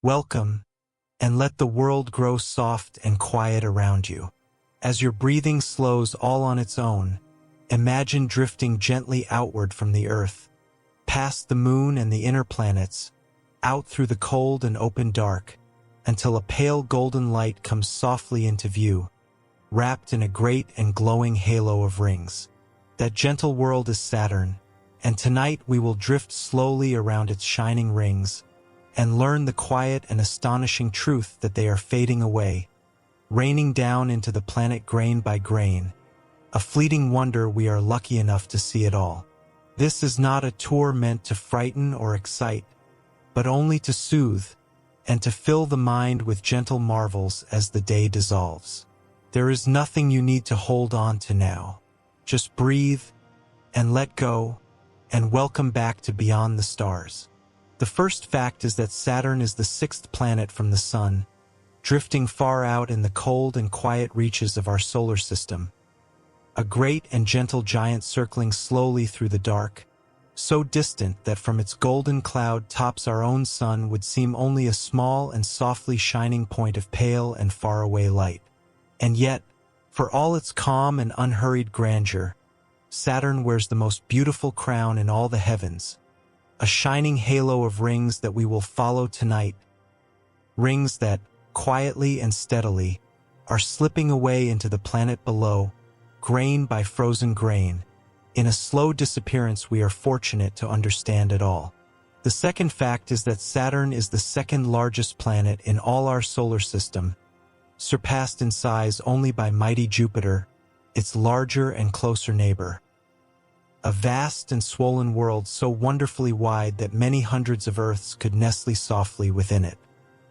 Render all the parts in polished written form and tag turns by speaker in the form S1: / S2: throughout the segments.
S1: Welcome, and let the world grow soft and quiet around you. As your breathing slows all on its own, imagine drifting gently outward from the Earth, past the moon and the inner planets, out through the cold and open dark, until a pale golden light comes softly into view, wrapped in a great and glowing halo of rings. That gentle world is Saturn, and tonight we will drift slowly around its shining rings, and learn the quiet and astonishing truth that they are fading away, raining down into the planet grain by grain, a fleeting wonder we are lucky enough to see it all. This is not a tour meant to frighten or excite, but only to soothe and to fill the mind with gentle marvels as the day dissolves. There is nothing you need to hold on to now. Just breathe and let go, and welcome back to Beyond the Stars. The first fact is that Saturn is the sixth planet from the Sun, drifting far out in the cold and quiet reaches of our solar system. A great and gentle giant circling slowly through the dark, so distant that from its golden cloud tops our own sun would seem only a small and softly shining point of pale and faraway light. And yet, for all its calm and unhurried grandeur, Saturn wears the most beautiful crown in all the heavens, a shining halo of rings that we will follow tonight, rings that, quietly and steadily, are slipping away into the planet below, grain by frozen grain, in a slow disappearance we are fortunate to understand at all. The second fact is that Saturn is the second largest planet in all our solar system, surpassed in size only by mighty Jupiter, its larger and closer neighbor. A vast and swollen world so wonderfully wide that many hundreds of Earths could nestle softly within it.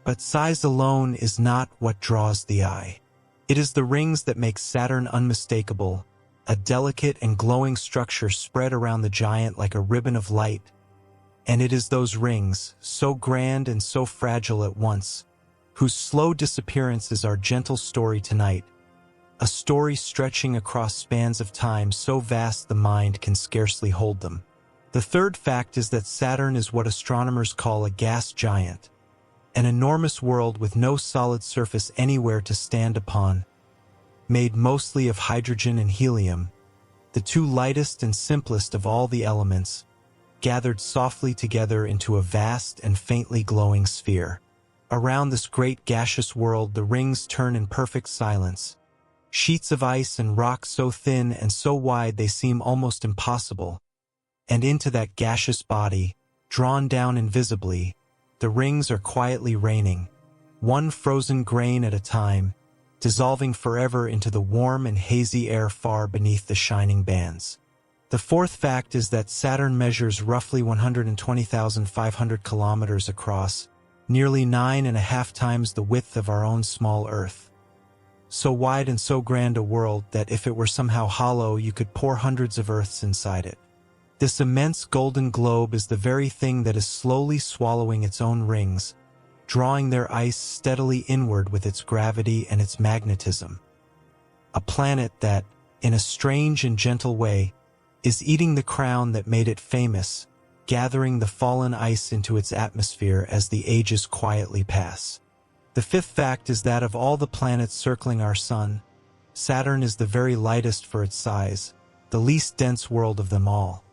S1: But size alone is not what draws the eye. It is the rings that make Saturn unmistakable, a delicate and glowing structure spread around the giant like a ribbon of light. And it is those rings, so grand and so fragile at once, whose slow disappearance is our gentle story tonight, a story stretching across spans of time so vast the mind can scarcely hold them. The third fact is that Saturn is what astronomers call a gas giant, an enormous world with no solid surface anywhere to stand upon, made mostly of hydrogen and helium, the two lightest and simplest of all the elements, gathered softly together into a vast and faintly glowing sphere. Around this great gaseous world the rings turn in perfect silence, sheets of ice and rock so thin and so wide they seem almost impossible, and into that gaseous body, drawn down invisibly, the rings are quietly raining, one frozen grain at a time, dissolving forever into the warm and hazy air far beneath the shining bands. The fourth fact is that Saturn measures roughly 120,500 kilometers across, nearly 9.5 times the width of our own small Earth. So wide and so grand a world that if it were somehow hollow you could pour hundreds of Earths inside it. This immense golden globe is the very thing that is slowly swallowing its own rings, drawing their ice steadily inward with its gravity and its magnetism. A planet that, in a strange and gentle way, is eating the crown that made it famous, gathering the fallen ice into its atmosphere as the ages quietly pass. The fifth fact is that of all the planets circling our Sun, Saturn is the very lightest for its size, the least dense world of them all.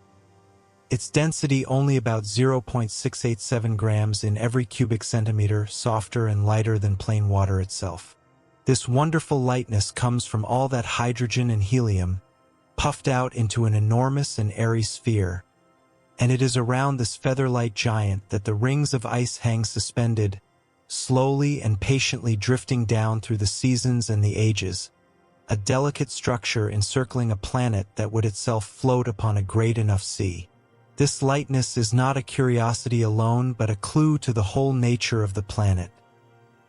S1: Its density only about 0.687 grams in every cubic centimeter, softer and lighter than plain water itself. This wonderful lightness comes from all that hydrogen and helium, puffed out into an enormous and airy sphere, and it is around this feather-light giant that the rings of ice hang suspended, slowly and patiently drifting down through the seasons and the ages, a delicate structure encircling a planet that would itself float upon a great enough sea. This lightness is not a curiosity alone but a clue to the whole nature of the planet.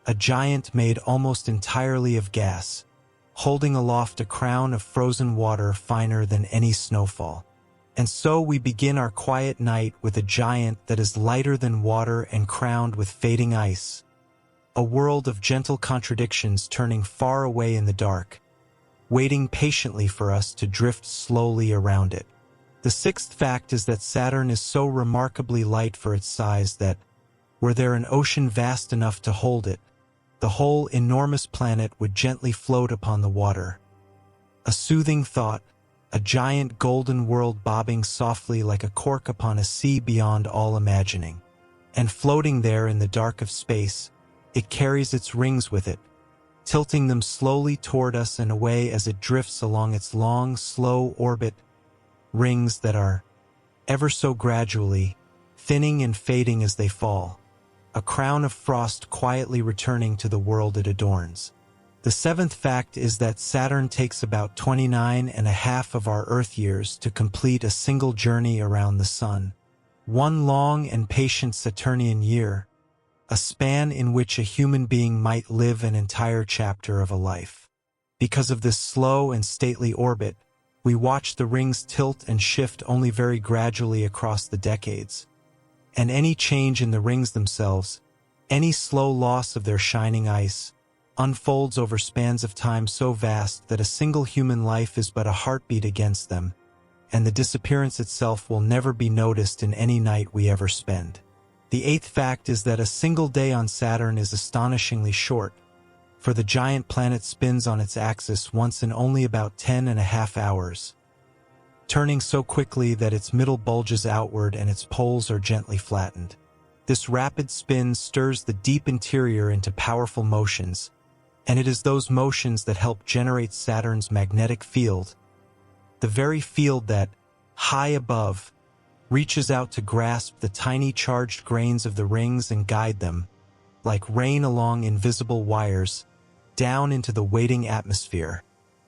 S1: A giant made almost entirely of gas, holding aloft a crown of frozen water finer than any snowfall. And so we begin our quiet night with a giant that is lighter than water and crowned with fading ice, a world of gentle contradictions turning far away in the dark, waiting patiently for us to drift slowly around it. The sixth fact is that Saturn is so remarkably light for its size that, Were there an ocean vast enough to hold it, the whole enormous planet would gently float upon the water. A soothing thought, a giant golden world bobbing softly like a cork upon a sea beyond all imagining. And floating there in the dark of space, it carries its rings with it, tilting them slowly toward us and away as it drifts along its long, slow orbit, rings that are, ever so gradually, thinning and fading as they fall, a crown of frost quietly returning to the world it adorns. The seventh fact is that Saturn takes about 29.5 of our Earth years to complete a single journey around the Sun. One long and patient Saturnian year, a span in which a human being might live an entire chapter of a life. Because of this slow and stately orbit, we watch the rings tilt and shift only very gradually across the decades. And any change in the rings themselves, any slow loss of their shining ice, unfolds over spans of time so vast that a single human life is but a heartbeat against them, and the disappearance itself will never be noticed in any night we ever spend. The eighth fact is that a single day on Saturn is astonishingly short, for the giant planet spins on its axis once in only about 10.5 hours, turning so quickly that its middle bulges outward and its poles are gently flattened. This rapid spin stirs the deep interior into powerful motions, and it is those motions that help generate Saturn's magnetic field, the very field that, high above, reaches out to grasp the tiny charged grains of the rings and guide them, like rain along invisible wires, down into the waiting atmosphere,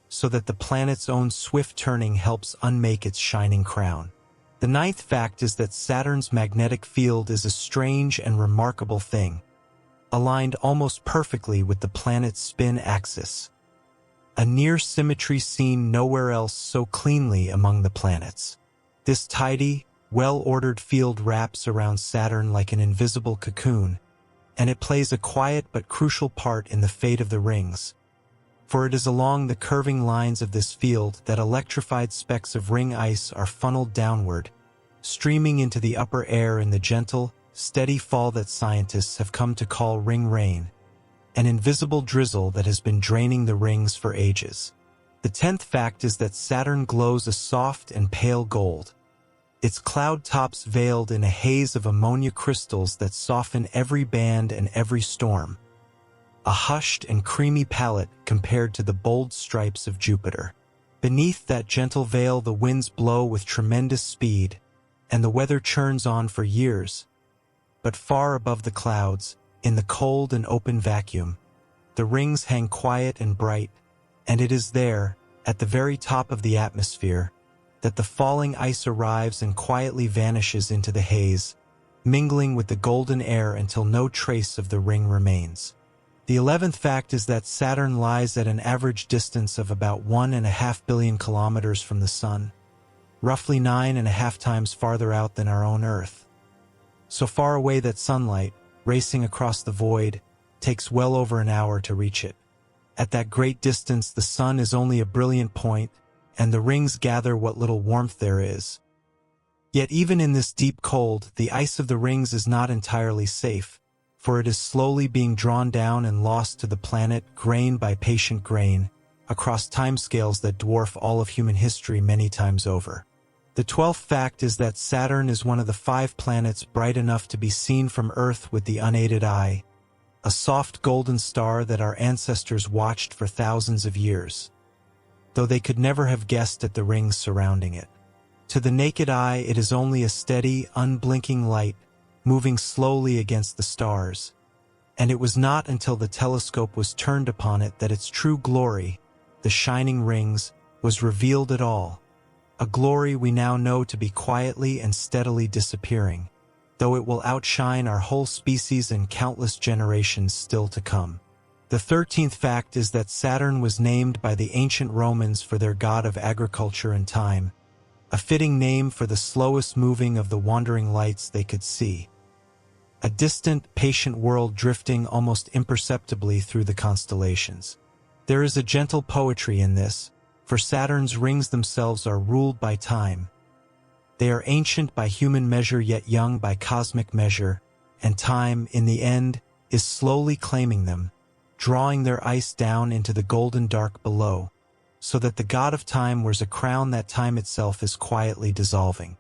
S1: so that the planet's own swift turning helps unmake its shining crown. The ninth fact is that Saturn's magnetic field is a strange and remarkable thing, aligned almost perfectly with the planet's spin axis. A near symmetry seen nowhere else so cleanly among the planets. This tidy, well-ordered field wraps around Saturn like an invisible cocoon, and it plays a quiet but crucial part in the fate of the rings. For it is along the curving lines of this field that electrified specks of ring ice are funneled downward, streaming into the upper air in the gentle, steady fall that scientists have come to call ring rain, an invisible drizzle that has been draining the rings for ages. The 10th fact is that Saturn glows a soft and pale gold, its cloud tops veiled in a haze of ammonia crystals that soften every band and every storm, a hushed and creamy palette compared to the bold stripes of Jupiter. Beneath that gentle veil the winds blow with tremendous speed, and the weather churns on for years. But far above the clouds, in the cold and open vacuum, the rings hang quiet and bright, and it is there, at the very top of the atmosphere, that the falling ice arrives and quietly vanishes into the haze, mingling with the golden air until no trace of the ring remains. The 11th fact is that Saturn lies at an average distance of about 1.5 billion kilometers from the Sun, roughly 9.5 times farther out than our own Earth. So far away that sunlight, racing across the void, takes well over an hour to reach it. At that great distance the Sun is only a brilliant point, and the rings gather what little warmth there is. Yet even in this deep cold, the ice of the rings is not entirely safe, for it is slowly being drawn down and lost to the planet grain by patient grain, across timescales that dwarf all of human history many times over. The 12th fact is that Saturn is one of the 5 planets bright enough to be seen from Earth with the unaided eye, a soft golden star that our ancestors watched for thousands of years, though they could never have guessed at the rings surrounding it. To the naked eye it is only a steady, unblinking light, moving slowly against the stars, and it was not until the telescope was turned upon it that its true glory, the shining rings, was revealed at all, a glory we now know to be quietly and steadily disappearing, though it will outshine our whole species and countless generations still to come. The 13th fact is that Saturn was named by the ancient Romans for their god of agriculture and time, a fitting name for the slowest moving of the wandering lights they could see. A distant, patient world drifting almost imperceptibly through the constellations. There is a gentle poetry in this, for Saturn's rings themselves are ruled by time. They are ancient by human measure yet young by cosmic measure, and time, in the end, is slowly claiming them, drawing their ice down into the golden dark below, so that the god of time wears a crown that time itself is quietly dissolving.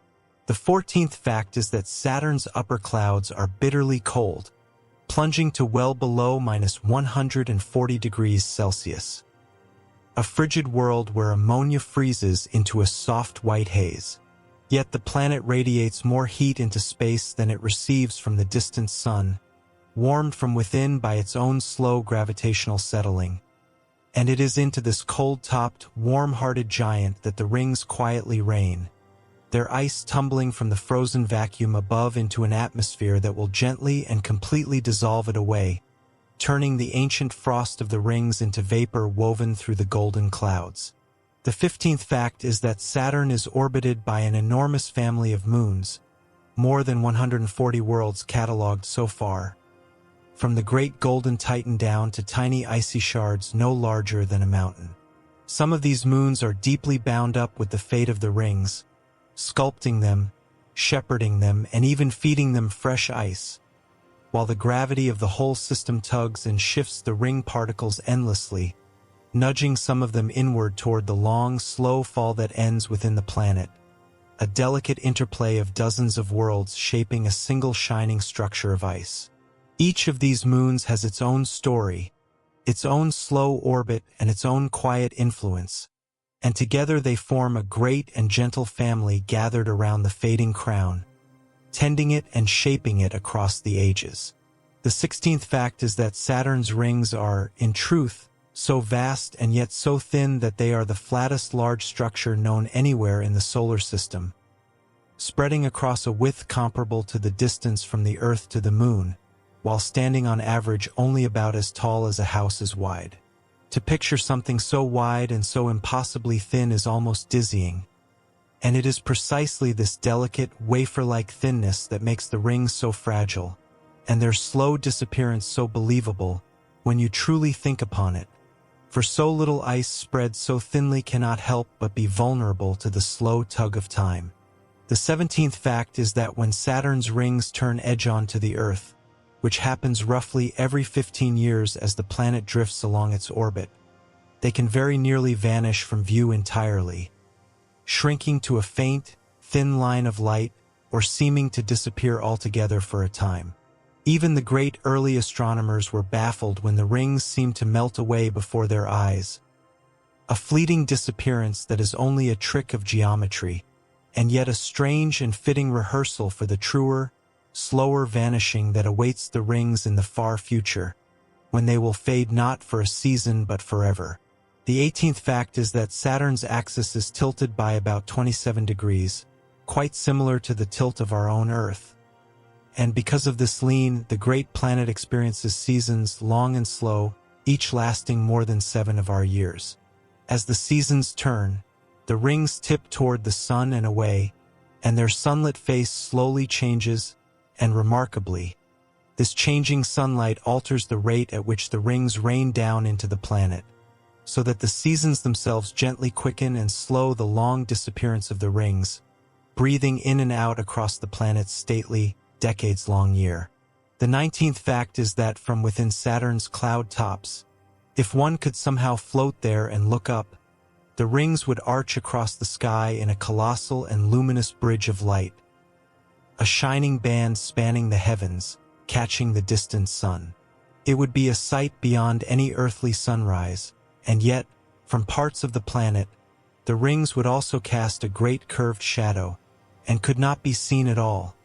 S1: The 14th fact is that Saturn's upper clouds are bitterly cold, plunging to well below -140 degrees Celsius. A frigid world where ammonia freezes into a soft white haze. Yet the planet radiates more heat into space than it receives from the distant sun, warmed from within by its own slow gravitational settling. And it is into this cold-topped, warm-hearted giant that the rings quietly rain, their ice tumbling from the frozen vacuum above into an atmosphere that will gently and completely dissolve it away, turning the ancient frost of the rings into vapor woven through the golden clouds. The 15th fact is that Saturn is orbited by an enormous family of moons, more than 140 worlds catalogued so far, from the great golden Titan down to tiny icy shards no larger than a mountain. Some of these moons are deeply bound up with the fate of the rings, sculpting them, shepherding them, and even feeding them fresh ice, while the gravity of the whole system tugs and shifts the ring particles endlessly, nudging some of them inward toward the long, slow fall that ends within the planet, a delicate interplay of dozens of worlds shaping a single shining structure of ice. Each of these moons has its own story, its own slow orbit, and its own quiet influence, and together they form a great and gentle family gathered around the fading crown, tending it and shaping it across the ages. The 16th fact is that Saturn's rings are, in truth, so vast and yet so thin that they are the flattest large structure known anywhere in the solar system, spreading across a width comparable to the distance from the Earth to the Moon, while standing on average only about as tall as a house is wide. To picture something so wide and so impossibly thin is almost dizzying, and it is precisely this delicate, wafer-like thinness that makes the rings so fragile, and their slow disappearance so believable when you truly think upon it. For so little ice spread so thinly cannot help but be vulnerable to the slow tug of time. The 17th fact is that when Saturn's rings turn edge-on to the Earth, which happens roughly every 15 years as the planet drifts along its orbit, they can very nearly vanish from view entirely, shrinking to a faint, thin line of light or seeming to disappear altogether for a time. Even the great early astronomers were baffled when the rings seemed to melt away before their eyes, a fleeting disappearance that is only a trick of geometry, and yet a strange and fitting rehearsal for the truer, slower vanishing that awaits the rings in the far future, when they will fade not for a season but forever. The 18th fact is that Saturn's axis is tilted by about 27 degrees, quite similar to the tilt of our own Earth. And because of this lean, the great planet experiences seasons long and slow, each lasting more than 7 of our years. As the seasons turn, the rings tip toward the sun and away, and their sunlit face slowly changes, and remarkably, this changing sunlight alters the rate at which the rings rain down into the planet, so that the seasons themselves gently quicken and slow the long disappearance of the rings, breathing in and out across the planet's stately, decades-long year. The 19th fact is that from within Saturn's cloud tops, if one could somehow float there and look up, the rings would arch across the sky in a colossal and luminous bridge of light, a shining band spanning the heavens, catching the distant sun. It would be a sight beyond any earthly sunrise, and yet, from parts of the planet, the rings would also cast a great curved shadow, and could not be seen at all.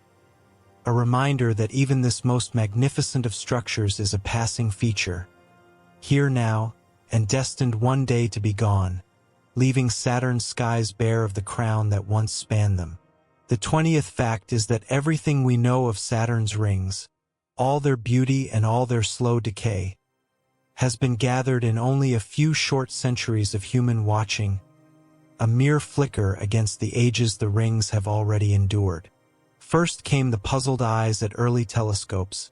S1: A reminder that even this most magnificent of structures is a passing feature, here now, and destined one day to be gone, leaving Saturn's skies bare of the crown that once spanned them. The 20th fact is that everything we know of Saturn's rings, all their beauty and all their slow decay, has been gathered in only a few short centuries of human watching, a mere flicker against the ages the rings have already endured. First came the puzzled eyes at early telescopes,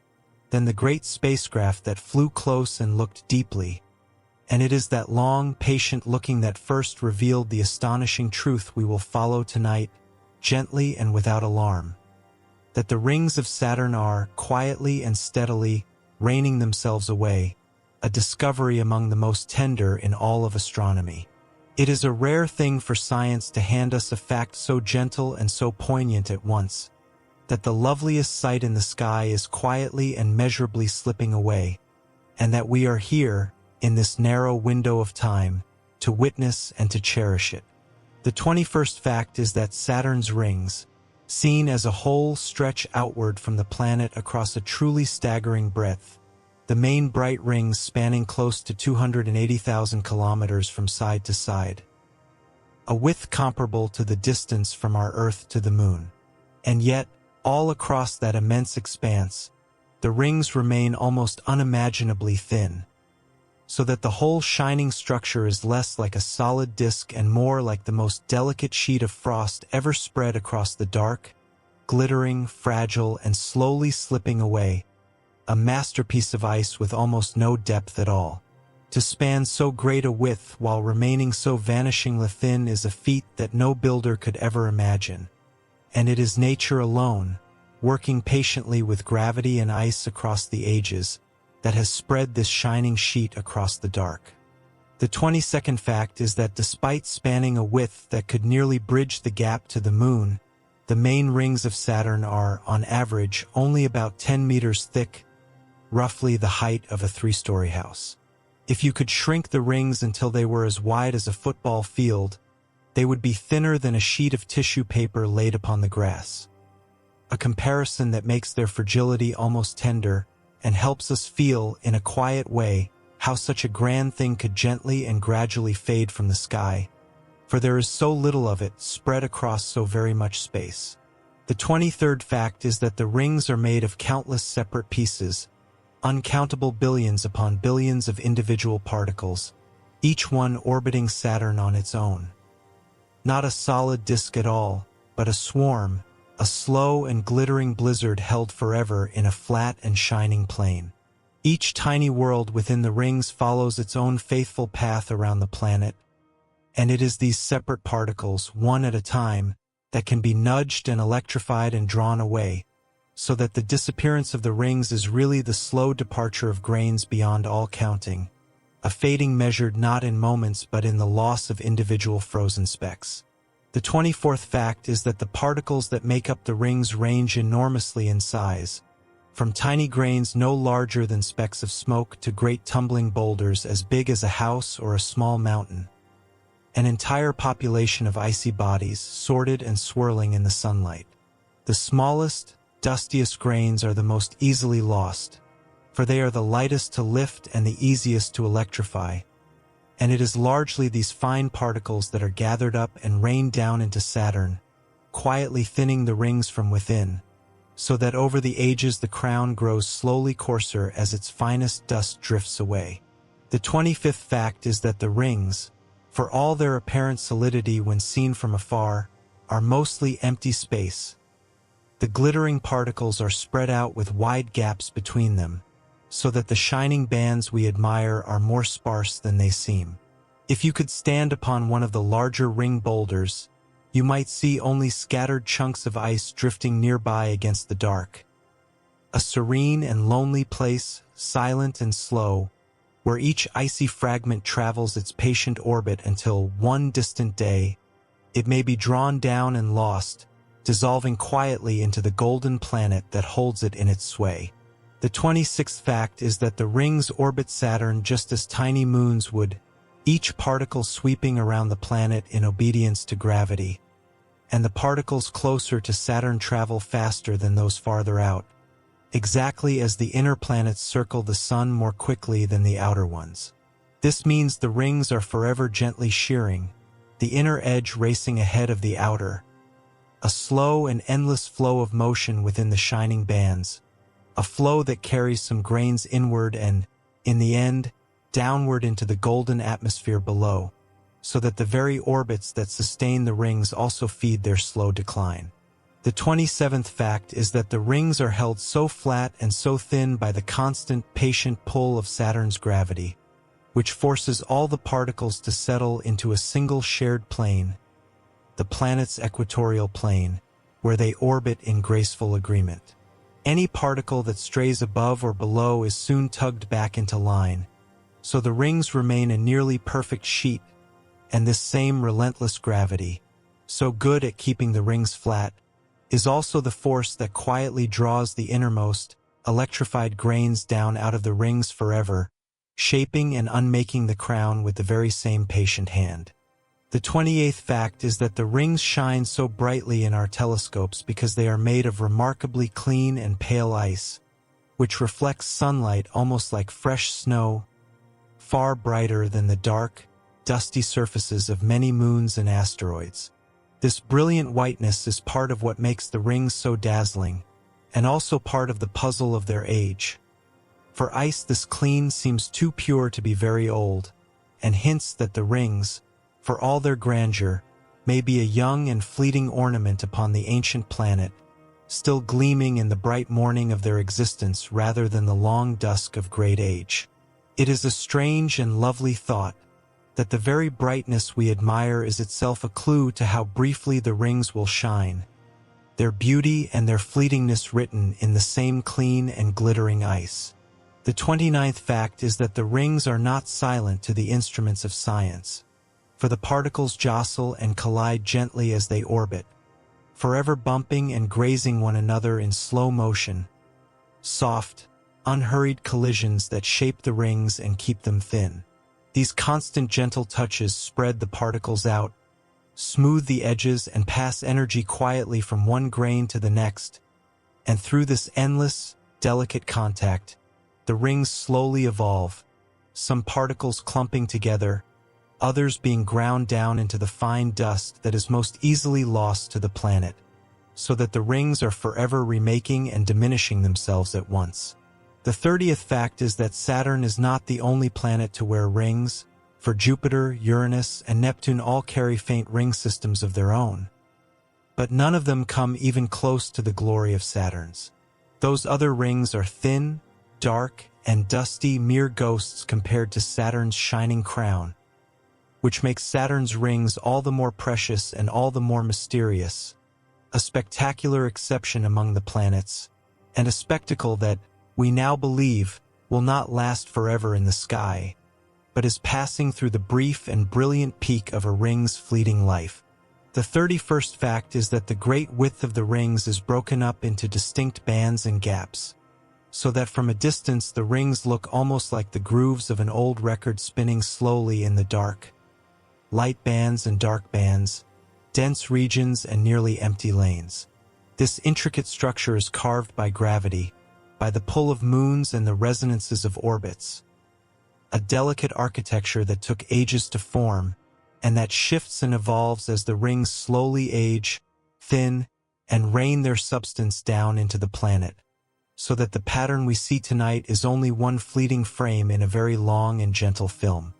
S1: then the great spacecraft that flew close and looked deeply, and it is that long, patient looking that first revealed the astonishing truth we will follow tonight, gently and without alarm. that the rings of Saturn are, quietly and steadily, raining themselves away, a discovery among the most tender in all of astronomy. It is a rare thing for science to hand us a fact so gentle and so poignant at once, that the loveliest sight in the sky is quietly and measurably slipping away, and that we are here, in this narrow window of time, to witness and to cherish it. The 21st fact is that Saturn's rings, seen as a whole, stretch outward from the planet across a truly staggering breadth, the main bright rings spanning close to 280,000 kilometers from side to side, a width comparable to the distance from our Earth to the Moon. And yet, all across that immense expanse, the rings remain almost unimaginably thin, so that the whole shining structure is less like a solid disk and more like the most delicate sheet of frost ever spread across the dark, glittering, fragile, and slowly slipping away, a masterpiece of ice with almost no depth at all. To span so great a width while remaining so vanishingly thin is a feat that no builder could ever imagine. And it is nature alone, working patiently with gravity and ice across the ages, that has spread this shining sheet across the dark. The 22nd fact is that despite spanning a width that could nearly bridge the gap to the Moon, the main rings of Saturn are, on average, only about 10 meters thick, roughly the height of a 3-story house. If you could shrink the rings until they were as wide as a football field, they would be thinner than a sheet of tissue paper laid upon the grass. A comparison that makes their fragility almost tender and helps us feel, in a quiet way, how such a grand thing could gently and gradually fade from the sky, for there is so little of it spread across so very much space. The 23rd fact is that the rings are made of countless separate pieces, uncountable billions upon billions of individual particles, each one orbiting Saturn on its own. Not a solid disk at all, but a swarm, a slow and glittering blizzard held forever in a flat and shining plane. Each tiny world within the rings follows its own faithful path around the planet, and it is these separate particles, one at a time, that can be nudged and electrified and drawn away, so that the disappearance of the rings is really the slow departure of grains beyond all counting, a fading measured not in moments but in the loss of individual frozen specks. The 24th fact is that the particles that make up the rings range enormously in size, from tiny grains no larger than specks of smoke to great tumbling boulders as big as a house or a small mountain. An entire population of icy bodies, sorted and swirling in the sunlight. The smallest, dustiest grains are the most easily lost, for they are the lightest to lift and the easiest to electrify, and it is largely these fine particles that are gathered up and rained down into Saturn, quietly thinning the rings from within, so that over the ages the crown grows slowly coarser as its finest dust drifts away. The 25th fact is that the rings, for all their apparent solidity when seen from afar, are mostly empty space. The glittering particles are spread out with wide gaps between them, so that the shining bands we admire are more sparse than they seem. If you could stand upon one of the larger ring boulders, you might see only scattered chunks of ice drifting nearby against the dark. A serene and lonely place, silent and slow, where each icy fragment travels its patient orbit until one distant day, it may be drawn down and lost, dissolving quietly into the golden planet that holds it in its sway. The 26th fact is that the rings orbit Saturn just as tiny moons would, each particle sweeping around the planet in obedience to gravity, and the particles closer to Saturn travel faster than those farther out, exactly as the inner planets circle the Sun more quickly than the outer ones. This means the rings are forever gently shearing, the inner edge racing ahead of the outer, a slow and endless flow of motion within the shining bands, a flow that carries some grains inward and, in the end, downward into the golden atmosphere below, so that the very orbits that sustain the rings also feed their slow decline. The 27th fact is that the rings are held so flat and so thin by the constant, patient pull of Saturn's gravity, which forces all the particles to settle into a single shared plane, the planet's equatorial plane, where they orbit in graceful agreement. Any particle that strays above or below is soon tugged back into line, so the rings remain a nearly perfect sheet, and this same relentless gravity, so good at keeping the rings flat, is also the force that quietly draws the innermost, electrified grains down out of the rings forever, shaping and unmaking the crown with the very same patient hand. The 28th fact is that the rings shine so brightly in our telescopes because they are made of remarkably clean and pale ice, which reflects sunlight almost like fresh snow, far brighter than the dark, dusty surfaces of many moons and asteroids. This brilliant whiteness is part of what makes the rings so dazzling, and also part of the puzzle of their age. For ice, this clean seems too pure to be very old, and hints that the rings, for all their grandeur, may be a young and fleeting ornament upon the ancient planet, still gleaming in the bright morning of their existence rather than the long dusk of great age. It is a strange and lovely thought that the very brightness we admire is itself a clue to how briefly the rings will shine, their beauty and their fleetingness written in the same clean and glittering ice. The 29th fact is that the rings are not silent to the instruments of science, for the particles jostle and collide gently as they orbit, forever bumping and grazing one another in slow motion, soft, unhurried collisions that shape the rings and keep them thin. These constant gentle touches spread the particles out, smooth the edges, and pass energy quietly from one grain to the next, and through this endless, delicate contact, the rings slowly evolve, some particles clumping together, others being ground down into the fine dust that is most easily lost to the planet, so that the rings are forever remaking and diminishing themselves at once. The 30th fact is that Saturn is not the only planet to wear rings, for Jupiter, Uranus, and Neptune all carry faint ring systems of their own. But none of them come even close to the glory of Saturn's. Those other rings are thin, dark, and dusty, mere ghosts compared to Saturn's shining crown, which makes Saturn's rings all the more precious and all the more mysterious, a spectacular exception among the planets, and a spectacle that, we now believe, will not last forever in the sky, but is passing through the brief and brilliant peak of a ring's fleeting life. The 31st fact is that the great width of the rings is broken up into distinct bands and gaps, so that from a distance the rings look almost like the grooves of an old record spinning slowly in the dark. Light bands and dark bands, dense regions and nearly empty lanes. This intricate structure is carved by gravity, by the pull of moons and the resonances of orbits, a delicate architecture that took ages to form, and that shifts and evolves as the rings slowly age, thin, and rain their substance down into the planet, so that the pattern we see tonight is only one fleeting frame in a very long and gentle film.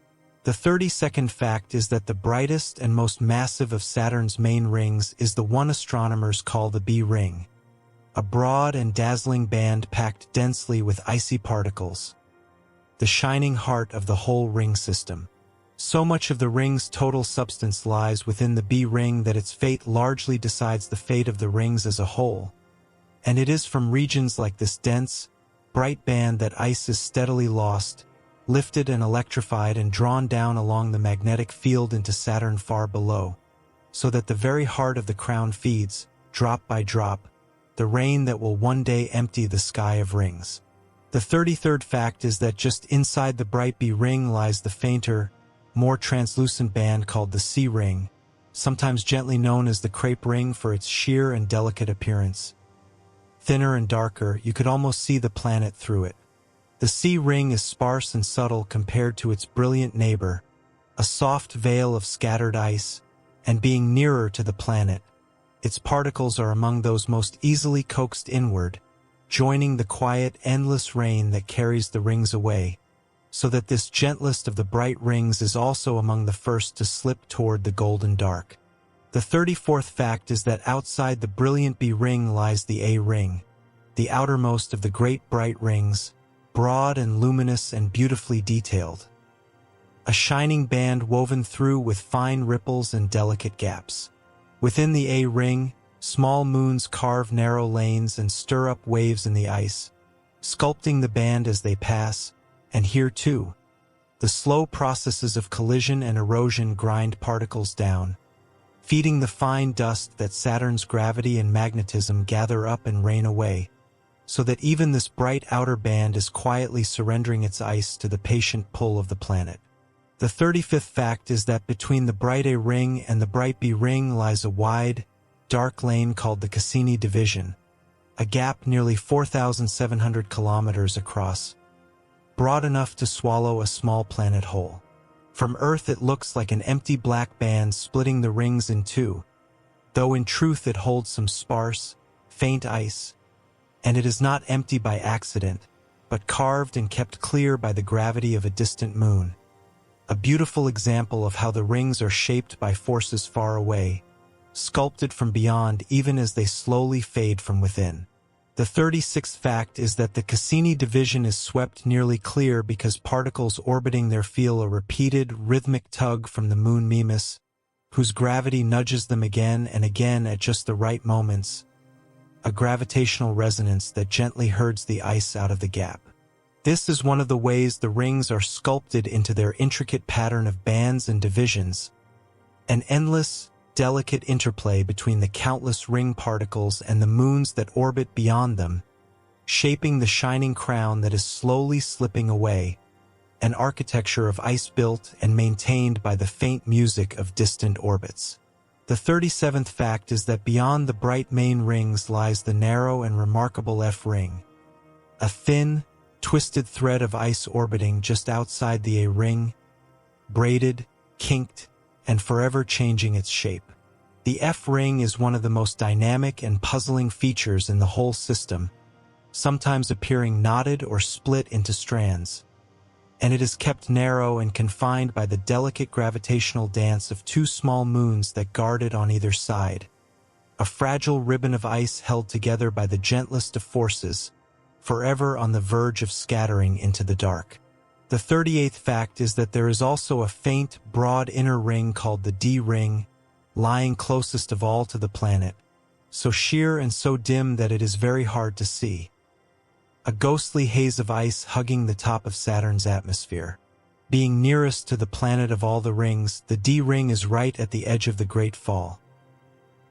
S1: The 32nd fact is that the brightest and most massive of Saturn's main rings is the one astronomers call the B ring, a broad and dazzling band packed densely with icy particles, the shining heart of the whole ring system. So much of the ring's total substance lies within the B ring that its fate largely decides the fate of the rings as a whole, and it is from regions like this dense, bright band that ice is steadily lost, lifted and electrified and drawn down along the magnetic field into Saturn far below, so that the very heart of the crown feeds, drop by drop, the rain that will one day empty the sky of rings. The 33rd fact is that just inside the bright B ring lies the fainter, more translucent band called the C ring, sometimes gently known as the crepe ring for its sheer and delicate appearance. Thinner and darker, you could almost see the planet through it. The C ring is sparse and subtle compared to its brilliant neighbor, a soft veil of scattered ice, and being nearer to the planet, its particles are among those most easily coaxed inward, joining the quiet, endless rain that carries the rings away, so that this gentlest of the bright rings is also among the first to slip toward the golden dark. The 34th fact is that outside the brilliant B ring lies the A ring, the outermost of the great bright rings, broad and luminous and beautifully detailed. A shining band woven through with fine ripples and delicate gaps. Within the A ring, Small moons carve narrow lanes and stir up waves in the ice, sculpting the band as they pass, and here too, the slow processes of collision and erosion grind particles down, feeding the fine dust that Saturn's gravity and magnetism gather up and rain away, so that even this bright outer band is quietly surrendering its ice to the patient pull of the planet. The 35th fact is that between the bright A ring and the bright B ring lies a wide, dark lane called the Cassini Division, a gap nearly 4,700 kilometers across, broad enough to swallow a small planet whole. From Earth it looks like an empty black band splitting the rings in two, though in truth it holds some sparse, faint ice, and it is not empty by accident, but carved and kept clear by the gravity of a distant moon. A beautiful example of how the rings are shaped by forces far away, sculpted from beyond even as they slowly fade from within. The 36th fact is that the Cassini Division is swept nearly clear because particles orbiting there feel a repeated, rhythmic tug from the moon Mimas, whose gravity nudges them again and again at just the right moments, a gravitational resonance that gently herds the ice out of the gap. This is one of the ways the rings are sculpted into their intricate pattern of bands and divisions, an endless, delicate interplay between the countless ring particles and the moons that orbit beyond them, shaping the shining crown that is slowly slipping away, an architecture of ice built and maintained by the faint music of distant orbits. The 37th fact is that beyond the bright main rings lies the narrow and remarkable F ring, a thin, twisted thread of ice orbiting just outside the A ring, braided, kinked, and forever changing its shape. The F ring is one of the most dynamic and puzzling features in the whole system, sometimes appearing knotted or split into strands, and it is kept narrow and confined by the delicate gravitational dance of two small moons that guard it on either side, a fragile ribbon of ice held together by the gentlest of forces, forever on the verge of scattering into the dark. The 38th fact is that there is also a faint, broad inner ring called the D ring, lying closest of all to the planet, so sheer and so dim that it is very hard to see. A ghostly haze of ice hugging the top of Saturn's atmosphere. Being nearest to the planet of all the rings, the D ring is right at the edge of the Great Fall.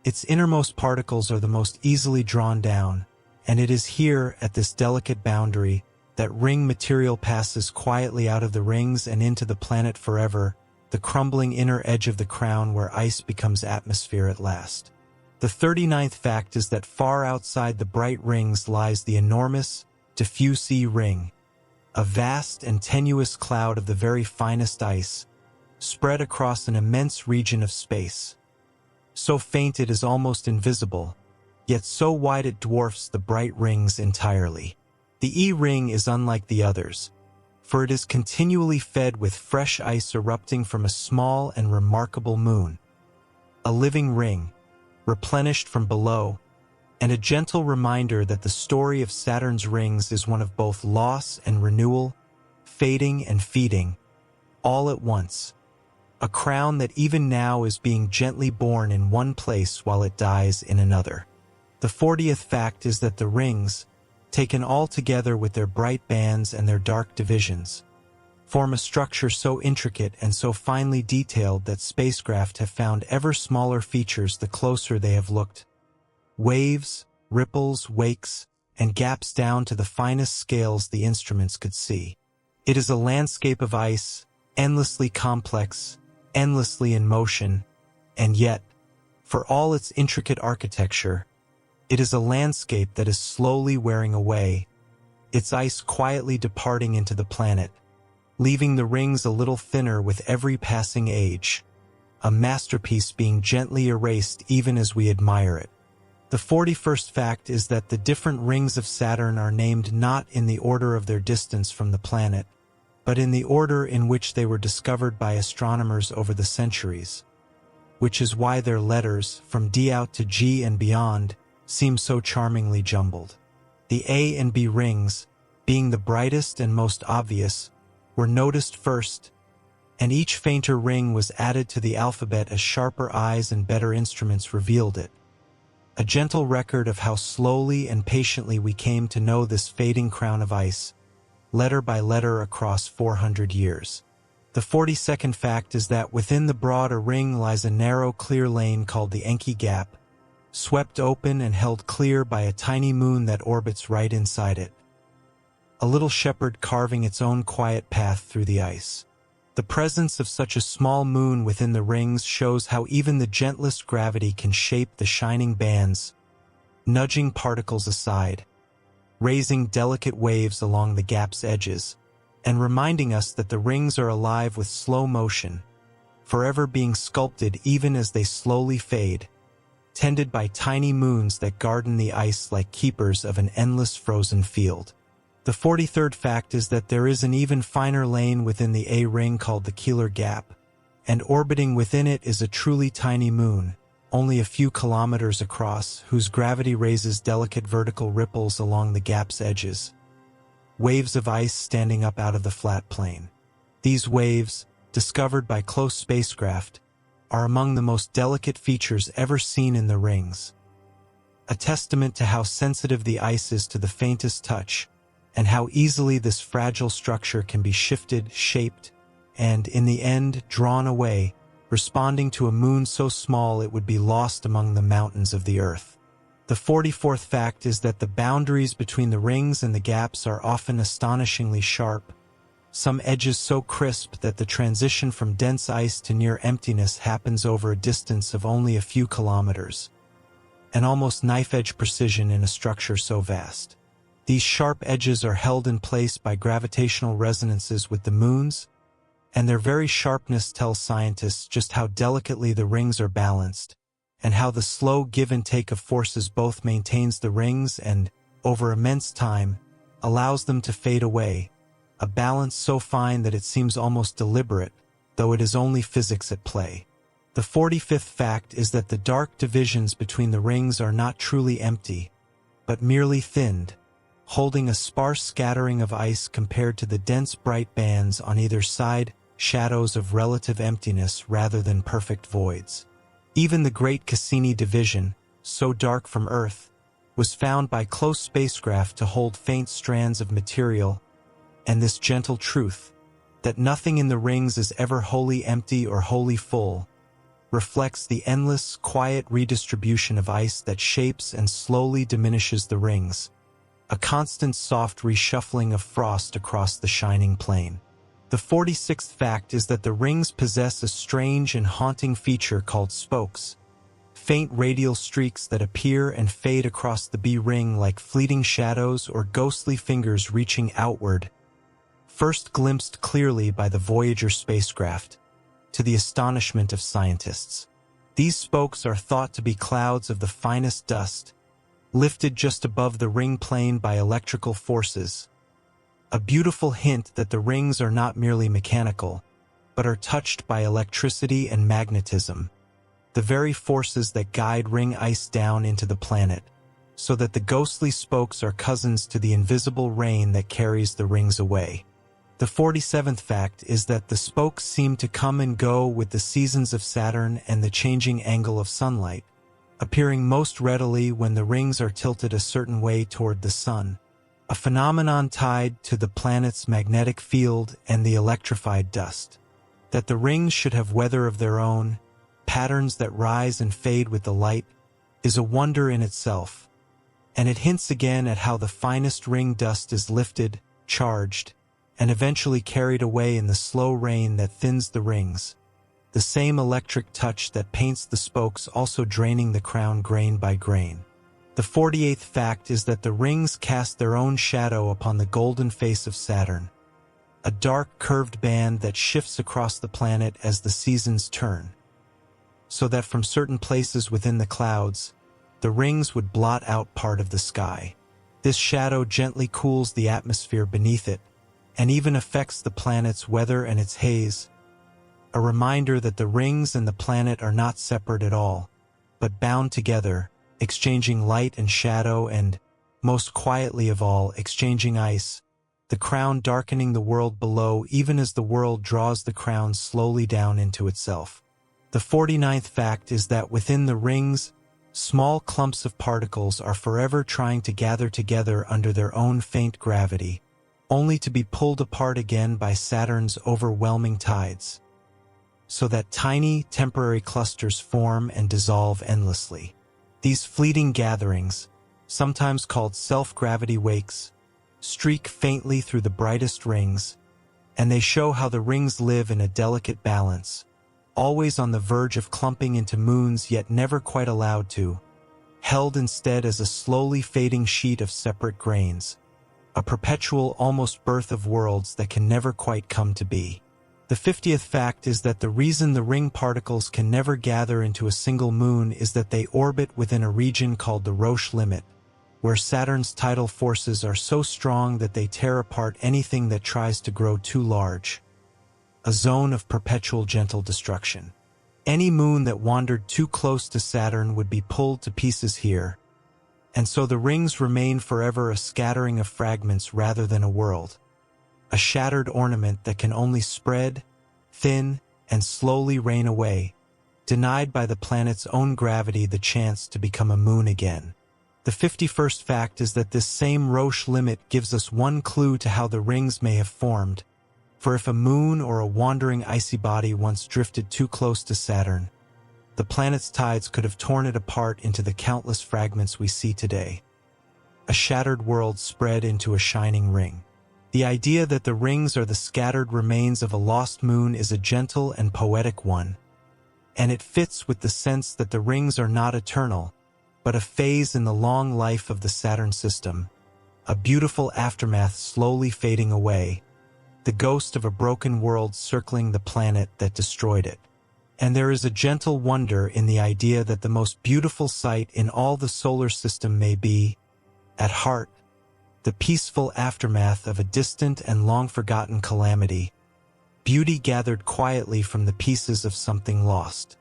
S1: Its innermost particles are the most easily drawn down, and it is here, at this delicate boundary, that ring material passes quietly out of the rings and into the planet forever, the crumbling inner edge of the crown where ice becomes atmosphere at last. The 39th fact is that far outside the bright rings lies the enormous, diffuse E ring, a vast and tenuous cloud of the very finest ice, spread across an immense region of space. So faint it is almost invisible, yet so wide it dwarfs the bright rings entirely. The E ring is unlike the others, for it is continually fed with fresh ice erupting from a small and remarkable moon, a living ring, replenished from below, and a gentle reminder that the story of Saturn's rings is one of both loss and renewal, fading and feeding, all at once, a crown that even now is being gently born in one place while it dies in another. The 40th fact is that the rings, taken all together with their bright bands and their dark divisions, form a structure so intricate and so finely detailed that spacecraft have found ever smaller features the closer they have looked. Waves, ripples, wakes, and gaps down to the finest scales the instruments could see. It is a landscape of ice, endlessly complex, endlessly in motion, and yet, for all its intricate architecture, it is a landscape that is slowly wearing away, its ice quietly departing into the planet, leaving the rings a little thinner with every passing age, a masterpiece being gently erased even as we admire it. The 41st fact is that the different rings of Saturn are named not in the order of their distance from the planet, but in the order in which they were discovered by astronomers over the centuries, which is why their letters, from D out to G and beyond, seem so charmingly jumbled. The A and B rings, being the brightest and most obvious, were noticed first, and each fainter ring was added to the alphabet as sharper eyes and better instruments revealed it. a gentle record of how slowly and patiently we came to know this fading crown of ice, letter by letter across 400 years. The 42nd fact is that within the broader ring lies a narrow, clear lane called the Enki Gap, swept open and held clear by a tiny moon that orbits right inside it. A little shepherd carving its own quiet path through the ice. The presence of such a small moon within the rings shows how even the gentlest gravity can shape the shining bands, nudging particles aside, raising delicate waves along the gap's edges, and reminding us that the rings are alive with slow motion, forever being sculpted even as they slowly fade, tended by tiny moons that garden the ice like keepers of an endless frozen field. The 43rd fact is that there is an even finer lane within the A-ring called the Keeler Gap, and orbiting within it is a truly tiny moon, only a few kilometers across, whose gravity raises delicate vertical ripples along the gap's edges. Waves of ice standing up out of the flat plane. These waves, discovered by close spacecraft, are among the most delicate features ever seen in the rings. A testament to how sensitive the ice is to the faintest touch, and how easily this fragile structure can be shifted, shaped, and, in the end, drawn away, responding to a moon so small it would be lost among the mountains of the Earth. The 44th fact is that the boundaries between the rings and the gaps are often astonishingly sharp, some edges so crisp that the transition from dense ice to near emptiness happens over a distance of only a few kilometers. An almost knife-edge precision in a structure so vast. These sharp edges are held in place by gravitational resonances with the moons, and their very sharpness tells scientists just how delicately the rings are balanced, and how the slow give and take of forces both maintains the rings and, over immense time, allows them to fade away, a balance so fine that it seems almost deliberate, though it is only physics at play. The 45th fact is that the dark divisions between the rings are not truly empty, but merely thinned, holding a sparse scattering of ice compared to the dense bright bands on either side, shadows of relative emptiness rather than perfect voids. Even the great Cassini Division, so dark from Earth, was found by close spacecraft to hold faint strands of material, and this gentle truth, that nothing in the rings is ever wholly empty or wholly full, reflects the endless, quiet redistribution of ice that shapes and slowly diminishes the rings, a constant soft reshuffling of frost across the shining plane. The 46th fact is that the rings possess a strange and haunting feature called spokes, faint radial streaks that appear and fade across the B-ring like fleeting shadows or ghostly fingers reaching outward, first glimpsed clearly by the Voyager spacecraft, to the astonishment of scientists. These spokes are thought to be clouds of the finest dust, lifted just above the ring plane by electrical forces, a beautiful hint that the rings are not merely mechanical, but are touched by electricity and magnetism, the very forces that guide ring ice down into the planet, so that the ghostly spokes are cousins to the invisible rain that carries the rings away. The 47th fact is that the spokes seem to come and go with the seasons of Saturn and the changing angle of sunlight, appearing most readily when the rings are tilted a certain way toward the sun, a phenomenon tied to the planet's magnetic field and the electrified dust. That the rings should have weather of their own, patterns that rise and fade with the light, is a wonder in itself, and it hints again at how the finest ring dust is lifted, charged, and eventually carried away in the slow rain that thins the rings, the same electric touch that paints the spokes also draining the crown grain by grain. The 48th fact is that the rings cast their own shadow upon the golden face of Saturn, a dark curved band that shifts across the planet as the seasons turn, so that from certain places within the clouds, the rings would blot out part of the sky. This shadow gently cools the atmosphere beneath it, and even affects the planet's weather and its haze, a reminder that the rings and the planet are not separate at all, but bound together, exchanging light and shadow and, most quietly of all, exchanging ice, the crown darkening the world below even as the world draws the crown slowly down into itself. The 49th fact is that within the rings, Small clumps of particles are forever trying to gather together under their own faint gravity, only to be pulled apart again by Saturn's overwhelming tides, so that tiny, temporary clusters form and dissolve endlessly. These fleeting gatherings, sometimes called self-gravity wakes, streak faintly through the brightest rings, and they show how the rings live in a delicate balance, always on the verge of clumping into moons yet never quite allowed to, held instead as a slowly fading sheet of separate grains, a perpetual almost birth of worlds that can never quite come to be. The 50th fact is that the reason the ring particles can never gather into a single moon is that they orbit within a region called the Roche limit, where Saturn's tidal forces are so strong that they tear apart anything that tries to grow too large. A zone of perpetual gentle destruction. Any moon that wandered too close to Saturn would be pulled to pieces here, and so the rings remain forever a scattering of fragments rather than a world. A shattered ornament that can only spread, thin, and slowly rain away, denied by the planet's own gravity the chance to become a moon again. The 51st fact is that this same Roche limit gives us one clue to how the rings may have formed, for if a moon or a wandering icy body once drifted too close to Saturn, the planet's tides could have torn it apart into the countless fragments we see today. A shattered world spread into a shining ring. The idea that the rings are the scattered remains of a lost moon is a gentle and poetic one, and it fits with the sense that the rings are not eternal, but a phase in the long life of the Saturn system, a beautiful aftermath slowly fading away, the ghost of a broken world circling the planet that destroyed it. And there is a gentle wonder in the idea that the most beautiful sight in all the solar system may be, at heart, the peaceful aftermath of a distant and long-forgotten calamity, beauty gathered quietly from the pieces of something lost.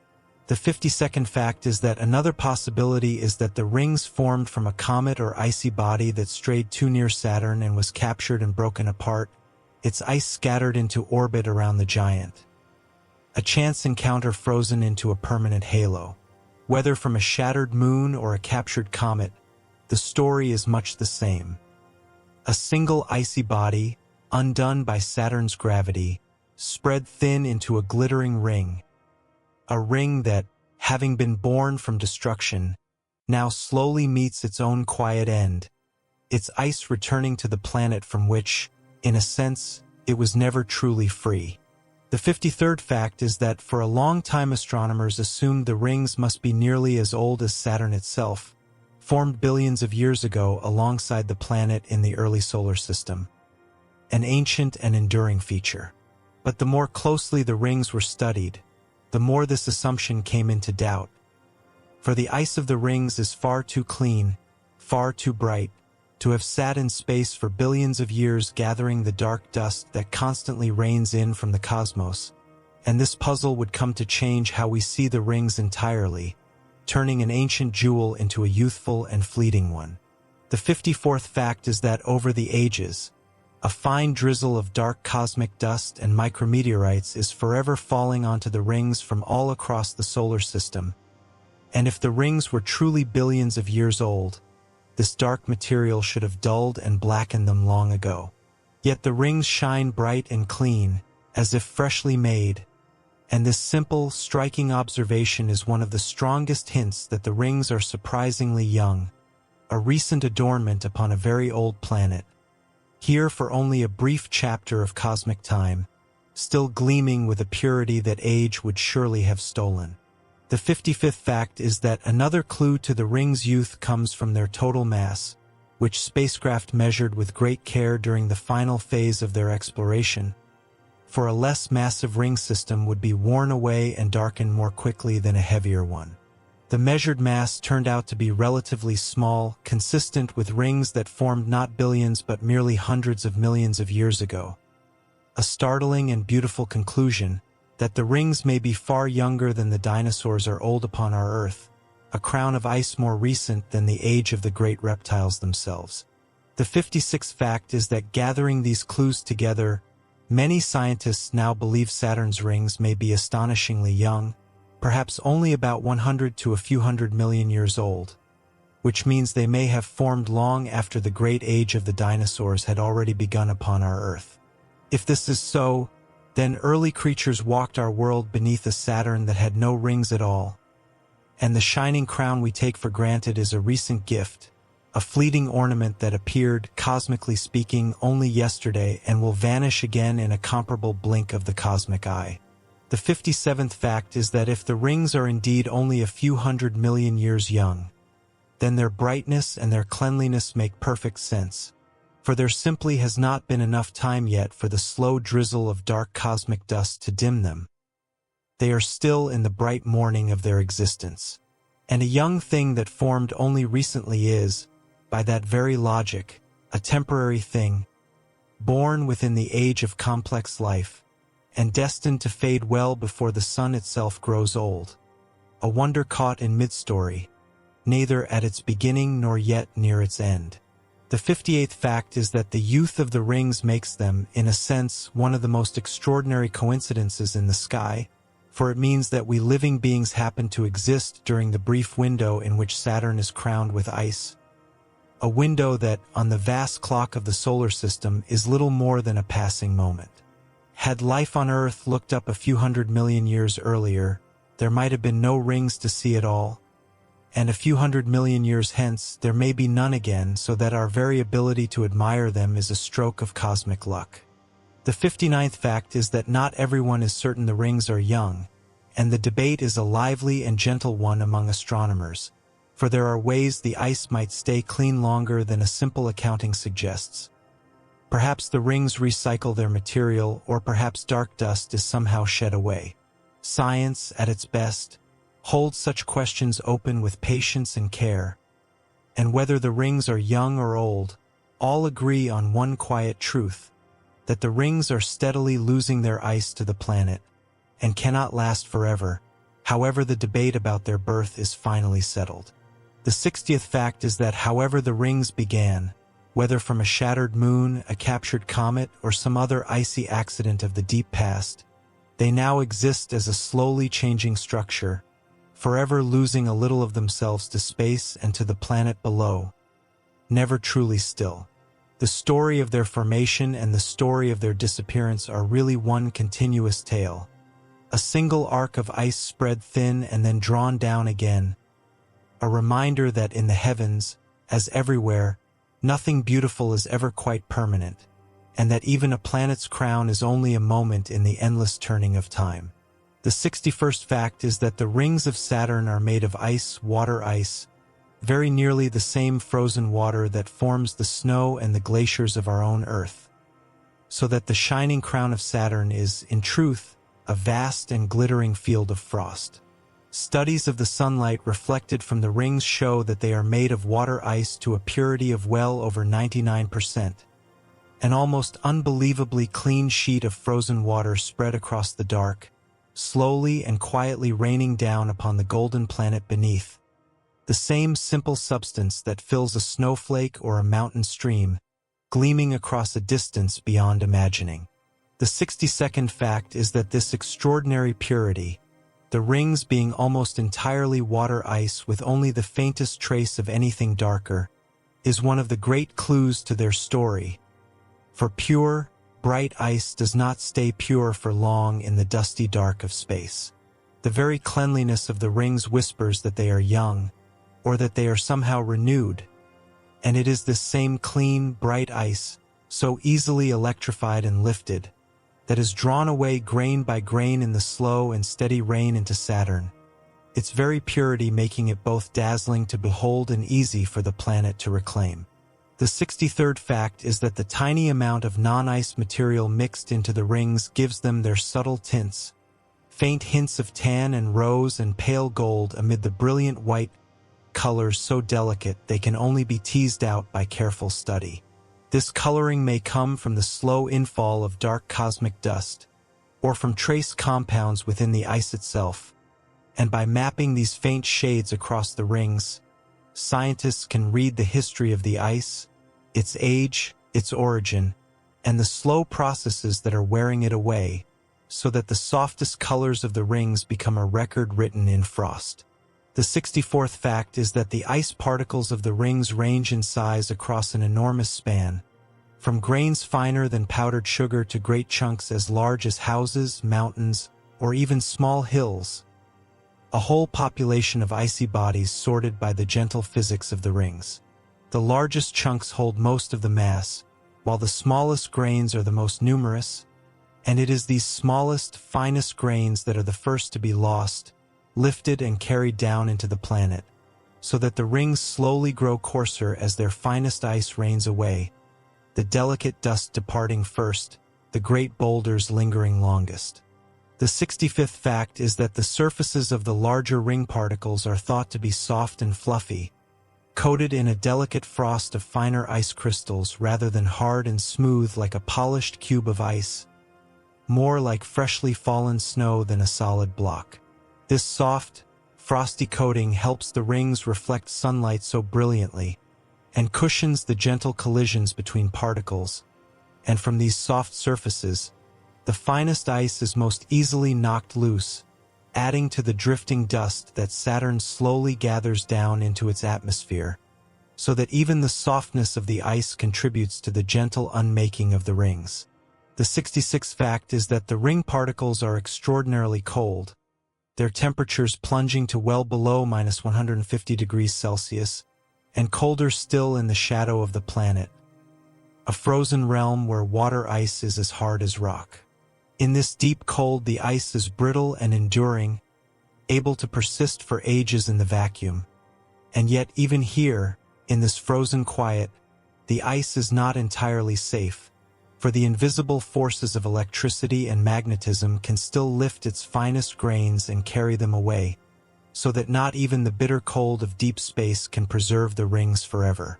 S1: The 52nd fact is that another possibility is that the rings formed from a comet or icy body that strayed too near Saturn and was captured and broken apart, its ice scattered into orbit around the giant. A chance encounter frozen into a permanent halo. Whether from a shattered moon or a captured comet, the story is much the same. A single icy body, undone by Saturn's gravity, spread thin into a glittering ring. A ring that, having been born from destruction, now slowly meets its own quiet end, its ice returning to the planet from which, in a sense, it was never truly free. The 53rd fact is that for a long time astronomers assumed the rings must be nearly as old as Saturn itself, formed billions of years ago alongside the planet in the early solar system. An ancient and enduring feature. But the more closely the rings were studied, the more this assumption came into doubt. For the ice of the rings is far too clean, far too bright, to have sat in space for billions of years gathering the dark dust that constantly rains in from the cosmos, and this puzzle would come to change how we see the rings entirely, turning an ancient jewel into a youthful and fleeting one. The 54th fact is that over the ages, a fine drizzle of dark cosmic dust and micrometeorites is forever falling onto the rings from all across the solar system, and if the rings were truly billions of years old, this dark material should have dulled and blackened them long ago. Yet the rings shine bright and clean, as if freshly made, and this simple, striking observation is one of the strongest hints that the rings are surprisingly young, a recent adornment upon a very old planet, here for only a brief chapter of cosmic time, still gleaming with a purity that age would surely have stolen. The 55th fact is that another clue to the rings' youth comes from their total mass, which spacecraft measured with great care during the final phase of their exploration, for a less massive ring system would be worn away and darkened more quickly than a heavier one. The measured mass turned out to be relatively small, consistent with rings that formed not billions but merely hundreds of millions of years ago. A startling and beautiful conclusion, that the rings may be far younger than the dinosaurs are old upon our Earth, a crown of ice more recent than the age of the great reptiles themselves. The 56th fact is that gathering these clues together, many scientists now believe Saturn's rings may be astonishingly young, perhaps only about 100 to a few hundred million years old, which means they may have formed long after the great age of the dinosaurs had already begun upon our Earth. If this is so, then early creatures walked our world beneath a Saturn that had no rings at all, and the shining crown we take for granted is a recent gift, a fleeting ornament that appeared, cosmically speaking, only yesterday and will vanish again in a comparable blink of the cosmic eye. The 57th fact is that if the rings are indeed only a few hundred million years young, then their brightness and their cleanliness make perfect sense, for there simply has not been enough time yet for the slow drizzle of dark cosmic dust to dim them. They are still in the bright morning of their existence. And a young thing that formed only recently is, by that very logic, a temporary thing, born within the age of complex life, and destined to fade well before the sun itself grows old. A wonder caught in mid-story, neither at its beginning nor yet near its end. The 58th fact is that the youth of the rings makes them, in a sense, one of the most extraordinary coincidences in the sky, for it means that we living beings happen to exist during the brief window in which Saturn is crowned with ice, a window that, on the vast clock of the solar system, is little more than a passing moment. Had life on Earth looked up a few hundred million years earlier, there might have been no rings to see at all, and a few hundred million years hence there may be none again, so that our very ability to admire them is a stroke of cosmic luck. The 59th fact is that not everyone is certain the rings are young, and the debate is a lively and gentle one among astronomers, for there are ways the ice might stay clean longer than a simple accounting suggests. Perhaps the rings recycle their material, or perhaps dark dust is somehow shed away. Science, at its best, holds such questions open with patience and care, and whether the rings are young or old, all agree on one quiet truth, that the rings are steadily losing their ice to the planet, and cannot last forever, however the debate about their birth is finally settled. The 60th fact is that however the rings began, whether from a shattered moon, a captured comet, or some other icy accident of the deep past, they now exist as a slowly changing structure, forever losing a little of themselves to space and to the planet below, never truly still. The story of their formation and the story of their disappearance are really one continuous tale, a single arc of ice spread thin and then drawn down again, a reminder that in the heavens, as everywhere, nothing beautiful is ever quite permanent, and that even a planet's crown is only a moment in the endless turning of time. The 61st fact is that the rings of Saturn are made of ice, water ice, very nearly the same frozen water that forms the snow and the glaciers of our own Earth, so that the shining crown of Saturn is, in truth, a vast and glittering field of frost. Studies of the sunlight reflected from the rings show that they are made of water ice to a purity of well over 99%, an almost unbelievably clean sheet of frozen water spread across the dark, slowly and quietly raining down upon the golden planet beneath, the same simple substance that fills a snowflake or a mountain stream, gleaming across a distance beyond imagining. The 62nd fact is that this extraordinary purity, the rings being almost entirely water ice with only the faintest trace of anything darker, is one of the great clues to their story, for pure, bright ice does not stay pure for long in the dusty dark of space. The very cleanliness of the rings whispers that they are young, or that they are somehow renewed, and it is this same clean, bright ice, so easily electrified and lifted, that is drawn away grain by grain in the slow and steady rain into Saturn, its very purity making it both dazzling to behold and easy for the planet to reclaim. The 63rd fact is that the tiny amount of non-ice material mixed into the rings gives them their subtle tints, faint hints of tan and rose and pale gold amid the brilliant white colors so delicate they can only be teased out by careful study. This coloring may come from the slow infall of dark cosmic dust, or from trace compounds within the ice itself, and by mapping these faint shades across the rings, scientists can read the history of the ice, its age, its origin, and the slow processes that are wearing it away, so that the softest colors of the rings become a record written in frost. The 64th fact is that the ice particles of the rings range in size across an enormous span, from grains finer than powdered sugar to great chunks as large as houses, mountains, or even small hills. A whole population of icy bodies sorted by the gentle physics of the rings. The largest chunks hold most of the mass, while the smallest grains are the most numerous, and it is these smallest, finest grains that are the first to be lost, lifted and carried down into the planet, so that the rings slowly grow coarser as their finest ice rains away, the delicate dust departing first, the great boulders lingering longest. The 65th fact is that the surfaces of the larger ring particles are thought to be soft and fluffy, coated in a delicate frost of finer ice crystals rather than hard and smooth like a polished cube of ice, more like freshly fallen snow than a solid block. This soft, frosty coating helps the rings reflect sunlight so brilliantly, and cushions the gentle collisions between particles, and from these soft surfaces, the finest ice is most easily knocked loose, adding to the drifting dust that Saturn slowly gathers down into its atmosphere, so that even the softness of the ice contributes to the gentle unmaking of the rings. The 66th fact is that the ring particles are extraordinarily cold, their temperatures plunging to well below -150 degrees Celsius, and colder still in the shadow of the planet, a frozen realm where water ice is as hard as rock. In this deep cold, the ice is brittle and enduring, able to persist for ages in the vacuum. And yet even here, in this frozen quiet, the ice is not entirely safe, for the invisible forces of electricity and magnetism can still lift its finest grains and carry them away, so that not even the bitter cold of deep space can preserve the rings forever.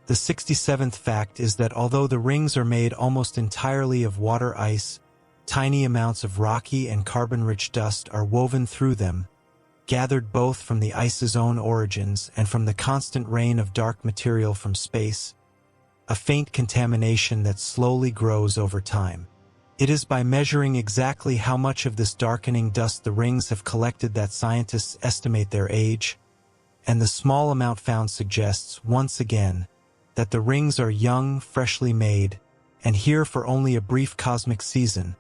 S1: The 67th fact is that although the rings are made almost entirely of water ice, tiny amounts of rocky and carbon-rich dust are woven through them, gathered both from the ice's own origins and from the constant rain of dark material from space, a faint contamination that slowly grows over time. It is by measuring exactly how much of this darkening dust the rings have collected that scientists estimate their age, and the small amount found suggests, once again, that the rings are young, freshly made, and here for only a brief cosmic season,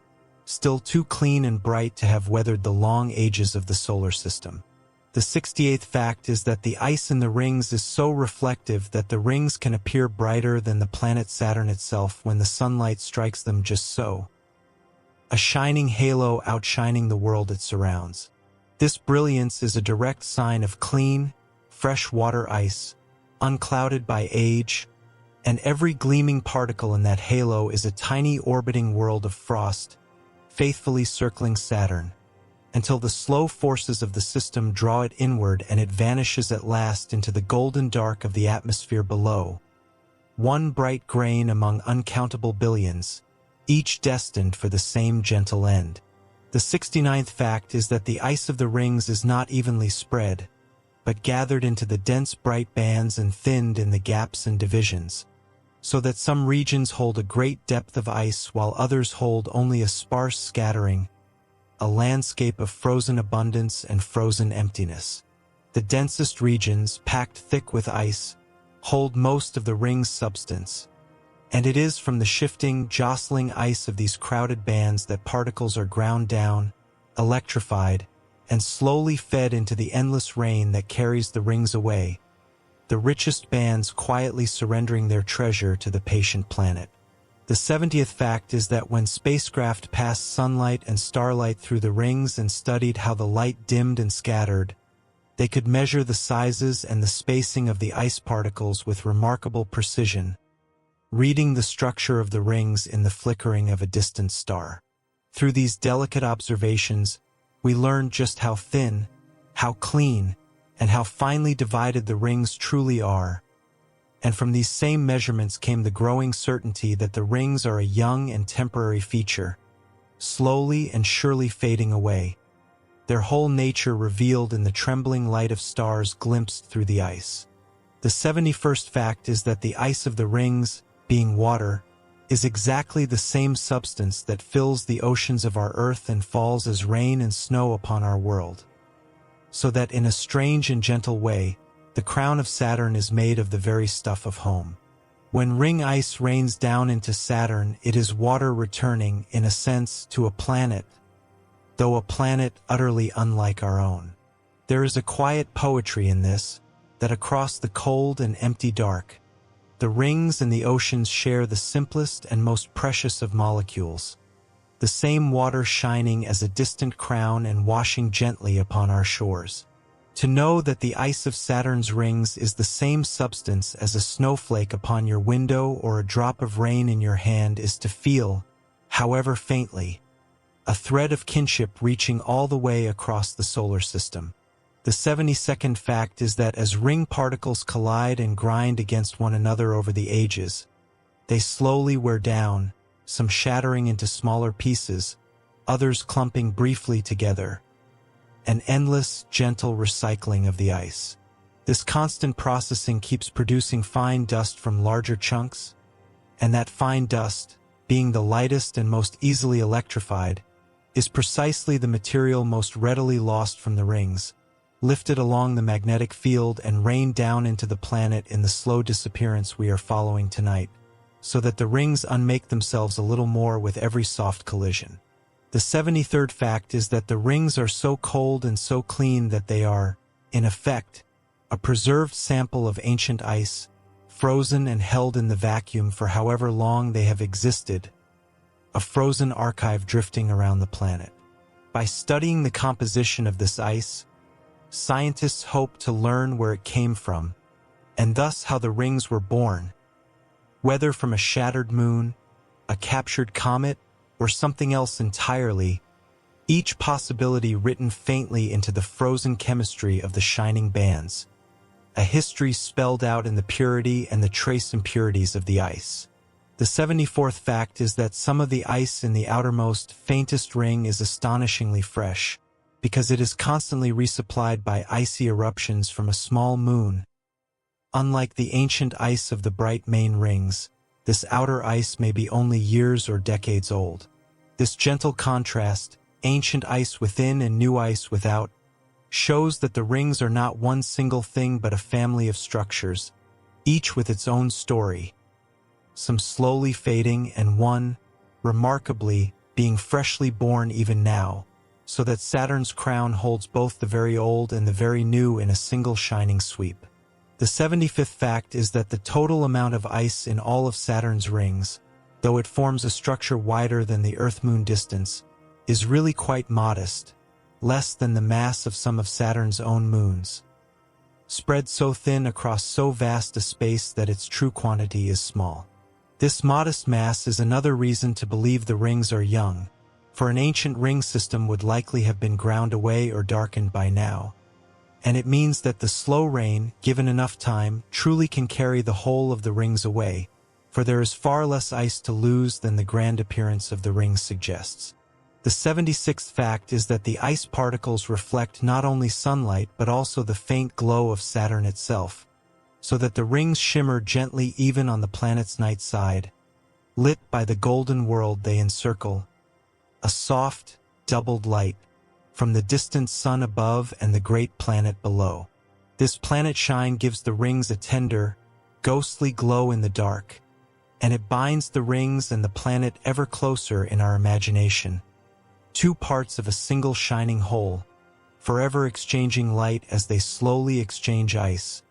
S1: still too clean and bright to have weathered the long ages of the solar system. The 68th fact is that the ice in the rings is so reflective that the rings can appear brighter than the planet Saturn itself when the sunlight strikes them just so, a shining halo outshining the world it surrounds. This brilliance is a direct sign of clean, fresh water ice, unclouded by age, and every gleaming particle in that halo is a tiny orbiting world of frost, faithfully circling Saturn, until the slow forces of the system draw it inward and it vanishes at last into the golden dark of the atmosphere below, one bright grain among uncountable billions, each destined for the same gentle end. The 69th fact is that the ice of the rings is not evenly spread, but gathered into the dense bright bands and thinned in the gaps and divisions, so that some regions hold a great depth of ice while others hold only a sparse scattering, a landscape of frozen abundance and frozen emptiness. The densest regions, packed thick with ice, hold most of the ring's substance, and it is from the shifting, jostling ice of these crowded bands that particles are ground down, electrified, and slowly fed into the endless rain that carries the rings away, the richest bands quietly surrendering their treasure to the patient planet. The 70th fact is that when spacecraft passed sunlight and starlight through the rings and studied how the light dimmed and scattered, they could measure the sizes and the spacing of the ice particles with remarkable precision, reading the structure of the rings in the flickering of a distant star. Through these delicate observations, we learned just how thin, how clean, and how finely divided the rings truly are. And from these same measurements came the growing certainty that the rings are a young and temporary feature, slowly and surely fading away, their whole nature revealed in the trembling light of stars glimpsed through the ice. The 71st fact is that the ice of the rings, being water, is exactly the same substance that fills the oceans of our Earth and falls as rain and snow upon our world. So that in a strange and gentle way, the crown of Saturn is made of the very stuff of home. When ring ice rains down into Saturn, it is water returning, in a sense, to a planet, though a planet utterly unlike our own. There is a quiet poetry in this, that across the cold and empty dark, the rings and the oceans share the simplest and most precious of molecules, the same water shining as a distant crown and washing gently upon our shores. To know that the ice of Saturn's rings is the same substance as a snowflake upon your window or a drop of rain in your hand is to feel, however faintly, a thread of kinship reaching all the way across the solar system. The 72nd fact is that as ring particles collide and grind against one another over the ages, they slowly wear down, some shattering into smaller pieces, others clumping briefly together. An endless, gentle recycling of the ice. This constant processing keeps producing fine dust from larger chunks, and that fine dust, being the lightest and most easily electrified, is precisely the material most readily lost from the rings, lifted along the magnetic field and rained down into the planet in the slow disappearance we are following tonight, so that the rings unmake themselves a little more with every soft collision. The 73rd fact is that the rings are so cold and so clean that they are, in effect, a preserved sample of ancient ice, frozen and held in the vacuum for however long they have existed, a frozen archive drifting around the planet. By studying the composition of this ice, scientists hope to learn where it came from, and thus how the rings were born, whether from a shattered moon, a captured comet, or something else entirely, each possibility written faintly into the frozen chemistry of the shining bands, a history spelled out in the purity and the trace impurities of the ice. The 74th fact is that some of the ice in the outermost, faintest ring is astonishingly fresh, because it is constantly resupplied by icy eruptions from a small moon. Unlike the ancient ice of the bright main rings, this outer ice may be only years or decades old. This gentle contrast, ancient ice within and new ice without, shows that the rings are not one single thing but a family of structures, each with its own story, some slowly fading and one, remarkably, being freshly born even now, so that Saturn's crown holds both the very old and the very new in a single shining sweep. The 75th fact is that the total amount of ice in all of Saturn's rings, though it forms a structure wider than the Earth-Moon distance, is really quite modest, less than the mass of some of Saturn's own moons, spread so thin across so vast a space that its true quantity is small. This modest mass is another reason to believe the rings are young, for an ancient ring system would likely have been ground away or darkened by now. And it means that the slow rain, given enough time, truly can carry the whole of the rings away, for there is far less ice to lose than the grand appearance of the rings suggests. The 76th fact is that the ice particles reflect not only sunlight but also the faint glow of Saturn itself, so that the rings shimmer gently even on the planet's night side, lit by the golden world they encircle, a soft, doubled light, from the distant sun above and the great planet below. This planet shine gives the rings a tender, ghostly glow in the dark, and it binds the rings and the planet ever closer in our imagination, two parts of a single shining whole, forever exchanging light as they slowly exchange ice,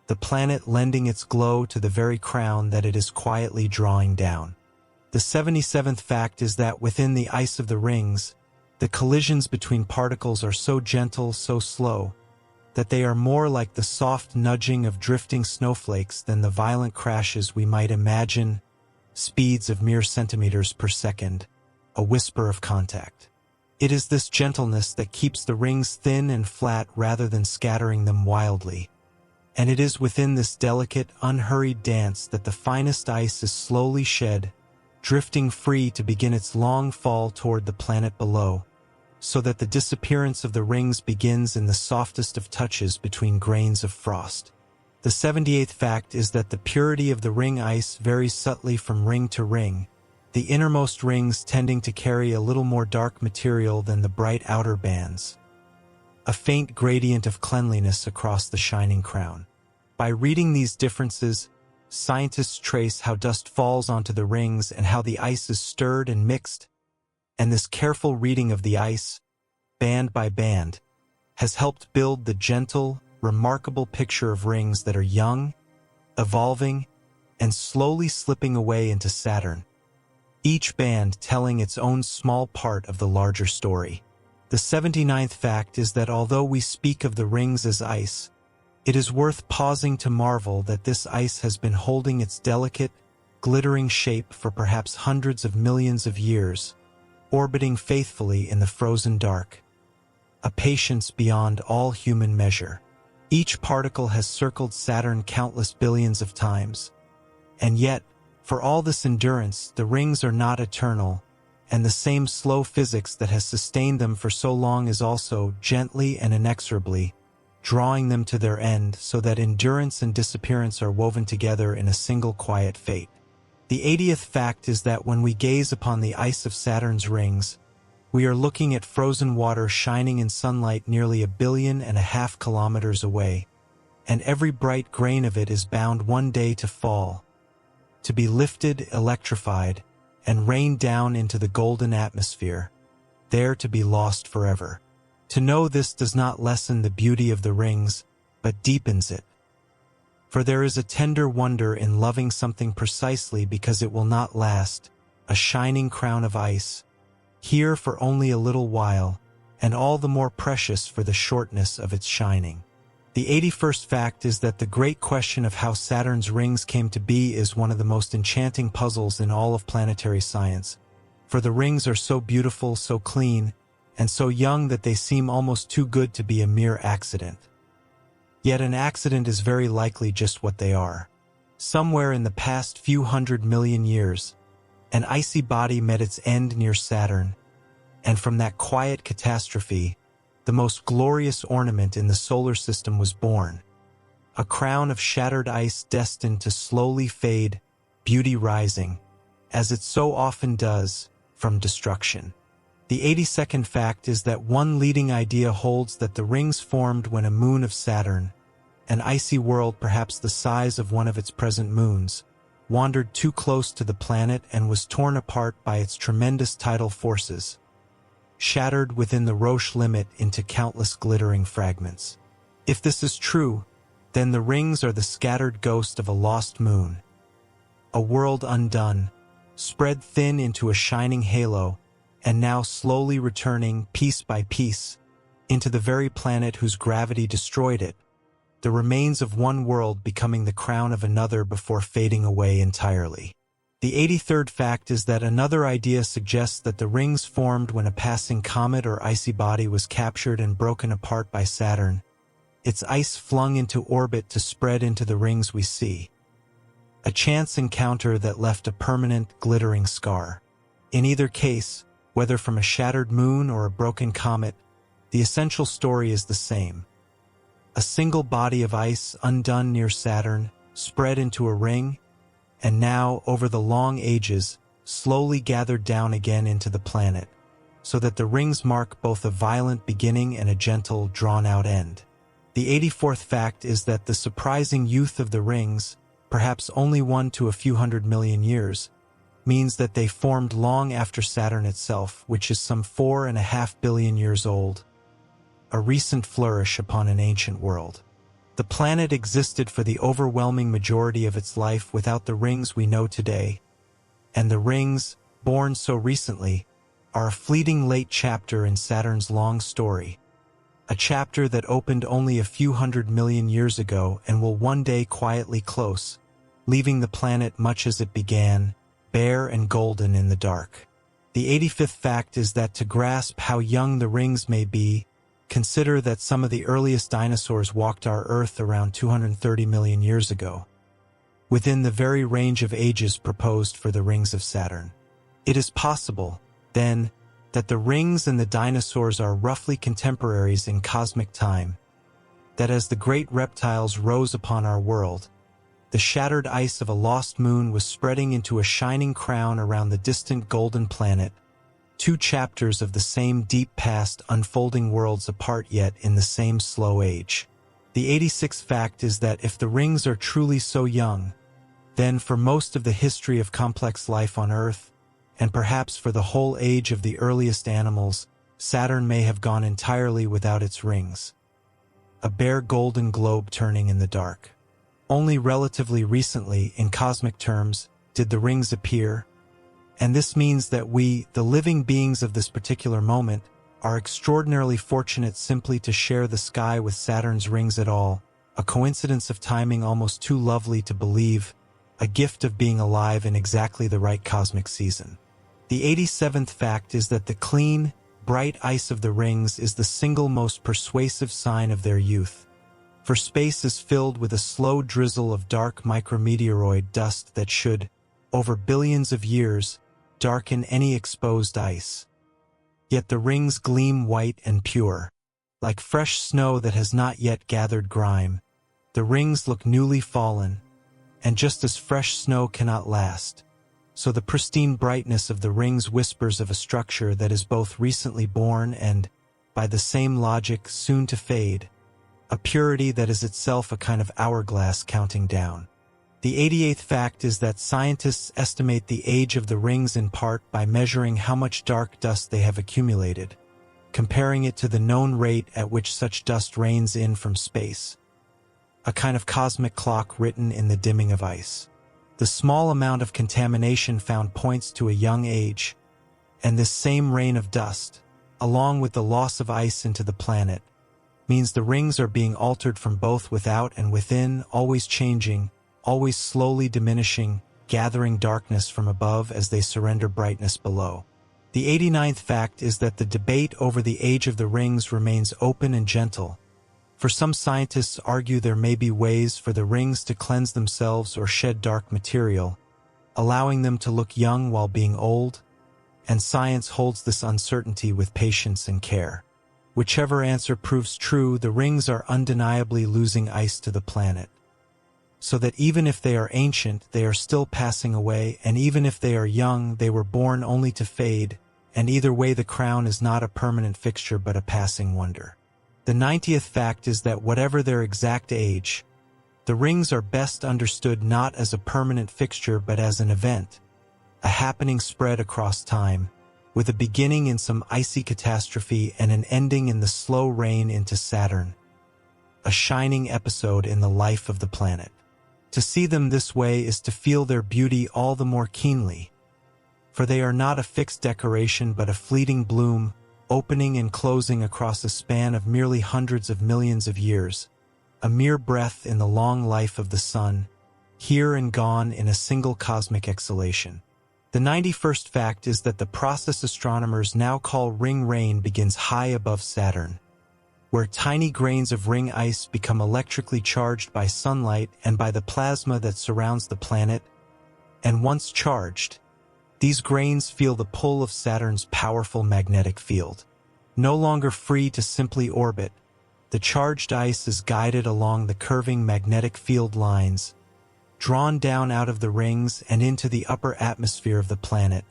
S1: the planet lending its glow to the very crown that it is quietly drawing down. The 77th fact is that within the ice of the rings, the collisions between particles are so gentle, so slow, that they are more like the soft nudging of drifting snowflakes than the violent crashes we might imagine, speeds of mere centimeters per second, a whisper of contact. It is this gentleness that keeps the rings thin and flat rather than scattering them wildly. And it is within this delicate, unhurried dance that the finest ice is slowly shed, drifting free to begin its long fall toward the planet below, so that the disappearance of the rings begins in the softest of touches between grains of frost. The 78th fact is that the purity of the ring ice varies subtly from ring to ring, the innermost rings tending to carry a little more dark material than the bright outer bands. A faint gradient of cleanliness across the shining crown. By reading these differences, scientists trace how dust falls onto the rings and how the ice is stirred and mixed, and this careful reading of the ice, band by band, has helped build the gentle, remarkable picture of rings that are young, evolving, and slowly slipping away into Saturn, each band telling its own small part of the larger story. The 79th fact is that although we speak of the rings as ice, it is worth pausing to marvel that this ice has been holding its delicate, glittering shape for perhaps hundreds of millions of years, orbiting faithfully in the frozen dark. A patience beyond all human measure. Each particle has circled Saturn countless billions of times. And yet, for all this endurance, the rings are not eternal, and the same slow physics that has sustained them for so long is also, gently and inexorably, drawing them to their end so that endurance and disappearance are woven together in a single quiet fate. The 80th fact is that when we gaze upon the ice of Saturn's rings, we are looking at frozen water shining in sunlight nearly 1.5 billion kilometers away, and every bright grain of it is bound one day to fall, to be lifted, electrified, and rained down into the golden atmosphere, there to be lost forever. To know this does not lessen the beauty of the rings, but deepens it. For there is a tender wonder in loving something precisely because it will not last, a shining crown of ice, here for only a little while, and all the more precious for the shortness of its shining. The 81st fact is that the great question of how Saturn's rings came to be is one of the most enchanting puzzles in all of planetary science, for the rings are so beautiful, so clean, and so young that they seem almost too good to be a mere accident. Yet an accident is very likely just what they are. Somewhere in the past few 100 million years, an icy body met its end near Saturn, and from that quiet catastrophe, the most glorious ornament in the solar system was born. A crown of shattered ice destined to slowly fade, beauty rising, as it so often does, from destruction. The 82nd fact is that one leading idea holds that the rings formed when a moon of Saturn, an icy world perhaps the size of one of its present moons, wandered too close to the planet and was torn apart by its tremendous tidal forces, shattered within the Roche limit into countless glittering fragments. If this is true, then the rings are the scattered ghost of a lost moon, a world undone, spread thin into a shining halo, and now slowly returning, piece by piece, into the very planet whose gravity destroyed it, the remains of one world becoming the crown of another before fading away entirely. The 83rd fact is that another idea suggests that the rings formed when a passing comet or icy body was captured and broken apart by Saturn, its ice flung into orbit to spread into the rings we see. A chance encounter that left a permanent, glittering scar. In either case, whether from a shattered moon or a broken comet, the essential story is the same. A single body of ice undone near Saturn, spread into a ring, and now, over the long ages, slowly gathered down again into the planet, so that the rings mark both a violent beginning and a gentle, drawn-out end. The 84th fact is that the surprising youth of the rings, perhaps only 1 to a few 100 million years, means that they formed long after Saturn itself, which is some 4.5 billion years old, a recent flourish upon an ancient world. The planet existed for the overwhelming majority of its life without the rings we know today, and the rings, born so recently, are a fleeting late chapter in Saturn's long story, a chapter that opened only a few 100 million years ago and will one day quietly close, leaving the planet much as it began, bare and golden in the dark. The 85th fact is that to grasp how young the rings may be, consider that some of the earliest dinosaurs walked our Earth around 230 million years ago, within the very range of ages proposed for the rings of Saturn. It is possible, then, that the rings and the dinosaurs are roughly contemporaries in cosmic time, that as the great reptiles rose upon our world, the shattered ice of a lost moon was spreading into a shining crown around the distant golden planet, two chapters of the same deep past unfolding worlds apart yet in the same slow age. The 86th fact is that if the rings are truly so young, then for most of the history of complex life on Earth, and perhaps for the whole age of the earliest animals, Saturn may have gone entirely without its rings. A bare golden globe turning in the dark. Only relatively recently, in cosmic terms, did the rings appear, and this means that we, the living beings of this particular moment, are extraordinarily fortunate simply to share the sky with Saturn's rings at all, a coincidence of timing almost too lovely to believe, a gift of being alive in exactly the right cosmic season. The 87th fact is that the clean, bright ice of the rings is the single most persuasive sign of their youth. For space is filled with a slow drizzle of dark micrometeoroid dust that should, over billions of years, darken any exposed ice. Yet the rings gleam white and pure. Like fresh snow that has not yet gathered grime, the rings look newly fallen, and just as fresh snow cannot last, so the pristine brightness of the rings whispers of a structure that is both recently born and, by the same logic, soon to fade, a purity that is itself a kind of hourglass counting down. The 88th fact is that scientists estimate the age of the rings in part by measuring how much dark dust they have accumulated, comparing it to the known rate at which such dust rains in from space. A kind of cosmic clock written in the dimming of ice. The small amount of contamination found points to a young age, and this same rain of dust, along with the loss of ice into the planet, means the rings are being altered from both without and within, always changing, always slowly diminishing, gathering darkness from above as they surrender brightness below. The 89th fact is that the debate over the age of the rings remains open and gentle. For some scientists argue there may be ways for the rings to cleanse themselves or shed dark material, allowing them to look young while being old, and science holds this uncertainty with patience and care. Whichever answer proves true, the rings are undeniably losing ice to the planet. So that even if they are ancient, they are still passing away, and even if they are young, they were born only to fade, and either way the crown is not a permanent fixture but a passing wonder. The 90th fact is that whatever their exact age, the rings are best understood not as a permanent fixture but as an event, a happening spread across time, with a beginning in some icy catastrophe and an ending in the slow rain into Saturn, a shining episode in the life of the planet. To see them this way is to feel their beauty all the more keenly, for they are not a fixed decoration but a fleeting bloom, opening and closing across a span of merely hundreds of millions of years, a mere breath in the long life of the sun, here and gone in a single cosmic exhalation. The 91st fact is that the process astronomers now call ring rain begins high above Saturn, where tiny grains of ring ice become electrically charged by sunlight and by the plasma that surrounds the planet, and once charged, these grains feel the pull of Saturn's powerful magnetic field. No longer free to simply orbit, the charged ice is guided along the curving magnetic field lines, drawn down out of the rings and into the upper atmosphere of the planet,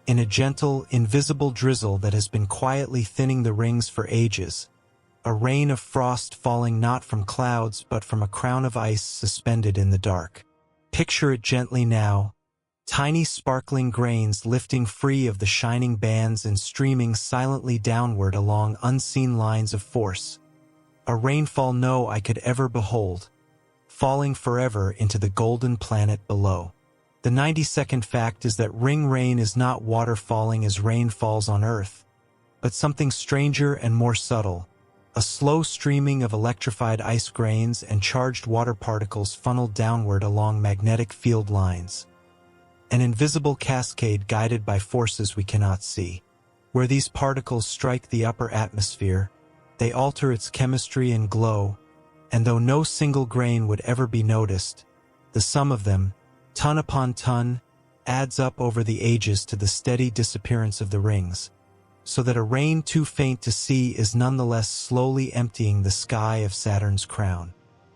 S1: in a gentle, invisible drizzle that has been quietly thinning the rings for ages, a rain of frost falling not from clouds but from a crown of ice suspended in the dark. Picture it gently now, tiny sparkling grains lifting free of the shining bands and streaming silently downward along unseen lines of force. A rainfall no eye could ever behold, falling forever into the golden planet below. The 92nd fact is that ring rain is not water falling as rain falls on Earth, but something stranger and more subtle, a slow streaming of electrified ice grains and charged water particles funneled downward along magnetic field lines. An invisible cascade guided by forces we cannot see. Where these particles strike the upper atmosphere, they alter its chemistry and glow, and though no single grain would ever be noticed, the sum of them, ton upon ton, adds up over the ages to the steady disappearance of the rings. so that a rain too faint to see is nonetheless slowly emptying the sky of Saturn's crown.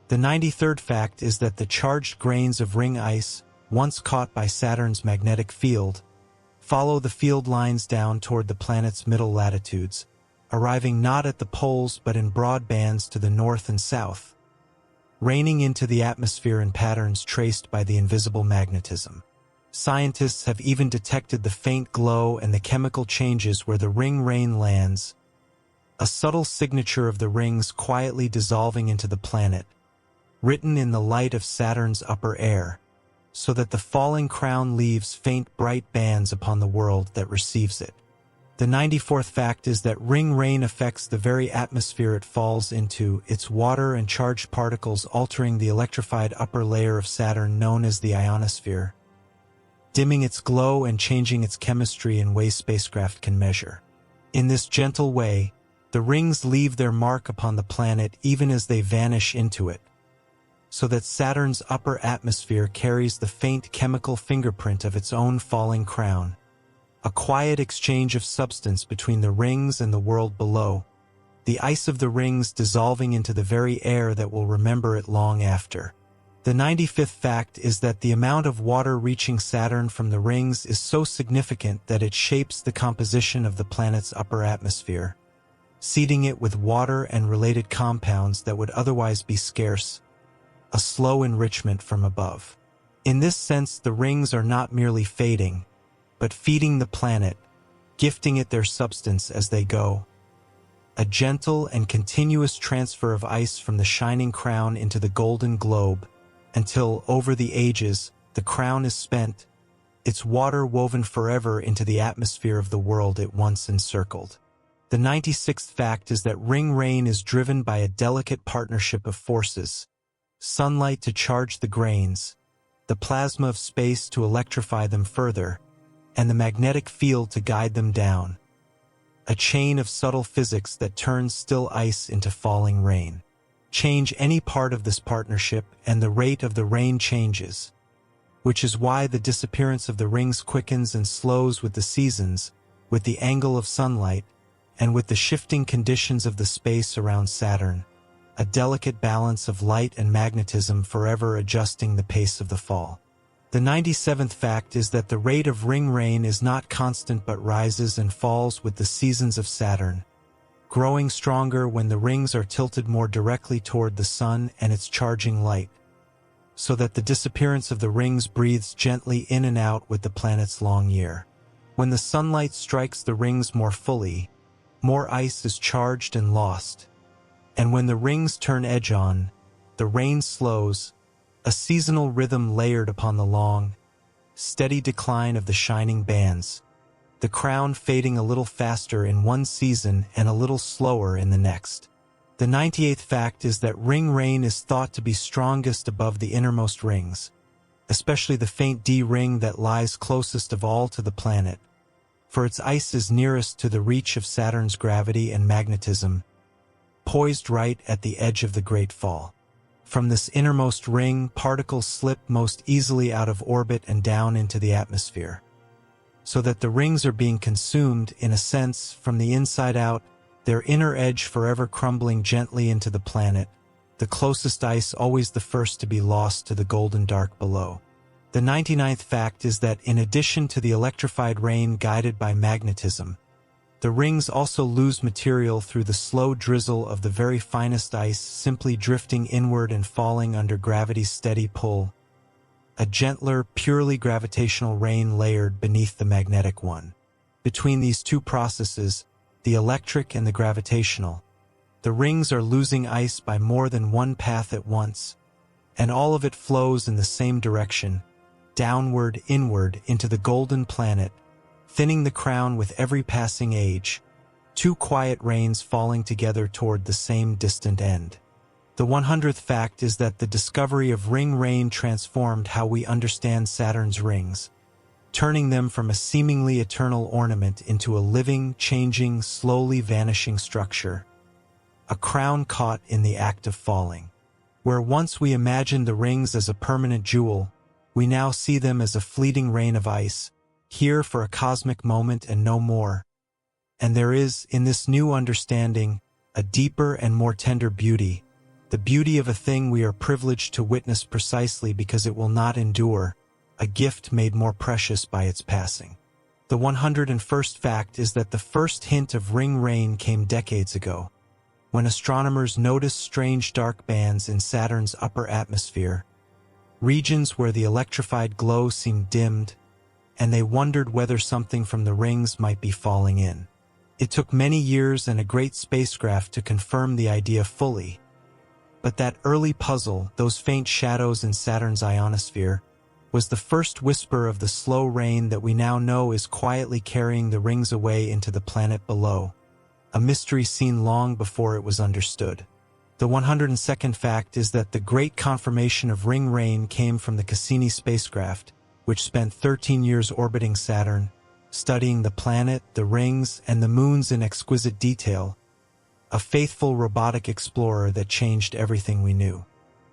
S1: The 93rd fact is that the charged grains of ring ice, once caught by Saturn's magnetic field, follow the field lines down toward the planet's middle latitudes, arriving not at the poles but in broad bands to the north and south, raining into the atmosphere in patterns traced by the invisible magnetism. Scientists have even detected the faint glow and the chemical changes where the ring rain lands, a subtle signature of the rings quietly dissolving into the planet, written in the light of Saturn's upper air, so that the falling crown leaves faint bright bands upon the world that receives it. The 94th fact is that ring rain affects the very atmosphere it falls into, its water and charged particles altering the electrified upper layer of Saturn known as the ionosphere, dimming its glow and changing its chemistry in ways spacecraft can measure. In this gentle way, the rings leave their mark upon the planet even as they vanish into it, so that Saturn's upper atmosphere carries the faint chemical fingerprint of its own falling crown, a quiet exchange of substance between the rings and the world below, the ice of the rings dissolving into the very air that will remember it long after. The 95th fact is that the amount of water reaching Saturn from the rings is so significant that it shapes the composition of the planet's upper atmosphere, seeding it with water and related compounds that would otherwise be scarce, a slow enrichment from above. In this sense, the rings are not merely fading, but feeding the planet, gifting it their substance as they go. A gentle and continuous transfer of ice from the shining crown into the golden globe, until, over the ages, the crown is spent, its water woven forever into the atmosphere of the world it once encircled. The 96th fact is that ring rain is driven by a delicate partnership of forces: sunlight to charge the grains, the plasma of space to electrify them further, and the magnetic field to guide them down, a chain of subtle physics that turns still ice into falling rain. Change any part of this partnership and the rate of the rain changes, which is why the disappearance of the rings quickens and slows with the seasons, with the angle of sunlight, and with the shifting conditions of the space around Saturn, a delicate balance of light and magnetism forever adjusting the pace of the fall. The 97th fact is that the rate of ring rain is not constant but rises and falls with the seasons of Saturn, growing stronger when the rings are tilted more directly toward the sun and its charging light, so that the disappearance of the rings breathes gently in and out with the planet's long year. When the sunlight strikes the rings more fully, more ice is charged and lost, and when the rings turn edge on, the rain slows, a seasonal rhythm layered upon the long, steady decline of the shining bands, the crown fading a little faster in one season and a little slower in the next. The 98th fact is that ring rain is thought to be strongest above the innermost rings, especially the faint D ring that lies closest of all to the planet, for its ice is nearest to the reach of Saturn's gravity and magnetism, poised right at the edge of the Great Fall. From this innermost ring, particles slip most easily out of orbit and down into the atmosphere, so that the rings are being consumed, in a sense, from the inside out, their inner edge forever crumbling gently into the planet, the closest ice always the first to be lost to the golden dark below. The 99th fact is that in addition to the electrified rain guided by magnetism, the rings also lose material through the slow drizzle of the very finest ice simply drifting inward and falling under gravity's steady pull, a gentler, purely gravitational rain layered beneath the magnetic one. Between these two processes, the electric and the gravitational, the rings are losing ice by more than one path at once, and all of it flows in the same direction, downward, inward, into the golden planet, thinning the crown with every passing age, two quiet rains falling together toward the same distant end. The 100th fact is that the discovery of ring rain transformed how we understand Saturn's rings, turning them from a seemingly eternal ornament into a living, changing, slowly vanishing structure, a crown caught in the act of falling. Where once we imagined the rings as a permanent jewel, we now see them as a fleeting rain of ice, here for a cosmic moment and no more, And there is, in this new understanding, a deeper and more tender beauty, the beauty of a thing we are privileged to witness precisely because it will not endure, a gift made more precious by its passing. The 101st fact is that the first hint of ring rain came decades ago, when astronomers noticed strange dark bands in Saturn's upper atmosphere, regions where the electrified glow seemed dimmed, and they wondered whether something from the rings might be falling in. It took many years and a great spacecraft to confirm the idea fully, but that early puzzle, those faint shadows in Saturn's ionosphere, was the first whisper of the slow rain that we now know is quietly carrying the rings away into the planet below, a mystery seen long before it was understood. The 102nd fact is that the great confirmation of ring rain came from the Cassini spacecraft, which spent 13 years orbiting Saturn, studying the planet, the rings, and the moons in exquisite detail, a faithful robotic explorer that changed everything we knew.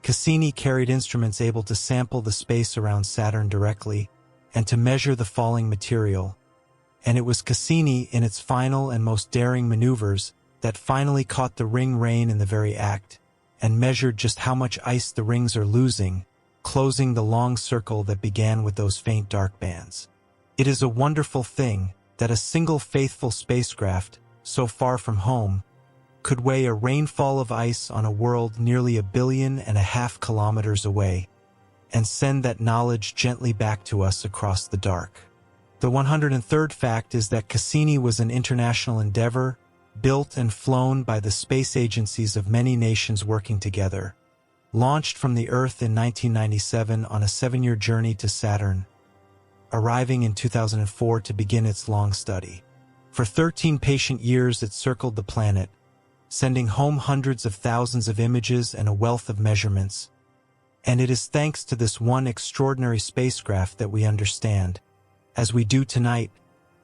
S1: Cassini carried instruments able to sample the space around Saturn directly and to measure the falling material, and it was Cassini in its final and most daring maneuvers that finally caught the ring rain in the very act and measured just how much ice the rings are losing, closing the long circle that began with those faint dark bands. It is a wonderful thing that a single faithful spacecraft, so far from home, could weigh a rainfall of ice on a world nearly 1.5 billion kilometers away, and send that knowledge gently back to us across the dark. The 103rd fact is that Cassini was an international endeavor, built and flown by the space agencies of many nations working together, launched from the Earth in 1997 on a 7-year journey to Saturn, arriving in 2004 to begin its long study. For 13 patient years it circled the planet, sending home hundreds of thousands of images and a wealth of measurements. And it is thanks to this one extraordinary spacecraft that we understand, as we do tonight,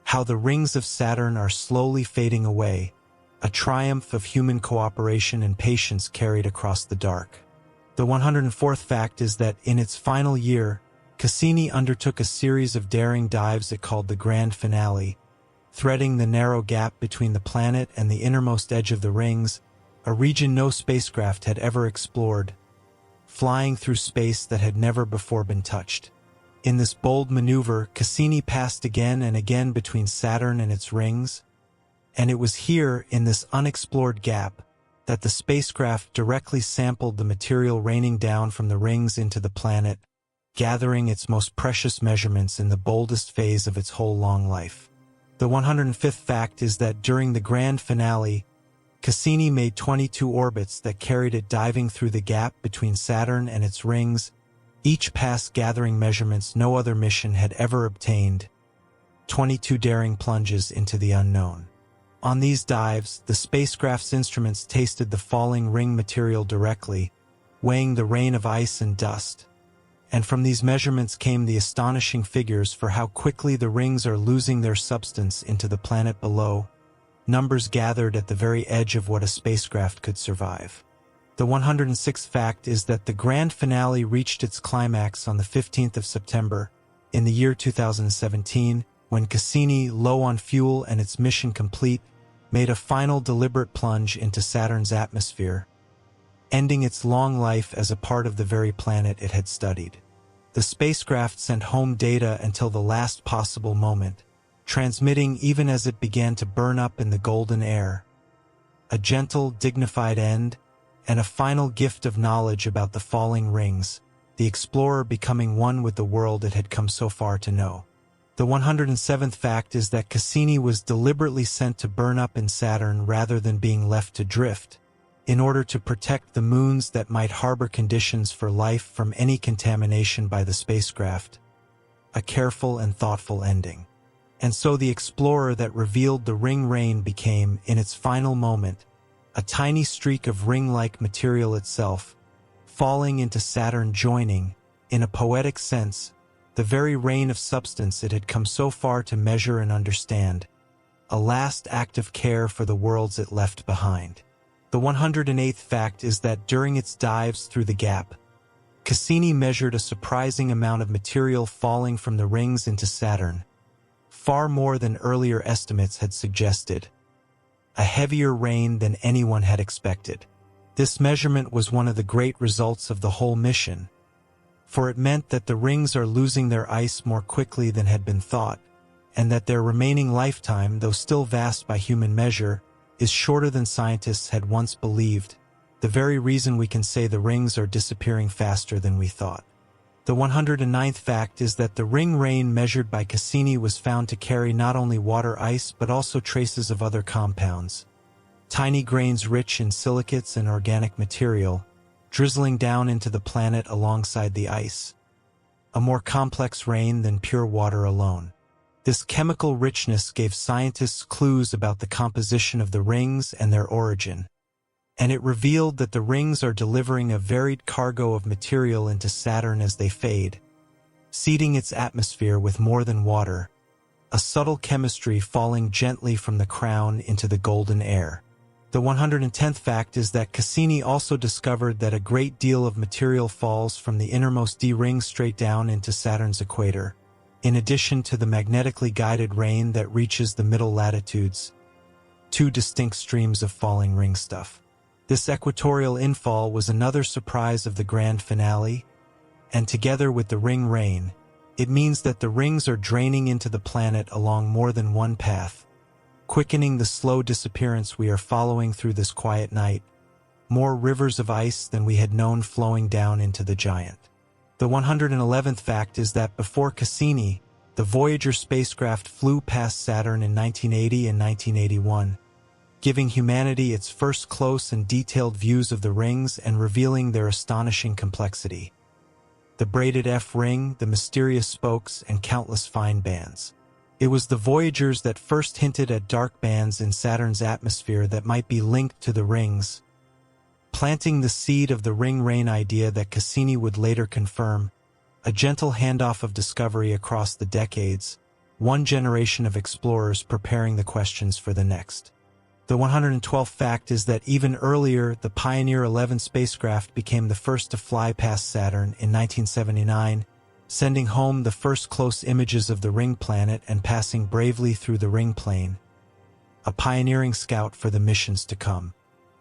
S1: how the rings of Saturn are slowly fading away, a triumph of human cooperation and patience carried across the dark. The 104th fact is that in its final year, Cassini undertook a series of daring dives it called the Grand Finale, threading the narrow gap between the planet and the innermost edge of the rings, a region no spacecraft had ever explored, flying through space that had never before been touched. In this bold maneuver, Cassini passed again and again between Saturn and its rings, and it was here, in this unexplored gap, that the spacecraft directly sampled the material raining down from the rings into the planet, gathering its most precious measurements in the boldest phase of its whole long life. The 105th fact is that during the grand finale, Cassini made 22 orbits that carried it diving through the gap between Saturn and its rings, each pass gathering measurements no other mission had ever obtained, 22 daring plunges into the unknown. On these dives, the spacecraft's instruments tasted the falling ring material directly, weighing the rain of ice and dust. And from these measurements came the astonishing figures for how quickly the rings are losing their substance into the planet below, numbers gathered at the very edge of what a spacecraft could survive. The 106th fact is that the grand finale reached its climax on the 15th of September, in the year 2017, when Cassini, low on fuel and its mission complete, made a final deliberate plunge into Saturn's atmosphere, ending its long life as a part of the very planet it had studied. The spacecraft sent home data until the last possible moment, transmitting even as it began to burn up in the golden air. A gentle, dignified end, and a final gift of knowledge about the falling rings, the explorer becoming one with the world it had come so far to know. The 107th fact is that Cassini was deliberately sent to burn up in Saturn rather than being left to drift, in order to protect the moons that might harbor conditions for life from any contamination by the spacecraft. A careful and thoughtful ending. And so the explorer that revealed the ring rain became, in its final moment, a tiny streak of ring-like material itself, falling into Saturn, joining, in a poetic sense, the very rain of substance it had come so far to measure and understand, a last act of care for the worlds it left behind. The 108th fact is that during its dives through the gap, Cassini measured a surprising amount of material falling from the rings into Saturn, far more than earlier estimates had suggested. a heavier rain than anyone had expected. This measurement was one of the great results of the whole mission, for it meant that the rings are losing their ice more quickly than had been thought, and that their remaining lifetime, though still vast by human measure, is shorter than scientists had once believed, the very reason we can say the rings are disappearing faster than we thought. The 109th fact is that the ring rain measured by Cassini was found to carry not only water ice but also traces of other compounds, tiny grains rich in silicates and organic material, drizzling down into the planet alongside the ice. A more complex rain than pure water alone. This chemical richness gave scientists clues about the composition of the rings and their origin, and it revealed that the rings are delivering a varied cargo of material into Saturn as they fade, seeding its atmosphere with more than water, a subtle chemistry falling gently from the crown into the golden air. The 110th fact is that Cassini also discovered that a great deal of material falls from the innermost D-ring straight down into Saturn's equator, in addition to the magnetically guided rain that reaches the middle latitudes, two distinct streams of falling ring stuff. This equatorial infall was another surprise of the grand finale, and together with the ring rain, it means that the rings are draining into the planet along more than one path, quickening the slow disappearance we are following through this quiet night, more rivers of ice than we had known flowing down into the giant. The 111th fact is that before Cassini, the Voyager spacecraft flew past Saturn in 1980 and 1981, giving humanity its first close and detailed views of the rings and revealing their astonishing complexity. The braided F ring, the mysterious spokes, and countless fine bands. It was the Voyagers that first hinted at dark bands in Saturn's atmosphere that might be linked to the rings, planting the seed of the ring rain idea that Cassini would later confirm, a gentle handoff of discovery across the decades, one generation of explorers preparing the questions for the next. The 112th fact is that even earlier, the Pioneer 11 spacecraft became the first to fly past Saturn in 1979, sending home the first close images of the ring planet and passing bravely through the ring plane, a pioneering scout for the missions to come.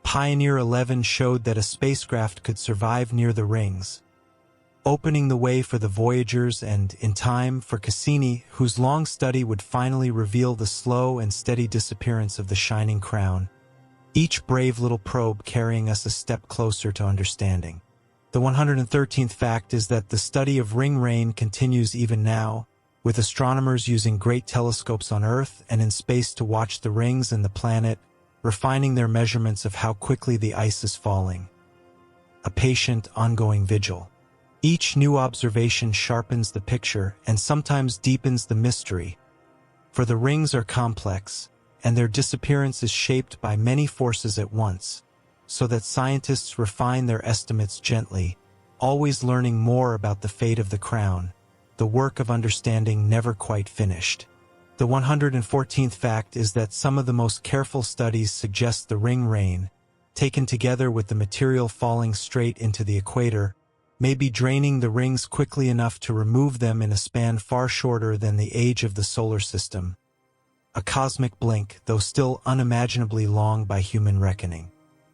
S1: Pioneer 11 showed that a spacecraft could survive near the rings, opening the way for the Voyagers and, in time, for Cassini, whose long study would finally reveal the slow and steady disappearance of the shining crown, each brave little probe carrying us a step closer to understanding. The 113th fact is that the study of ring rain continues even now, with astronomers using great telescopes on Earth and in space to watch the rings and the planet, refining their measurements of how quickly the ice is falling. A patient, ongoing vigil. Each new observation sharpens the picture and sometimes deepens the mystery, for the rings are complex, and their disappearance is shaped by many forces at once, so that scientists refine their estimates gently, always learning more about the fate of the crown, the work of understanding never quite finished. The 114th fact is that some of the most careful studies suggest the ring rain, taken together with the material falling straight into the equator, may be draining the rings quickly enough to remove them in a span far shorter than the age of the solar system. A cosmic blink, though still unimaginably long by human reckoning.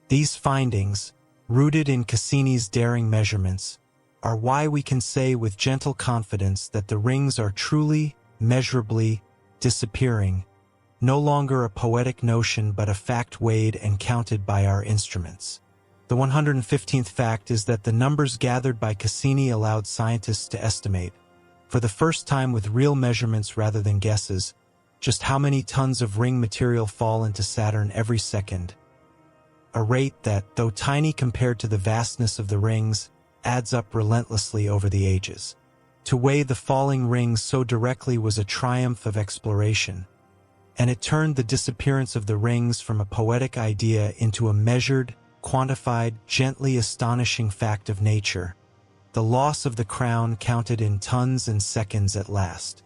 S1: These findings, rooted in Cassini's daring measurements, are why we can say with gentle confidence that the rings are truly, measurably, disappearing, no longer a poetic notion but a fact weighed and counted by our instruments. The 115th fact is that the numbers gathered by Cassini allowed scientists to estimate, for the first time with real measurements rather than guesses, just how many tons of ring material fall into Saturn every second. A rate that, though tiny compared to the vastness of the rings, adds up relentlessly over the ages. To weigh the falling rings so directly was a triumph of exploration, and it turned the disappearance of the rings from a poetic idea into a measured, quantified, gently astonishing fact of nature. The loss of the crown counted in tons and seconds at last.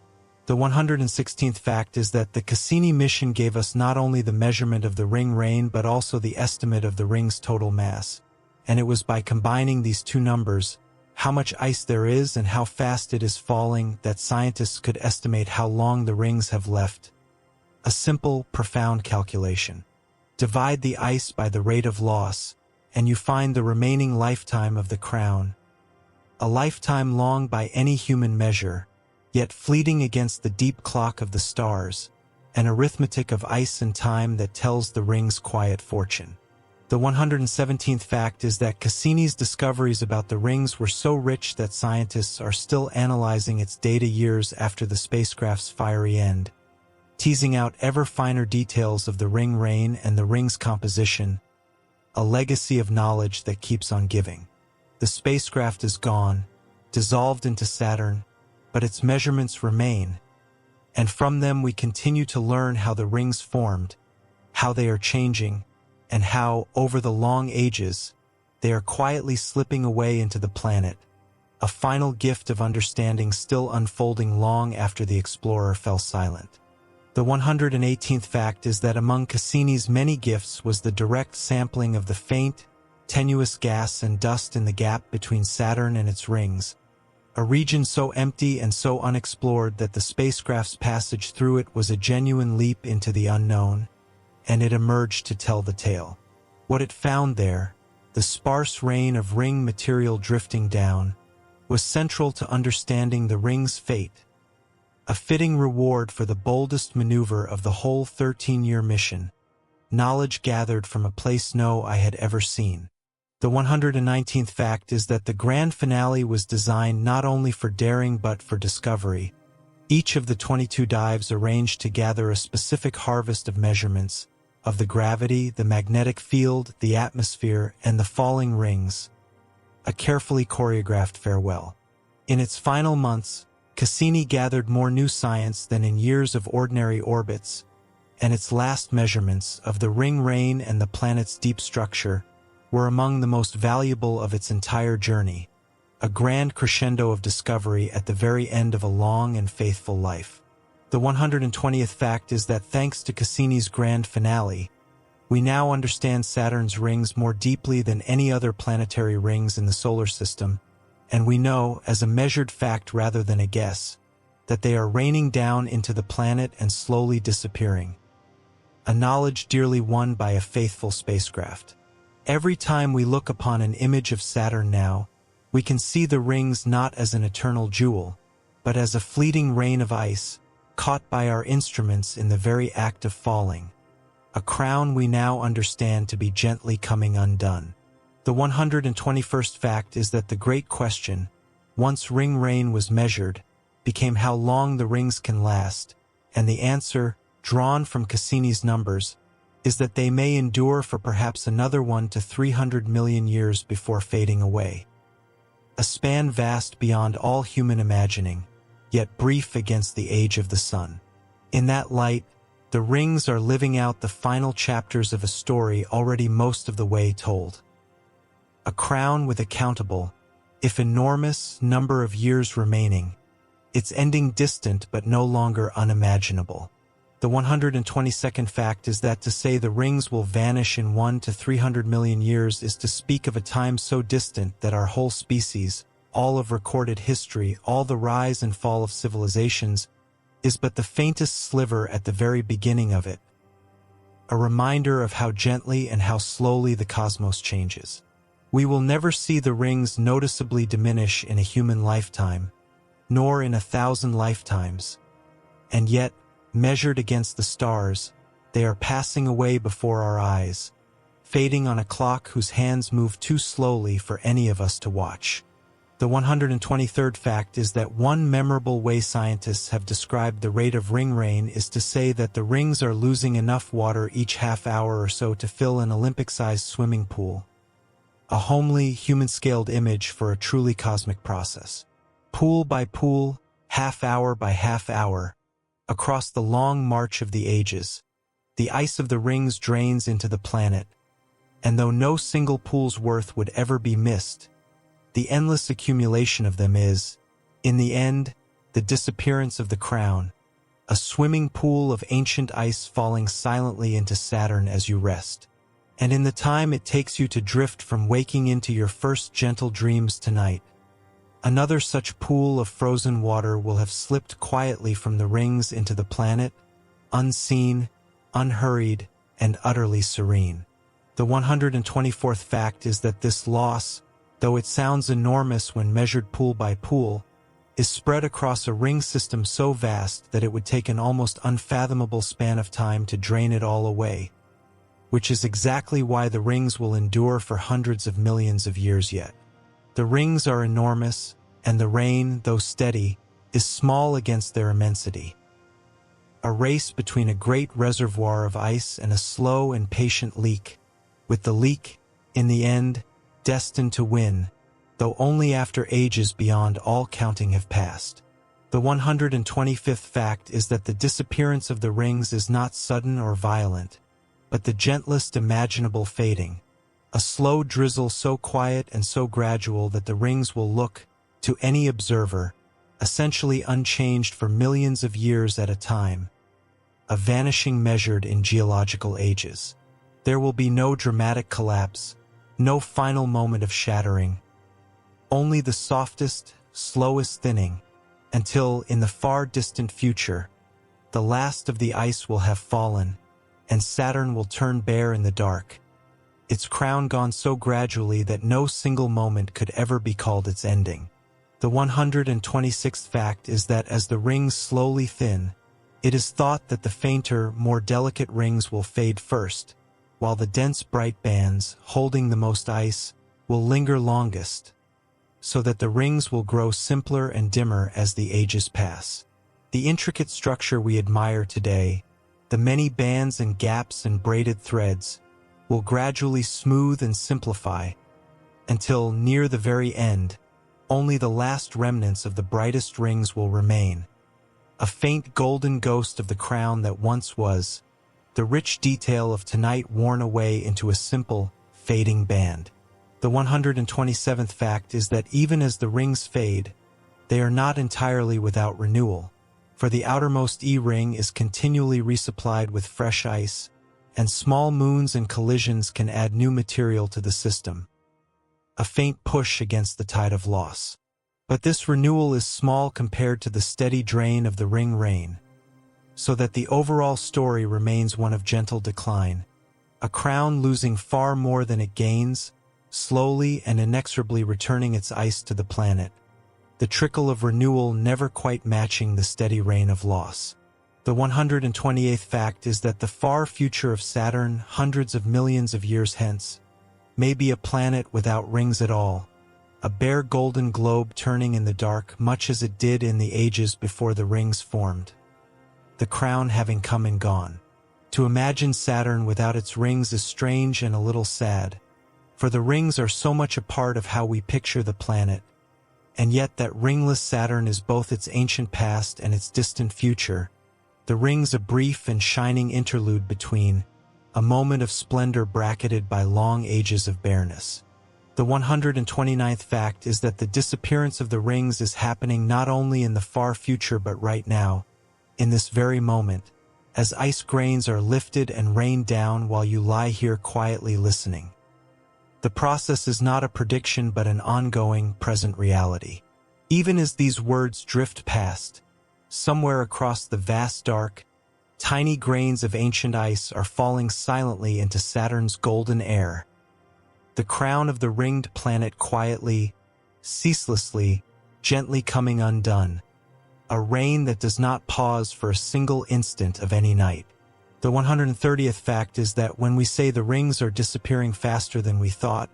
S1: The 116th fact is that the Cassini mission gave us not only the measurement of the ring rain but also the estimate of the ring's total mass, and it was by combining these two numbers, how much ice there is and how fast it is falling, that scientists could estimate how long the rings have left. A simple, profound calculation. Divide the ice by the rate of loss, and you find the remaining lifetime of the crown. A lifetime long by any human measure, yet fleeting against the deep clock of the stars, an arithmetic of ice and time that tells the ring's quiet fortune. The 117th fact is that Cassini's discoveries about the rings were so rich that scientists are still analyzing its data years after the spacecraft's fiery end, teasing out ever finer details of the ring rain and the ring's composition, a legacy of knowledge that keeps on giving. The spacecraft is gone, dissolved into Saturn, but its measurements remain, and from them we continue to learn how the rings formed, how they are changing, and how, over the long ages, they are quietly slipping away into the planet, a final gift of understanding still unfolding long after the explorer fell silent. The 118th fact is that among Cassini's many gifts was the direct sampling of the faint, tenuous gas and dust in the gap between Saturn and its rings, a region so empty and so unexplored that the spacecraft's passage through it was a genuine leap into the unknown, and it emerged to tell the tale. What it found there, the sparse rain of ring material drifting down, was central to understanding the ring's fate, a fitting reward for the boldest maneuver of the whole 13-year mission, knowledge gathered from a place no eye had ever seen. The 119th fact is that the grand finale was designed not only for daring but for discovery. Each of the 22 dives arranged to gather a specific harvest of measurements, of the gravity, the magnetic field, the atmosphere, and the falling rings, a carefully choreographed farewell. In its final months, Cassini gathered more new science than in years of ordinary orbits, and its last measurements of the ring rain and the planet's deep structure were among the most valuable of its entire journey, a grand crescendo of discovery at the very end of a long and faithful life. The 120th fact is that thanks to Cassini's grand finale, we now understand Saturn's rings more deeply than any other planetary rings in the solar system, and we know, as a measured fact rather than a guess, that they are raining down into the planet and slowly disappearing, a knowledge dearly won by a faithful spacecraft. Every time we look upon an image of Saturn now, we can see the rings not as an eternal jewel, but as a fleeting rain of ice, caught by our instruments in the very act of falling, a crown we now understand to be gently coming undone. The 121st fact is that the great question, once ring rain was measured, became how long the rings can last, and the answer, drawn from Cassini's numbers, is that they may endure for perhaps another 1 to 300 million years before fading away. A span vast beyond all human imagining, yet brief against the age of the sun. In that light, the rings are living out the final chapters of a story already most of the way told. A crown with a countable, if enormous, number of years remaining, its ending distant but no longer unimaginable. The 122nd fact is that to say the rings will vanish in 1 to 300 million years is to speak of a time so distant that our whole species, all of recorded history, all the rise and fall of civilizations, is but the faintest sliver at the very beginning of it, a reminder of how gently and how slowly the cosmos changes. We will never see the rings noticeably diminish in a human lifetime, nor in 1,000 lifetimes, and yet, measured against the stars, they are passing away before our eyes, fading on a clock whose hands move too slowly for any of us to watch. The 123rd fact is that one memorable way scientists have described the rate of ring rain is to say that the rings are losing enough water each half hour or so to fill an Olympic-sized swimming pool, a homely, human-scaled image for a truly cosmic process. Pool by pool, half hour by half hour, across the long march of the ages, the ice of the rings drains into the planet, and though no single pool's worth would ever be missed, the endless accumulation of them is, in the end, the disappearance of the crown, a swimming pool of ancient ice falling silently into Saturn as you rest. And in the time it takes you to drift from waking into your first gentle dreams tonight, another such pool of frozen water will have slipped quietly from the rings into the planet, unseen, unhurried, and utterly serene. The 124th fact is that this loss, though it sounds enormous when measured pool by pool, is spread across a ring system so vast that it would take an almost unfathomable span of time to drain it all away, which is exactly why the rings will endure for hundreds of millions of years yet. The rings are enormous, and the rain, though steady, is small against their immensity. A race between a great reservoir of ice and a slow and patient leak, with the leak, in the end, destined to win, though only after ages beyond all counting have passed. The 125th fact is that the disappearance of the rings is not sudden or violent, but the gentlest imaginable fading, a slow drizzle so quiet and so gradual that the rings will look, to any observer, essentially unchanged for millions of years at a time, a vanishing measured in geological ages. There will be no dramatic collapse, no final moment of shattering, only the softest, slowest thinning, until, in the far distant future, the last of the ice will have fallen, and Saturn will turn bare in the dark, its crown gone so gradually that no single moment could ever be called its ending. The 126th fact is that as the rings slowly thin, it is thought that the fainter, more delicate rings will fade first, while the dense bright bands, holding the most ice, will linger longest, so that the rings will grow simpler and dimmer as the ages pass. The intricate structure we admire today, the many bands and gaps and braided threads, will gradually smooth and simplify, until, near the very end, only the last remnants of the brightest rings will remain, a faint golden ghost of the crown that once was, the rich detail of tonight worn away into a simple, fading band. The 127th fact is that even as the rings fade, they are not entirely without renewal, for the outermost E-ring is continually resupplied with fresh ice, and small moons and collisions can add new material to the system, a faint push against the tide of loss. But this renewal is small compared to the steady drain of the ring rain, so that the overall story remains one of gentle decline, a crown losing far more than it gains, slowly and inexorably returning its ice to the planet, the trickle of renewal never quite matching the steady rain of loss. The 128th fact is that the far future of Saturn, hundreds of millions of years hence, may be a planet without rings at all, a bare golden globe turning in the dark much as it did in the ages before the rings formed, the crown having come and gone. To imagine Saturn without its rings is strange and a little sad, for the rings are so much a part of how we picture the planet, and yet that ringless Saturn is both its ancient past and its distant future, the rings a brief and shining interlude between, a moment of splendor bracketed by long ages of bareness. The 129th fact is that the disappearance of the rings is happening not only in the far future but right now, in this very moment, as ice grains are lifted and rained down while you lie here quietly listening. The process is not a prediction but an ongoing, present reality. Even as these words drift past, somewhere across the vast dark, tiny grains of ancient ice are falling silently into Saturn's golden air, the crown of the ringed planet quietly, ceaselessly, gently coming undone, a rain that does not pause for a single instant of any night. The 130th fact is that when we say the rings are disappearing faster than we thought,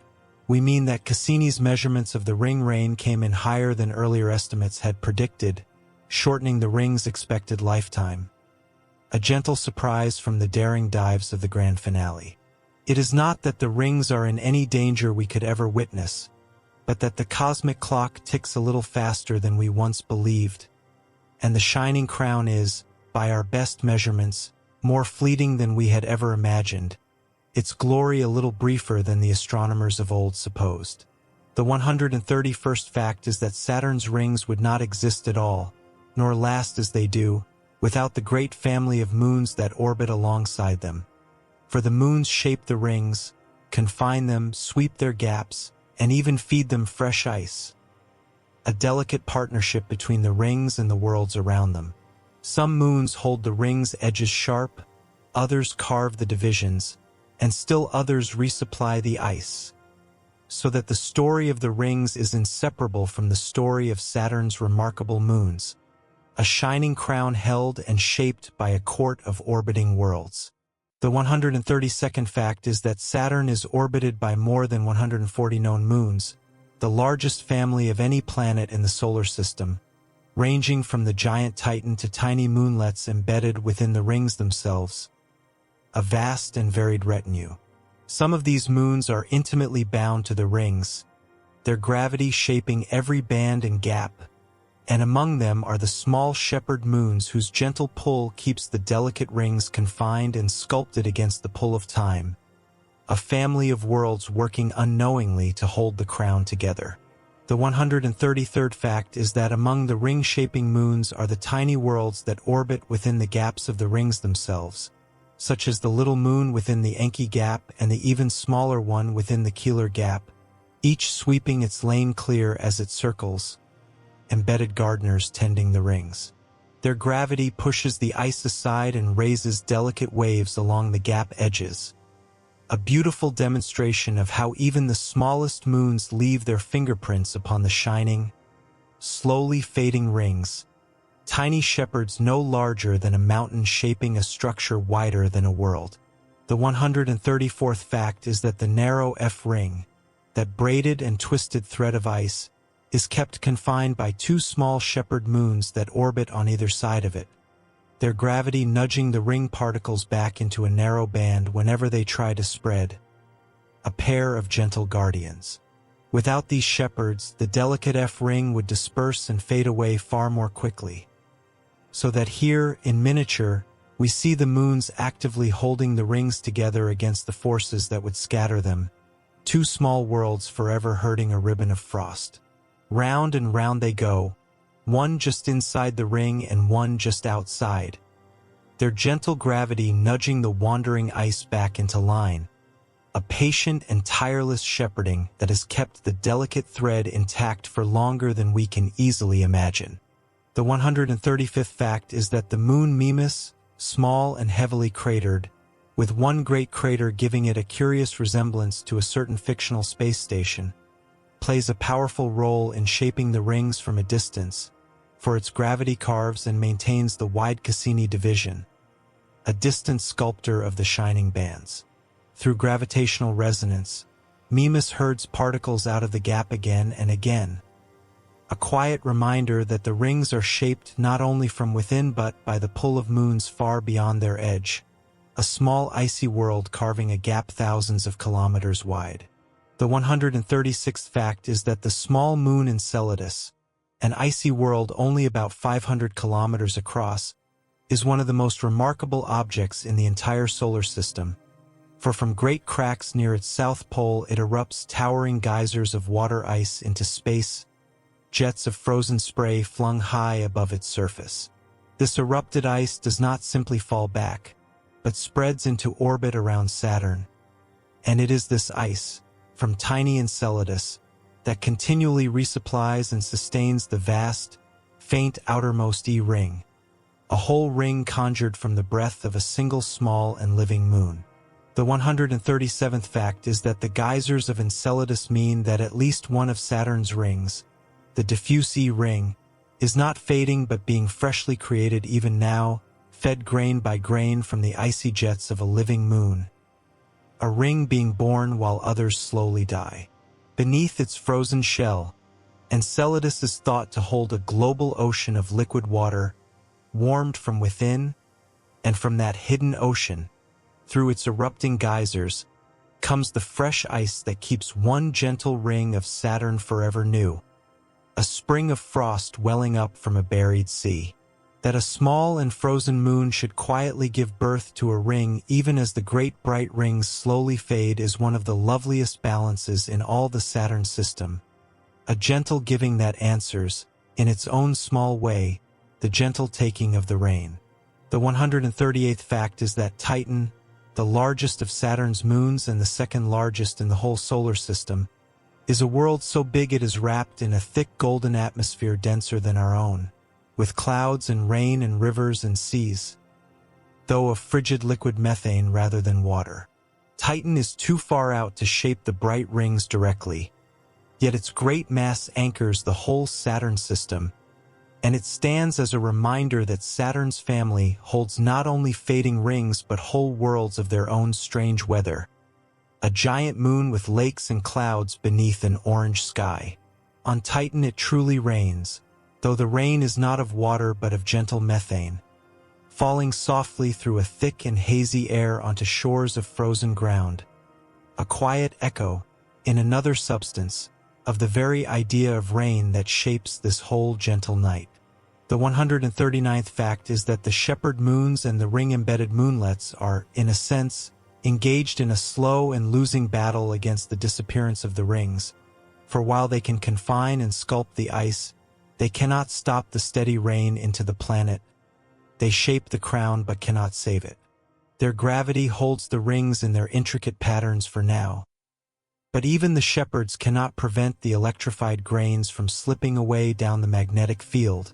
S1: we mean that Cassini's measurements of the ring rain came in higher than earlier estimates had predicted, shortening the ring's expected lifetime. A gentle surprise from the daring dives of the grand finale. It is not that the rings are in any danger we could ever witness, but that the cosmic clock ticks a little faster than we once believed, and the shining crown is, by our best measurements, more fleeting than we had ever imagined, its glory a little briefer than the astronomers of old supposed. The 131st fact is that Saturn's rings would not exist at all, nor last as they do, without the great family of moons that orbit alongside them. For the moons shape the rings, confine them, sweep their gaps, and even feed them fresh ice. A delicate partnership between the rings and the worlds around them. Some moons hold the rings' edges sharp, others carve the divisions, and still others resupply the ice. So that the story of the rings is inseparable from the story of Saturn's remarkable moons, a shining crown held and shaped by a court of orbiting worlds. The 132nd fact is that Saturn is orbited by more than 140 known moons, the largest family of any planet in the solar system, ranging from the giant Titan to tiny moonlets embedded within the rings themselves. A vast and varied retinue. Some of these moons are intimately bound to the rings, their gravity shaping every band and gap, and among them are the small shepherd moons whose gentle pull keeps the delicate rings confined and sculpted against the pull of time, a family of worlds working unknowingly to hold the crown together. The 133rd fact is that among the ring-shaping moons are the tiny worlds that orbit within the gaps of the rings themselves, such as the little moon within the Encke Gap and the even smaller one within the Keeler Gap, each sweeping its lane clear as it circles, embedded gardeners tending the rings. Their gravity pushes the ice aside and raises delicate waves along the gap edges, a beautiful demonstration of how even the smallest moons leave their fingerprints upon the shining, slowly fading rings, tiny shepherds no larger than a mountain shaping a structure wider than a world. The 134th fact is that the narrow F ring, that braided and twisted thread of ice, is kept confined by two small shepherd moons that orbit on either side of it, their gravity nudging the ring particles back into a narrow band whenever they try to spread. A pair of gentle guardians. Without these shepherds, the delicate F ring would disperse and fade away far more quickly. So that here, in miniature, we see the moons actively holding the rings together against the forces that would scatter them, two small worlds forever herding a ribbon of frost. Round and round they go, one just inside the ring and one just outside, their gentle gravity nudging the wandering ice back into line, a patient and tireless shepherding that has kept the delicate thread intact for longer than we can easily imagine. The 135th fact is that the moon Mimas, small and heavily cratered, with one great crater giving it a curious resemblance to a certain fictional space station, plays a powerful role in shaping the rings from a distance, for its gravity carves and maintains the wide Cassini Division, a distant sculptor of the shining bands. Through gravitational resonance, Mimas herds particles out of the gap again and again, a quiet reminder that the rings are shaped not only from within but by the pull of moons far beyond their edge, a small icy world carving a gap thousands of kilometers wide. The 136th fact is that the small moon Enceladus, an icy world only about 500 kilometers across, is one of the most remarkable objects in the entire solar system, for from great cracks near its south pole it erupts towering geysers of water ice into space, jets of frozen spray flung high above its surface. This erupted ice does not simply fall back, but spreads into orbit around Saturn, and it is this ice, from tiny Enceladus, that continually resupplies and sustains the vast, faint outermost E-ring, a whole ring conjured from the breath of a single small and living moon. The 137th fact is that the geysers of Enceladus mean that at least one of Saturn's rings, the diffuse E-ring, is not fading but being freshly created even now, fed grain by grain from the icy jets of a living moon, a ring being born while others slowly die. Beneath its frozen shell, Enceladus is thought to hold a global ocean of liquid water, warmed from within, and from that hidden ocean, through its erupting geysers, comes the fresh ice that keeps one gentle ring of Saturn forever new, a spring of frost welling up from a buried sea. That a small and frozen moon should quietly give birth to a ring even as the great bright rings slowly fade is one of the loveliest balances in all the Saturn system, a gentle giving that answers, in its own small way, the gentle taking of the rain. The 138th fact is that Titan, the largest of Saturn's moons and the second largest in the whole solar system, is a world so big it is wrapped in a thick golden atmosphere denser than our own, with clouds and rain and rivers and seas. though of frigid liquid methane rather than water. Titan is too far out to shape the bright rings directly, yet its great mass anchors the whole Saturn system, and it stands as a reminder that Saturn's family holds not only fading rings but whole worlds of their own strange weather. A giant moon with lakes and clouds beneath an orange sky. On Titan it truly rains, though the rain is not of water but of gentle methane, falling softly through a thick and hazy air onto shores of frozen ground. A quiet echo, in another substance, of the very idea of rain that shapes this whole gentle night. The 139th fact is that the shepherd moons and the ring-embedded moonlets are, in a sense, engaged in a slow and losing battle against the disappearance of the rings, for while they can confine and sculpt the ice, they cannot stop the steady rain into the planet. They shape the crown but cannot save it. Their gravity holds the rings in their intricate patterns for now. But even the shepherds cannot prevent the electrified grains from slipping away down the magnetic field,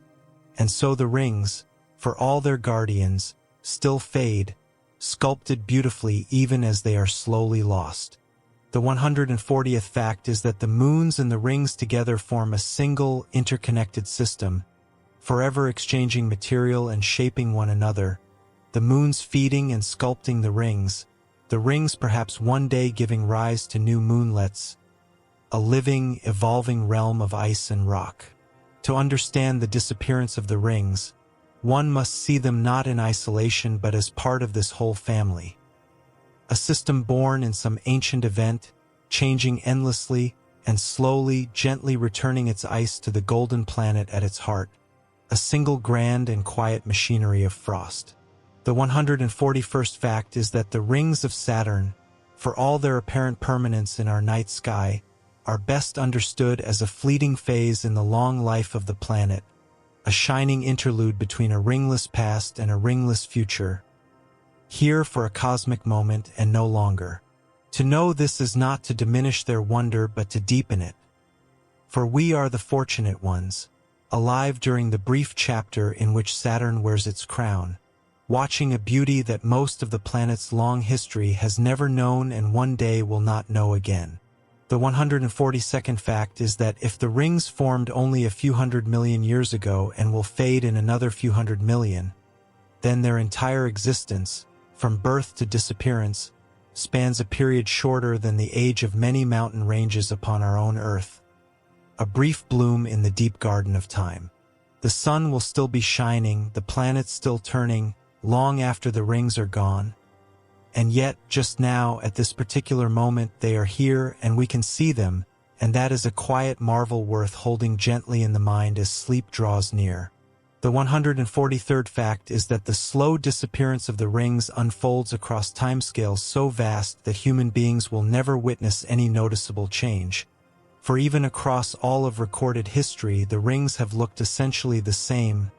S1: and so the rings, for all their guardians, still fade, sculpted beautifully even as they are slowly lost. The 140th fact is that the moons and the rings together form a single, interconnected system, forever exchanging material and shaping one another, the moons feeding and sculpting the rings perhaps one day giving rise to new moonlets, a living, evolving realm of ice and rock. To understand the disappearance of the rings, one must see them not in isolation but as part of this whole family. A system born in some ancient event, changing endlessly and slowly, gently returning its ice to the golden planet at its heart, a single grand and quiet machinery of frost. The 141st fact is that the rings of Saturn, for all their apparent permanence in our night sky, are best understood as a fleeting phase in the long life of the planet, a shining interlude between a ringless past and a ringless future, here for a cosmic moment and no longer. To know this is not to diminish their wonder but to deepen it. For we are the fortunate ones, alive during the brief chapter in which Saturn wears its crown, watching a beauty that most of the planet's long history has never known and one day will not know again. The 142nd fact is that if the rings formed only a few 100 million years ago and will fade in another few 100 million, then their entire existence, from birth to disappearance, spans a period shorter than the age of many mountain ranges upon our own Earth. A brief bloom in the deep garden of time. The sun will still be shining, the planets still turning, long after the rings are gone. And yet, just now, at this particular moment, they are here and we can see them, and that is a quiet marvel worth holding gently in the mind as sleep draws near. The 143rd fact is that the slow disappearance of the rings unfolds across timescales so vast that human beings will never witness any noticeable change. For even across all of recorded history, the rings have looked essentially the same,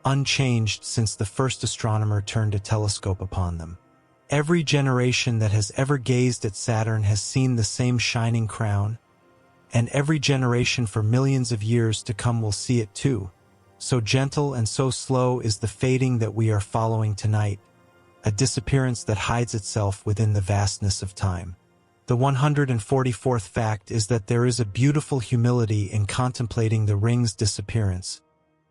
S1: unchanged since the first astronomer turned a telescope upon them. Every generation that has ever gazed at Saturn has seen the same shining crown, and every generation for millions of years to come will see it too. So gentle and so slow is the fading that we are following tonight, a disappearance that hides itself within the vastness of time. The 144th fact is that there is a beautiful humility in contemplating the ring's disappearance,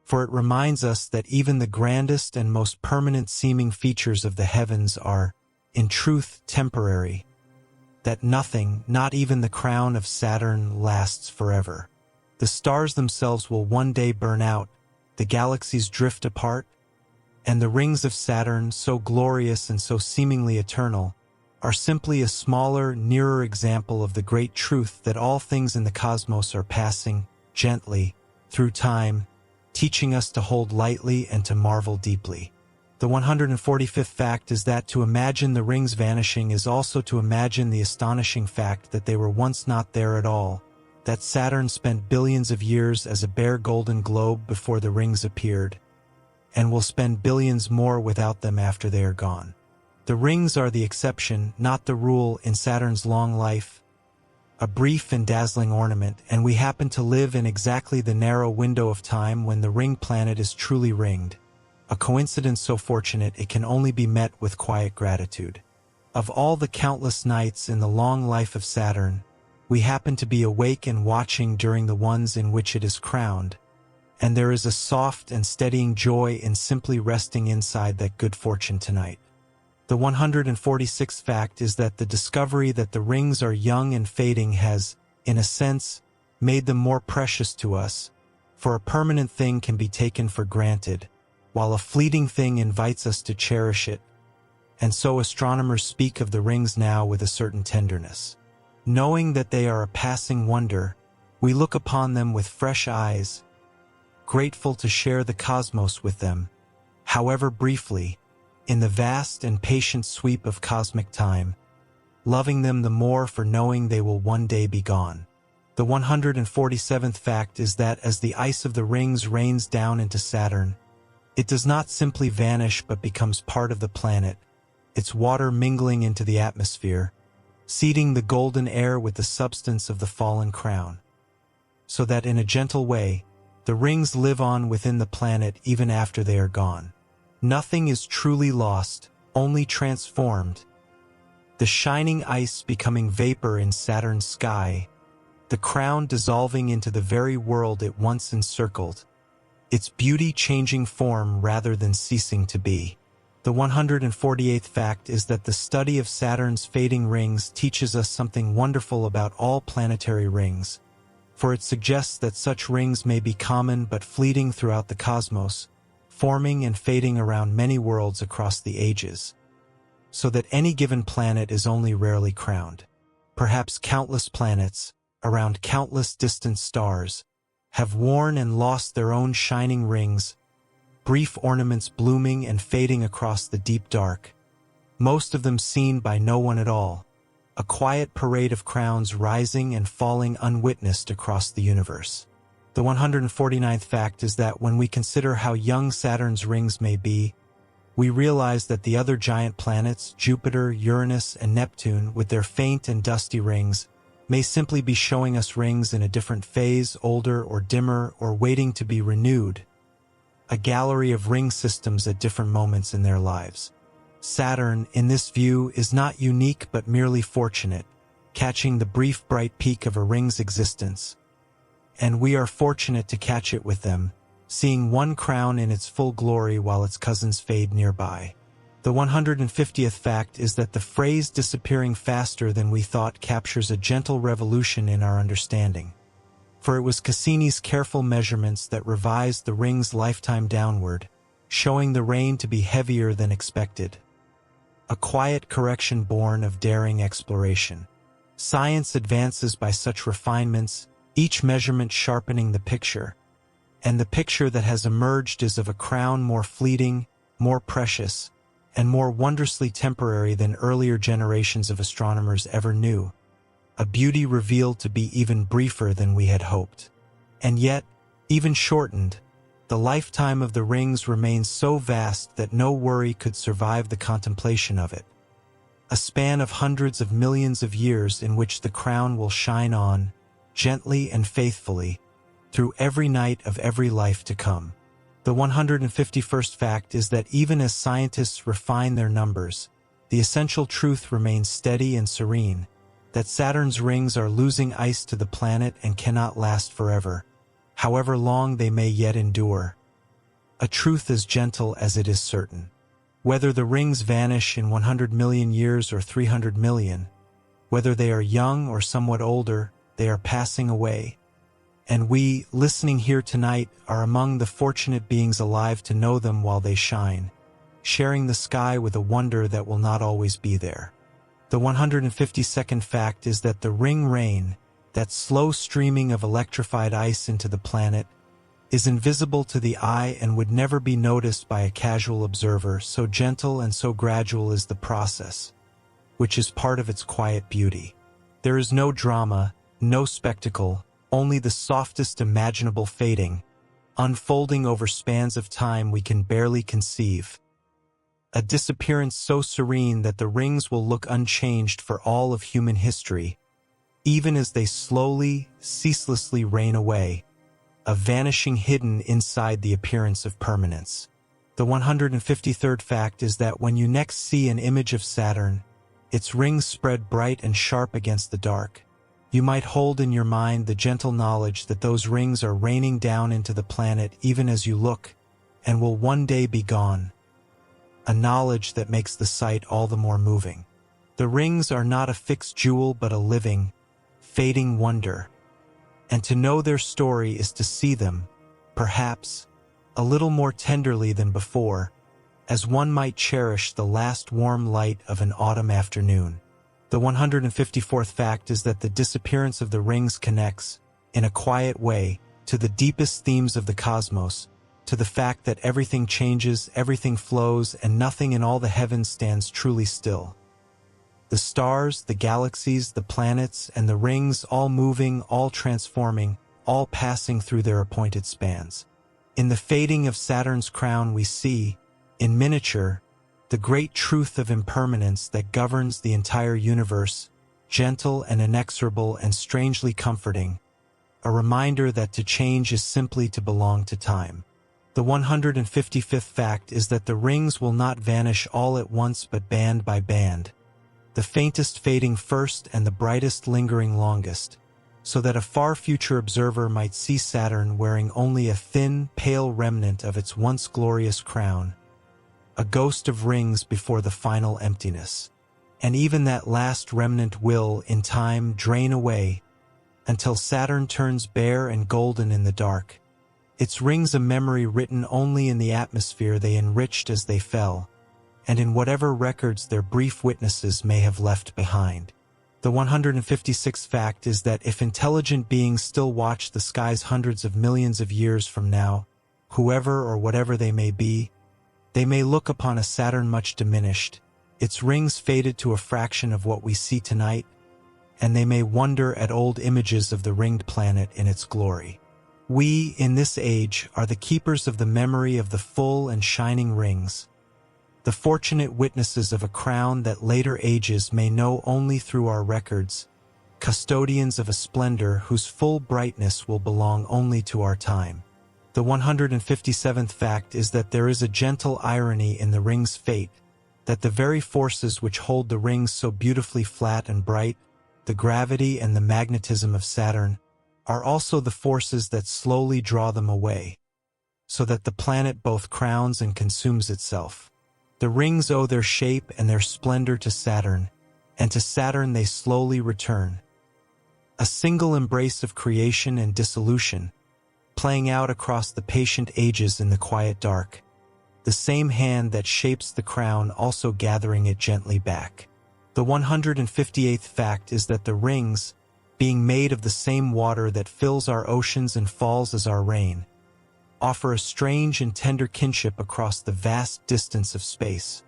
S1: for it reminds us that even the grandest and most permanent seeming features of the heavens are, in truth, temporary, that nothing, not even the crown of Saturn, lasts forever. The stars themselves will one day burn out, the galaxies drift apart, and the rings of Saturn, so glorious and so seemingly eternal, are simply a smaller, nearer example of the great truth that all things in the cosmos are passing, gently, through time, teaching us to hold lightly and to marvel deeply. The 145th fact is that to imagine the rings vanishing is also to imagine the astonishing fact that they were once not there at all, that Saturn spent billions of years as a bare golden globe before the rings appeared, and will spend billions more without them after they are gone. The rings are the exception, not the rule, in Saturn's long life, a brief and dazzling ornament, and we happen to live in exactly the narrow window of time when the ring planet is truly ringed. a coincidence so fortunate it can only be met with quiet gratitude. Of all the countless nights in the long life of Saturn, we happen to be awake and watching during the ones in which it is crowned, and there is a soft and steadying joy in simply resting inside that good fortune tonight. The 146th fact is that the discovery that the rings are young and fading has, in a sense, made them more precious to us, for a permanent thing can be taken for granted, while a fleeting thing invites us to cherish it, and so astronomers speak of the rings now with a certain tenderness. Knowing that they are a passing wonder, we look upon them with fresh eyes, grateful to share the cosmos with them, however briefly, in the vast and patient sweep of cosmic time, loving them the more for knowing they will one day be gone. The 147th fact is that as the ice of the rings rains down into Saturn, it does not simply vanish but becomes part of the planet, its water mingling into the atmosphere, seeding the golden air with the substance of the fallen crown. So that in a gentle way, the rings live on within the planet even after they are gone. Nothing is truly lost, only transformed. The shining ice becoming vapor in Saturn's sky, the crown dissolving into the very world it once encircled, its beauty changing form rather than ceasing to be. The 148th fact is that the study of Saturn's fading rings teaches us something wonderful about all planetary rings, for it suggests that such rings may be common but fleeting throughout the cosmos, forming and fading around many worlds across the ages, so that any given planet is only rarely crowned. Perhaps countless planets, around countless distant stars, have worn and lost their own shining rings, brief ornaments blooming and fading across the deep dark, most of them seen by no one at all, a quiet parade of crowns rising and falling unwitnessed across the universe. The 149th fact is that when we consider how young Saturn's rings may be, we realize that the other giant planets, Jupiter, Uranus, and Neptune, with their faint and dusty rings, may simply be showing us rings in a different phase, older or dimmer, or waiting to be renewed, a gallery of ring systems at different moments in their lives. Saturn, in this view, is not unique but merely fortunate, catching the brief bright peak of a ring's existence. And we are fortunate to catch it with them, seeing one crown in its full glory while its cousins fade nearby. The 150th fact is that the phrase disappearing faster than we thought captures a gentle revolution in our understanding. For it was Cassini's careful measurements that revised the ring's lifetime downward, showing the rain to be heavier than expected. A quiet correction born of daring exploration. Science advances by such refinements, each measurement sharpening the picture, and the picture that has emerged is of a crown more fleeting, more precious, and more wondrously temporary than earlier generations of astronomers ever knew, a beauty revealed to be even briefer than we had hoped. And yet, even shortened, the lifetime of the rings remains so vast that no worry could survive the contemplation of it. A span of hundreds of millions of years in which the crown will shine on, gently and faithfully, through every night of every life to come. The 151st fact is that even as scientists refine their numbers, the essential truth remains steady and serene, that Saturn's rings are losing ice to the planet and cannot last forever, however long they may yet endure. A truth as gentle as it is certain. Whether the rings vanish in 100 million years or 300 million, whether they are young or somewhat older, they are passing away. And we, listening here tonight, are among the fortunate beings alive to know them while they shine, sharing the sky with a wonder that will not always be there. The 152nd fact is that the ring rain, that slow streaming of electrified ice into the planet, is invisible to the eye and would never be noticed by a casual observer, so gentle and so gradual is the process, which is part of its quiet beauty. There is no drama, no spectacle, only the softest imaginable fading, unfolding over spans of time we can barely conceive. A disappearance so serene that the rings will look unchanged for all of human history, even as they slowly, ceaselessly rain away, a vanishing hidden inside the appearance of permanence. The 153rd fact is that when you next see an image of Saturn, its rings spread bright and sharp against the dark, you might hold in your mind the gentle knowledge that those rings are raining down into the planet even as you look, and will one day be gone. A knowledge that makes the sight all the more moving. The rings are not a fixed jewel but a living, fading wonder. And to know their story is to see them, perhaps, a little more tenderly than before, as one might cherish the last warm light of an autumn afternoon. The 154th fact is that the disappearance of the rings connects, in a quiet way, to the deepest themes of the cosmos, to the fact that everything changes, everything flows, and nothing in all the heavens stands truly still. The stars, the galaxies, the planets, and the rings all moving, all transforming, all passing through their appointed spans. In the fading of Saturn's crown we see, in miniature, the great truth of impermanence that governs the entire universe, gentle and inexorable and strangely comforting, a reminder that to change is simply to belong to time. The 155th fact is that the rings will not vanish all at once but band by band, the faintest fading first and the brightest lingering longest, so that a far future observer might see Saturn wearing only a thin, pale remnant of its once glorious crown, a ghost of rings before the final emptiness. And even that last remnant will, in time, drain away, until Saturn turns bare and golden in the dark, its rings a memory written only in the atmosphere they enriched as they fell, and in whatever records their brief witnesses may have left behind. The 156th fact is that if intelligent beings still watch the skies hundreds of millions of years from now, whoever or whatever they may look upon a Saturn much diminished, its rings faded to a fraction of what we see tonight, and they may wonder at old images of the ringed planet in its glory. We, in this age, are the keepers of the memory of the full and shining rings, the fortunate witnesses of a crown that later ages may know only through our records, custodians of a splendor whose full brightness will belong only to our time. The 157th fact is that there is a gentle irony in the ring's fate, that the very forces which hold the rings so beautifully flat and bright, the gravity and the magnetism of Saturn, are also the forces that slowly draw them away, so that the planet both crowns and consumes itself. The rings owe their shape and their splendor to Saturn, and to Saturn they slowly return. A single embrace of creation and dissolution, playing out across the patient ages in the quiet dark, the same hand that shapes the crown also gathering it gently back. The 158th fact is that the rings, being made of the same water that fills our oceans and falls as our rain, offer a strange and tender kinship across the vast distance of space.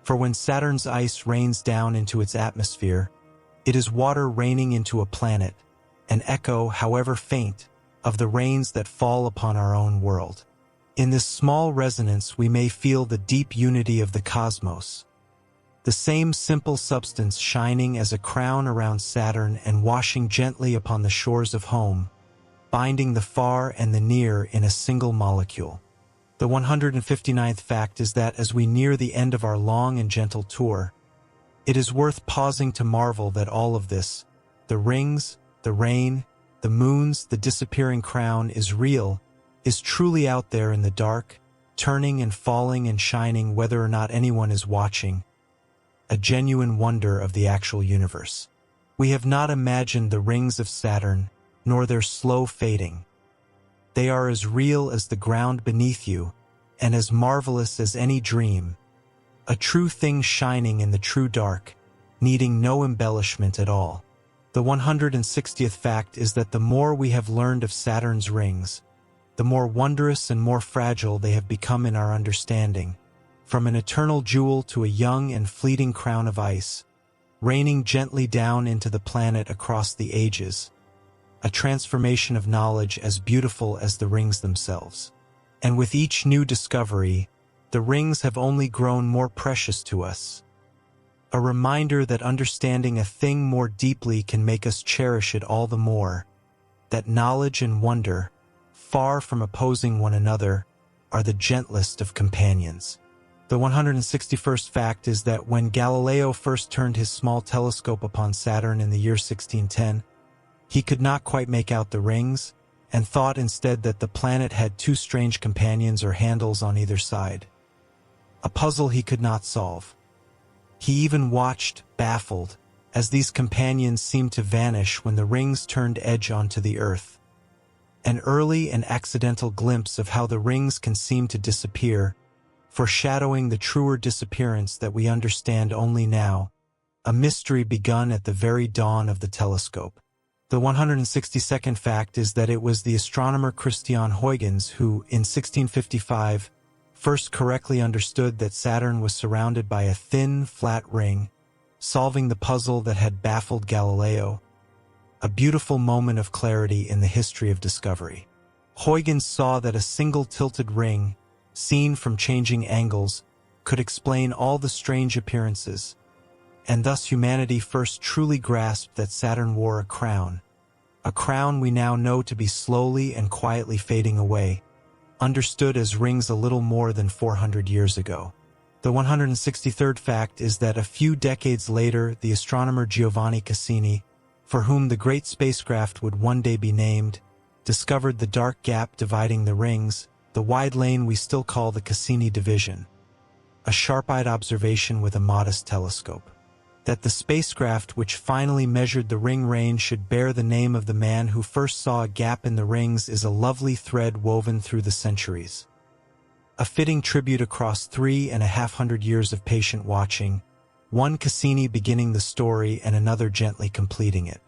S1: For when Saturn's ice rains down into its atmosphere, it is water raining into a planet, an echo, however faint, of the rains that fall upon our own world. In this small resonance we may feel the deep unity of the cosmos, the same simple substance shining as a crown around Saturn and washing gently upon the shores of home, binding the far and the near in a single molecule. The 159th fact is that as we near the end of our long and gentle tour, it is worth pausing to marvel that all of this, the rings, the rain, the moons, the disappearing crown, is real, is truly out there in the dark, turning and falling and shining whether or not anyone is watching, a genuine wonder of the actual universe. We have not imagined the rings of Saturn, nor their slow fading. They are as real as the ground beneath you, and as marvelous as any dream, a true thing shining in the true dark, needing no embellishment at all. The 160th fact is that the more we have learned of Saturn's rings, the more wondrous and more fragile they have become in our understanding, from an eternal jewel to a young and fleeting crown of ice, raining gently down into the planet across the ages, a transformation of knowledge as beautiful as the rings themselves. And with each new discovery, the rings have only grown more precious to us, a reminder that understanding a thing more deeply can make us cherish it all the more, that knowledge and wonder, far from opposing one another, are the gentlest of companions. The 161st fact is that when Galileo first turned his small telescope upon Saturn in the year 1610, he could not quite make out the rings, and thought instead that the planet had two strange companions or handles on either side. A puzzle he could not solve. He even watched, baffled, as these companions seemed to vanish when the rings turned edge onto the Earth. An early and accidental glimpse of how the rings can seem to disappear, foreshadowing the truer disappearance that we understand only now, a mystery begun at the very dawn of the telescope. The 162nd fact is that it was the astronomer Christian Huygens who, in 1655, first correctly understood that Saturn was surrounded by a thin, flat ring, solving the puzzle that had baffled Galileo, a beautiful moment of clarity in the history of discovery. Huygens saw that a single tilted ring, seen from changing angles, could explain all the strange appearances, and thus humanity first truly grasped that Saturn wore a crown we now know to be slowly and quietly fading away, understood as rings a little more than 400 years ago. The 163rd fact is that a few decades later, the astronomer Giovanni Cassini, for whom the great spacecraft would one day be named, discovered the dark gap dividing the rings, the wide lane we still call the Cassini Division. A sharp-eyed observation with a modest telescope. That the spacecraft which finally measured the ring range should bear the name of the man who first saw a gap in the rings is a lovely thread woven through the centuries. A fitting tribute across 350 years of patient watching, one Cassini beginning the story and another gently completing it.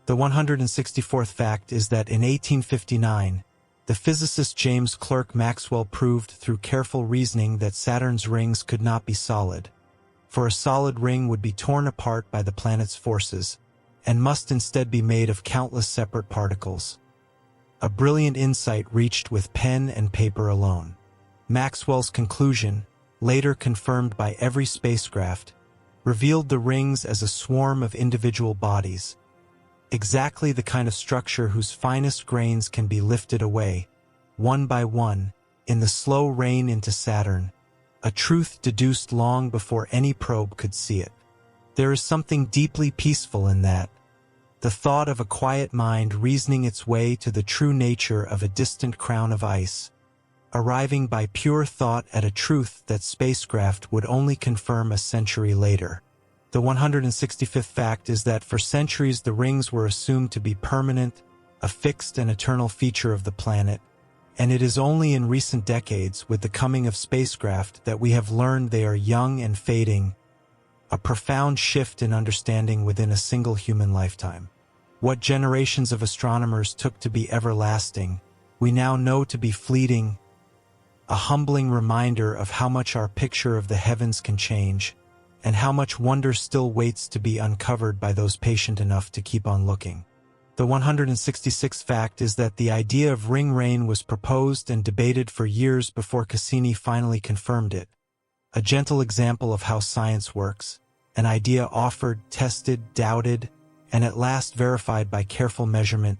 S1: The 164th fact is that in 1859, the physicist James Clerk Maxwell proved through careful reasoning that Saturn's rings could not be solid, for a solid ring would be torn apart by the planet's forces, and must instead be made of countless separate particles. A brilliant insight reached with pen and paper alone. Maxwell's conclusion, later confirmed by every spacecraft, revealed the rings as a swarm of individual bodies, exactly the kind of structure whose finest grains can be lifted away, one by one, in the slow rain into Saturn, a truth deduced long before any probe could see it. There is something deeply peaceful in that, the thought of a quiet mind reasoning its way to the true nature of a distant crown of ice, arriving by pure thought at a truth that spacecraft would only confirm a century later. The 165th fact is that for centuries the rings were assumed to be permanent, a fixed and eternal feature of the planet, and it is only in recent decades, with the coming of spacecraft, that we have learned they are young and fading, a profound shift in understanding within a single human lifetime. What generations of astronomers took to be everlasting, we now know to be fleeting, a humbling reminder of how much our picture of the heavens can change, and how much wonder still waits to be uncovered by those patient enough to keep on looking. The 166th fact is that the idea of ring rain was proposed and debated for years before Cassini finally confirmed it. A gentle example of how science works, an idea offered, tested, doubted, and at last verified by careful measurement,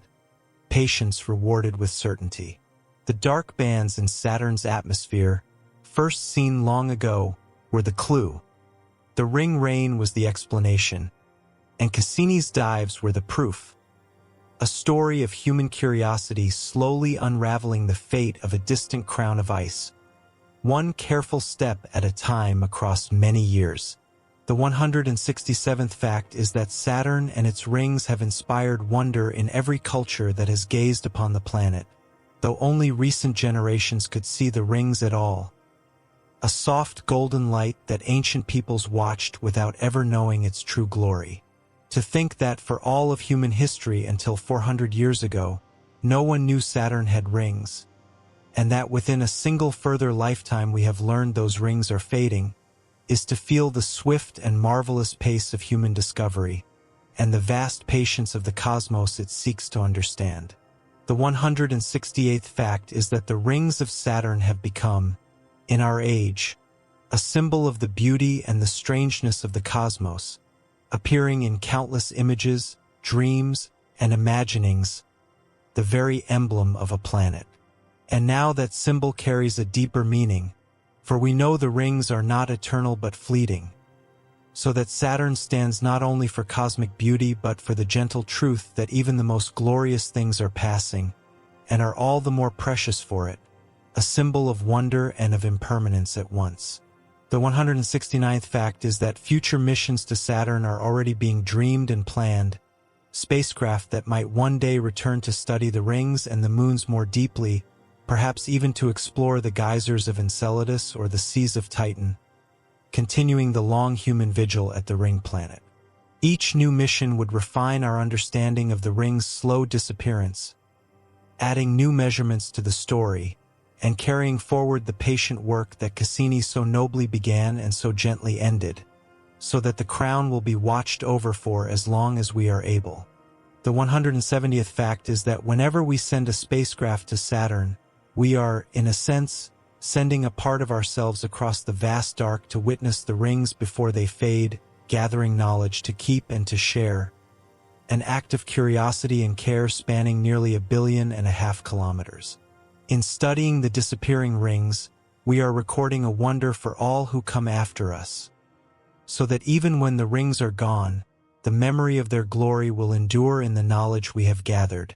S1: patience rewarded with certainty. The dark bands in Saturn's atmosphere, first seen long ago, were the clue. The ring rain was the explanation, and Cassini's dives were the proof. A story of human curiosity slowly unraveling the fate of a distant crown of ice, one careful step at a time across many years. The 167th fact is that Saturn and its rings have inspired wonder in every culture that has gazed upon the planet, though only recent generations could see the rings at all. A soft golden light that ancient peoples watched without ever knowing its true glory. To think that for all of human history until 400 years ago, no one knew Saturn had rings, and that within a single further lifetime we have learned those rings are fading, is to feel the swift and marvelous pace of human discovery, and the vast patience of the cosmos it seeks to understand. The 168th fact is that the rings of Saturn have become, in our age, a symbol of the beauty and the strangeness of the cosmos, appearing in countless images, dreams, and imaginings, the very emblem of a planet. And now that symbol carries a deeper meaning, for we know the rings are not eternal but fleeting, so that Saturn stands not only for cosmic beauty but for the gentle truth that even the most glorious things are passing, and are all the more precious for it, a symbol of wonder and of impermanence at once. The 169th fact is that future missions to Saturn are already being dreamed and planned, spacecraft that might one day return to study the rings and the moons more deeply, perhaps even to explore the geysers of Enceladus or the seas of Titan, continuing the long human vigil at the ring planet. Each new mission would refine our understanding of the ring's slow disappearance, adding new measurements to the story, and carrying forward the patient work that Cassini so nobly began and so gently ended, so that the crown will be watched over for as long as we are able. The 170th fact is that whenever we send a spacecraft to Saturn, we are, in a sense, sending a part of ourselves across the vast dark to witness the rings before they fade, gathering knowledge to keep and to share, an act of curiosity and care spanning nearly 1.5 billion kilometers. In studying the disappearing rings, we are recording a wonder for all who come after us, so that even when the rings are gone, the memory of their glory will endure in the knowledge we have gathered,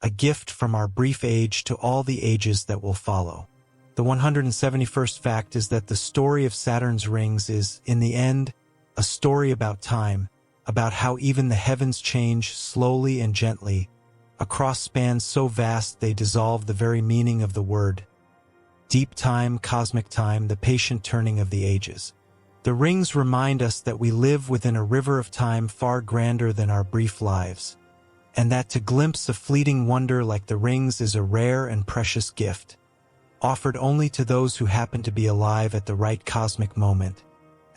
S1: a gift from our brief age to all the ages that will follow. The 171st fact is that the story of Saturn's rings is, in the end, a story about time, about how even the heavens change slowly and gently, across spans so vast they dissolve the very meaning of the word. Deep time, cosmic time, the patient turning of the ages. The rings remind us that we live within a river of time far grander than our brief lives, and that to glimpse a fleeting wonder like the rings is a rare and precious gift, offered only to those who happen to be alive at the right cosmic moment,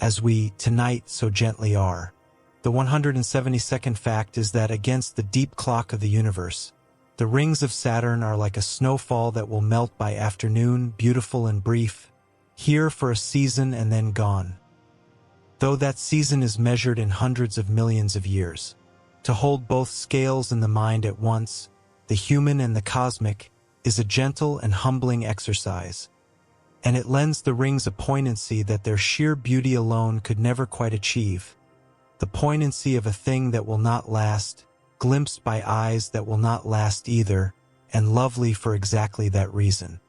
S1: as we, tonight, so gently are. The 172nd fact is that against the deep clock of the universe, the rings of Saturn are like a snowfall that will melt by afternoon, beautiful and brief, here for a season and then gone. Though that season is measured in hundreds of millions of years. To hold both scales in the mind at once, the human and the cosmic, is a gentle and humbling exercise, and it lends the rings a poignancy that their sheer beauty alone could never quite achieve. The poignancy of a thing that will not last, glimpsed by eyes that will not last either, and lovely for exactly that reason.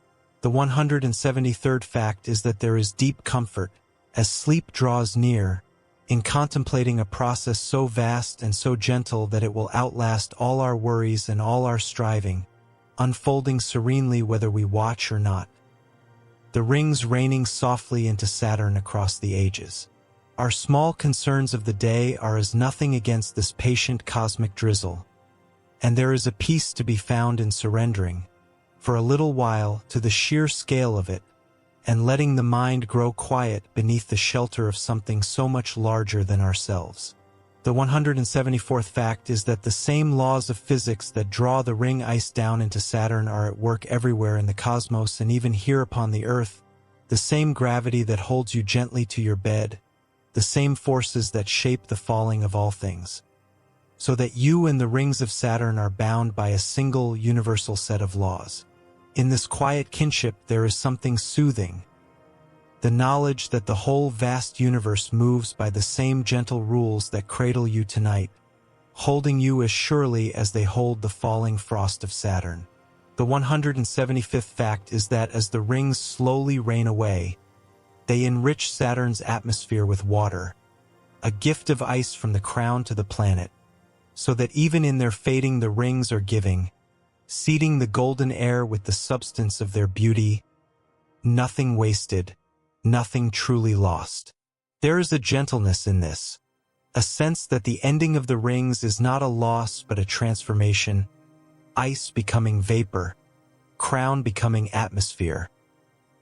S1: The 173rd fact is that there is deep comfort, as sleep draws near, in contemplating a process so vast and so gentle that it will outlast all our worries and all our striving, unfolding serenely whether we watch or not. The rings raining softly into Saturn across the ages. Our small concerns of the day are as nothing against this patient cosmic drizzle, and there is a peace to be found in surrendering, for a little while, to the sheer scale of it, and letting the mind grow quiet beneath the shelter of something so much larger than ourselves. The 174th fact is that the same laws of physics that draw the ring ice down into Saturn are at work everywhere in the cosmos and even here upon the Earth, the same gravity that holds you gently to your bed, the same forces that shape the falling of all things, so that you and the rings of Saturn are bound by a single universal set of laws. In this quiet kinship there is something soothing, the knowledge that the whole vast universe moves by the same gentle rules that cradle you tonight, holding you as surely as they hold the falling frost of Saturn. The 175th fact is that as the rings slowly rain away, they enrich Saturn's atmosphere with water, a gift of ice from the crown to the planet, so that even in their fading the rings are giving, seeding the golden air with the substance of their beauty, nothing wasted, nothing truly lost. There is a gentleness in this, a sense that the ending of the rings is not a loss but a transformation, ice becoming vapor, crown becoming atmosphere,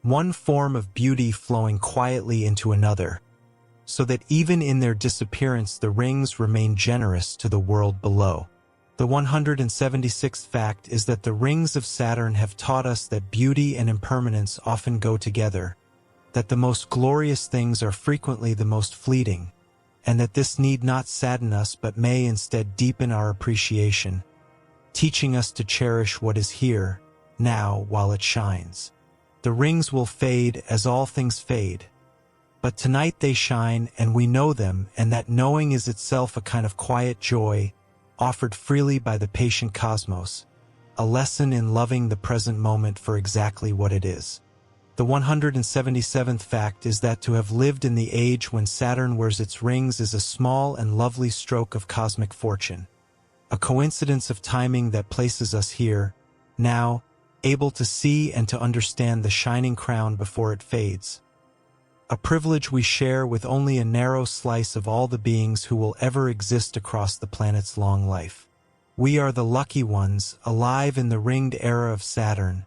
S1: one form of beauty flowing quietly into another, so that even in their disappearance the rings remain generous to the world below. The 176th fact is that the rings of Saturn have taught us that beauty and impermanence often go together, that the most glorious things are frequently the most fleeting, and that this need not sadden us but may instead deepen our appreciation, teaching us to cherish what is here, now while it shines. The rings will fade as all things fade, but tonight they shine and we know them, and that knowing is itself a kind of quiet joy offered freely by the patient cosmos, a lesson in loving the present moment for exactly what it is. The 177th fact is that to have lived in the age when Saturn wears its rings is a small and lovely stroke of cosmic fortune, a coincidence of timing that places us here, now, able to see and to understand the shining crown before it fades. A privilege we share with only a narrow slice of all the beings who will ever exist across the planet's long life. We are the lucky ones, alive in the ringed era of Saturn,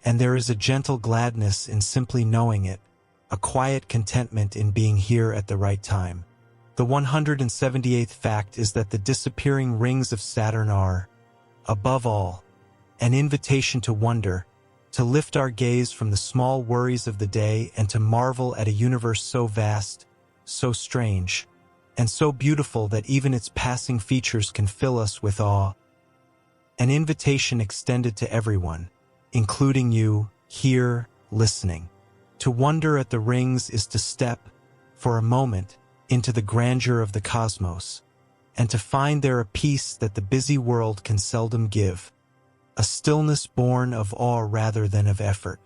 S1: and there is a gentle gladness in simply knowing it, a quiet contentment in being here at the right time. The 178th fact is that the disappearing rings of Saturn are, above all, an invitation to wonder, to lift our gaze from the small worries of the day and to marvel at a universe so vast, so strange, and so beautiful that even its passing features can fill us with awe. An invitation extended to everyone, including you, here, listening. To wonder at the rings is to step, for a moment, into the grandeur of the cosmos, and to find there a peace that the busy world can seldom give, a stillness born of awe rather than of effort.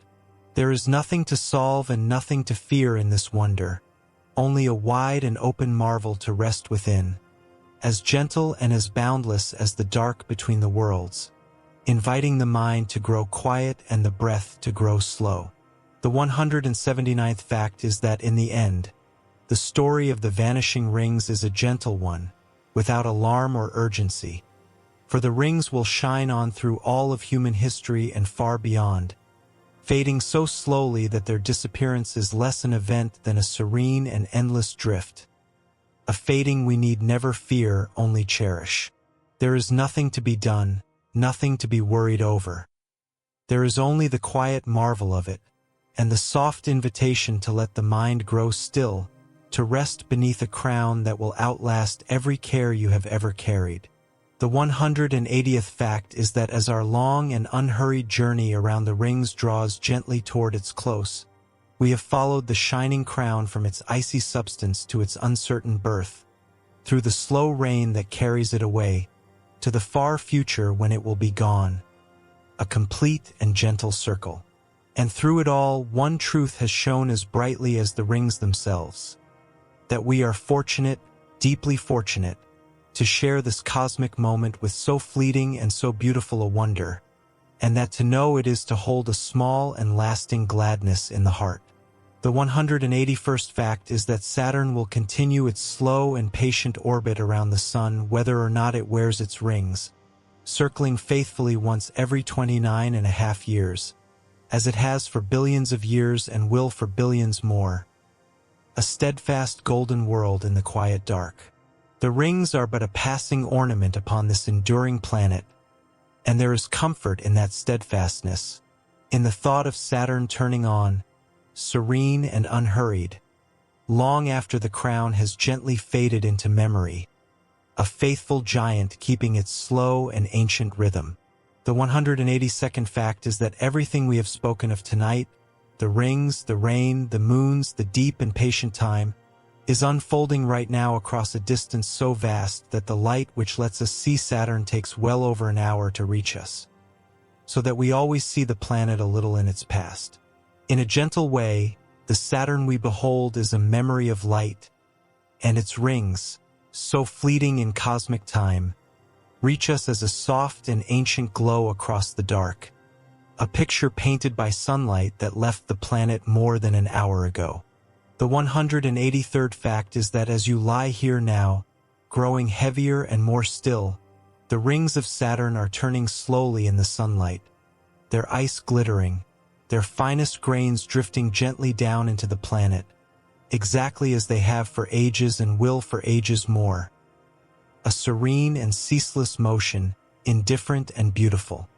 S1: There is nothing to solve and nothing to fear in this wonder, only a wide and open marvel to rest within, as gentle and as boundless as the dark between the worlds, inviting the mind to grow quiet and the breath to grow slow. The 179th fact is that in the end, the story of the vanishing rings is a gentle one, without alarm or urgency. For the rings will shine on through all of human history and far beyond, fading so slowly that their disappearance is less an event than a serene and endless drift. A fading we need never fear, only cherish. There is nothing to be done, nothing to be worried over. There is only the quiet marvel of it, and the soft invitation to let the mind grow still, to rest beneath a crown that will outlast every care you have ever carried. The 180th fact is that as our long and unhurried journey around the rings draws gently toward its close, we have followed the shining crown from its icy substance to its uncertain birth, through the slow rain that carries it away, to the far future when it will be gone, a complete and gentle circle. And through it all, one truth has shone as brightly as the rings themselves, that we are fortunate, deeply fortunate, to share this cosmic moment with so fleeting and so beautiful a wonder, and that to know it is to hold a small and lasting gladness in the heart. The 181st fact is that Saturn will continue its slow and patient orbit around the Sun whether or not it wears its rings, circling faithfully once every 29.5 years, as it has for billions of years and will for billions more. A steadfast golden world in the quiet dark. The rings are but a passing ornament upon this enduring planet, and there is comfort in that steadfastness, in the thought of Saturn turning on, serene and unhurried, long after the crown has gently faded into memory, a faithful giant keeping its slow and ancient rhythm. The 182nd fact is that everything we have spoken of tonight, the rings, the rain, the moons, the deep and patient time, is unfolding right now across a distance so vast that the light which lets us see Saturn takes well over an hour to reach us, so that we always see the planet a little in its past. In a gentle way, the Saturn we behold is a memory of light, and its rings, so fleeting in cosmic time, reach us as a soft and ancient glow across the dark, a picture painted by sunlight that left the planet more than an hour ago. The 183rd fact is that as you lie here now, growing heavier and more still, the rings of Saturn are turning slowly in the sunlight, their ice glittering, their finest grains drifting gently down into the planet, exactly as they have for ages and will for ages more. A serene and ceaseless motion, indifferent and beautiful.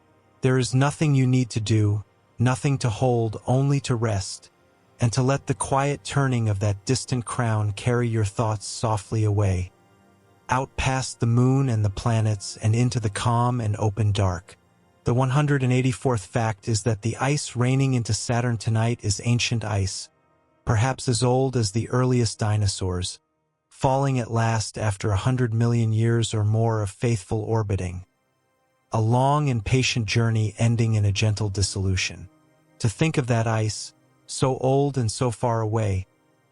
S1: There is nothing you need to do, nothing to hold, only to rest, and to let the quiet turning of that distant crown carry your thoughts softly away, out past the moon and the planets and into the calm and open dark. The 184th fact is that the ice raining into Saturn tonight is ancient ice, perhaps as old as the earliest dinosaurs, falling at last after 100 million years or more of faithful orbiting. A long and patient journey ending in a gentle dissolution. To think of that ice, so old and so far away,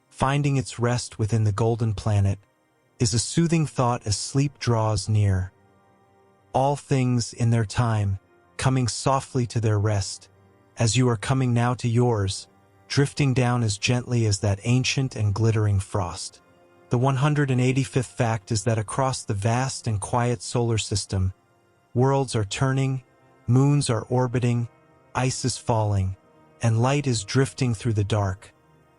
S1: finding its rest within the golden planet, is a soothing thought as sleep draws near. All things in their time, coming softly to their rest, as you are coming now to yours, drifting down as gently as that ancient and glittering frost. The 185th fact is that across the vast and quiet solar system, worlds are turning, moons are orbiting, ice is falling, and light is drifting through the dark,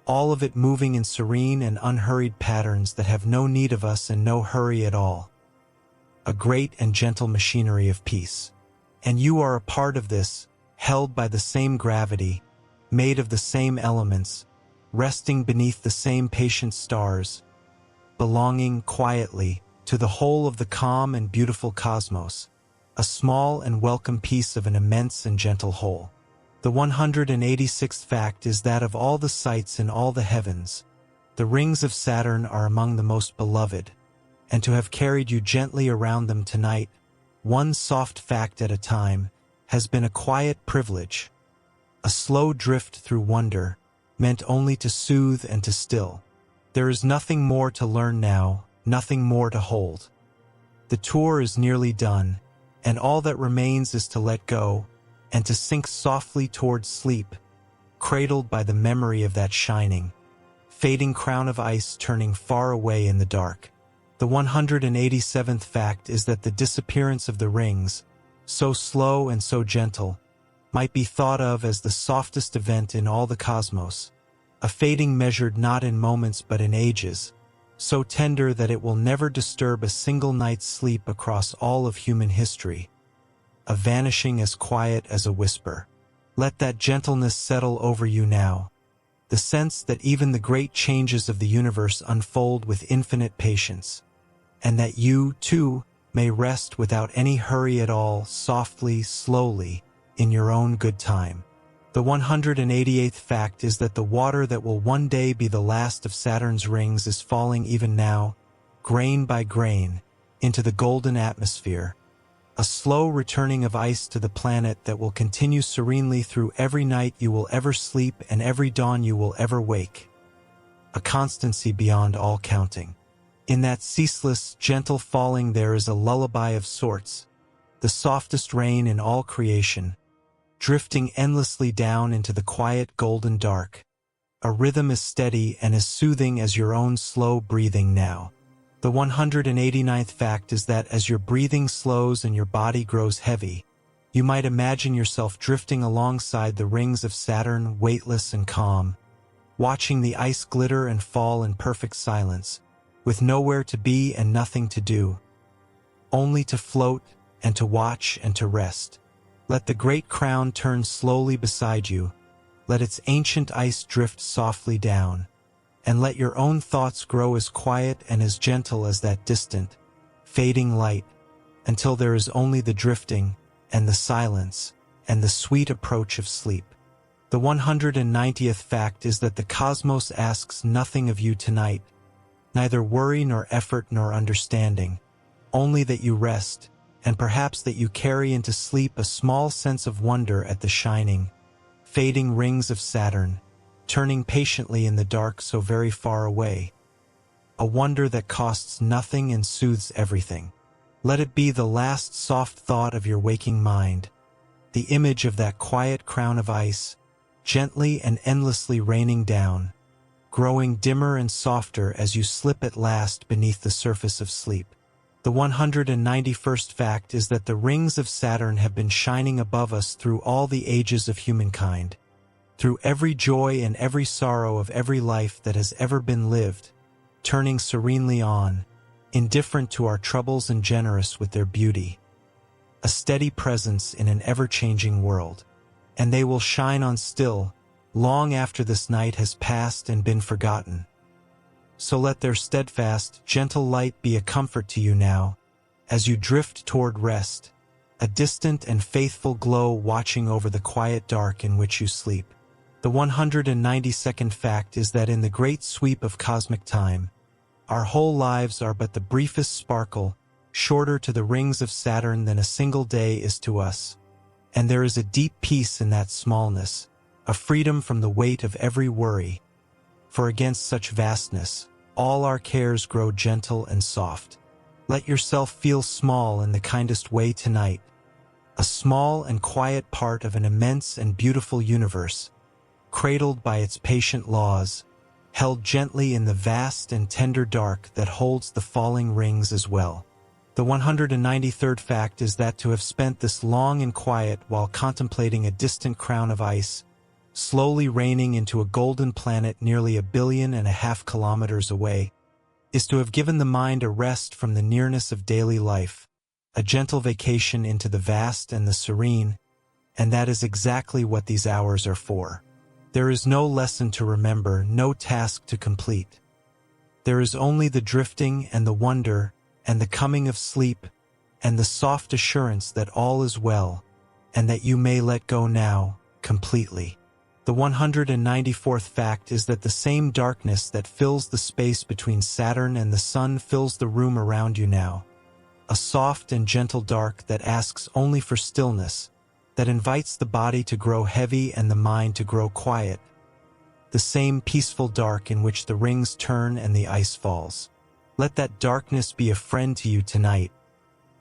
S1: all of it moving in serene and unhurried patterns that have no need of us and no hurry at all. A great and gentle machinery of peace. And you are a part of this, held by the same gravity, made of the same elements, resting beneath the same patient stars, belonging quietly to the whole of the calm and beautiful cosmos, a small and welcome piece of an immense and gentle whole. The 186th fact is that of all the sights in all the heavens, the rings of Saturn are among the most beloved, and to have carried you gently around them tonight, one soft fact at a time, has been a quiet privilege, a slow drift through wonder, meant only to soothe and to still. There is nothing more to learn now, nothing more to hold. The tour is nearly done, and all that remains is to let go, and to sink softly towards sleep, cradled by the memory of that shining, fading crown of ice turning far away in the dark. The 187th fact is that the disappearance of the rings, so slow and so gentle, might be thought of as the softest event in all the cosmos, a fading measured not in moments but in ages, so tender that it will never disturb a single night's sleep across all of human history, a vanishing as quiet as a whisper. Let that gentleness settle over you now, the sense that even the great changes of the universe unfold with infinite patience, and that you, too, may rest without any hurry at all, softly, slowly, in your own good time. The 188th fact is that the water that will one day be the last of Saturn's rings is falling even now, grain by grain, into the golden atmosphere, a slow returning of ice to the planet that will continue serenely through every night you will ever sleep and every dawn you will ever wake. A constancy beyond all counting. In that ceaseless, gentle falling there is a lullaby of sorts, the softest rain in all creation, drifting endlessly down into the quiet golden dark, a rhythm as steady and as soothing as your own slow breathing now. The 189th fact is that as your breathing slows and your body grows heavy, you might imagine yourself drifting alongside the rings of Saturn, weightless and calm, watching the ice glitter and fall in perfect silence, with nowhere to be and nothing to do, only to float and to watch and to rest. Let the great crown turn slowly beside you, let its ancient ice drift softly down, and let your own thoughts grow as quiet and as gentle as that distant, fading light, until there is only the drifting, and the silence, and the sweet approach of sleep. The 190th fact is that the cosmos asks nothing of you tonight, neither worry nor effort nor understanding, only that you rest, and perhaps that you carry into sleep a small sense of wonder at the shining, fading rings of Saturn, turning patiently in the dark so very far away. A wonder that costs nothing and soothes everything. Let it be the last soft thought of your waking mind, the image of that quiet crown of ice, gently and endlessly raining down, growing dimmer and softer as you slip at last beneath the surface of sleep. The 191st fact is that the rings of Saturn have been shining above us through all the ages of humankind, through every joy and every sorrow of every life that has ever been lived, turning serenely on, indifferent to our troubles and generous with their beauty. A steady presence in an ever-changing world. And they will shine on still, long after this night has passed and been forgotten. So let their steadfast, gentle light be a comfort to you now, as you drift toward rest, a distant and faithful glow watching over the quiet dark in which you sleep. The 192nd fact is that in the great sweep of cosmic time, our whole lives are but the briefest sparkle, shorter to the rings of Saturn than a single day is to us. And there is a deep peace in that smallness, a freedom from the weight of every worry. For against such vastness, all our cares grow gentle and soft. Let yourself feel small in the kindest way tonight, a small and quiet part of an immense and beautiful universe, cradled by its patient laws, held gently in the vast and tender dark that holds the falling rings as well. The 193rd fact is that to have spent this long in quiet while contemplating a distant crown of ice, slowly raining into a golden planet nearly 1.5 billion kilometers away, is to have given the mind a rest from the nearness of daily life, a gentle vacation into the vast and the serene, and that is exactly what these hours are for. There is no lesson to remember, no task to complete. There is only the drifting and the wonder and the coming of sleep and the soft assurance that all is well and that you may let go now, completely. The 194th fact is that the same darkness that fills the space between Saturn and the Sun fills the room around you now. A soft and gentle dark that asks only for stillness, that invites the body to grow heavy and the mind to grow quiet. The same peaceful dark in which the rings turn and the ice falls. Let that darkness be a friend to you tonight,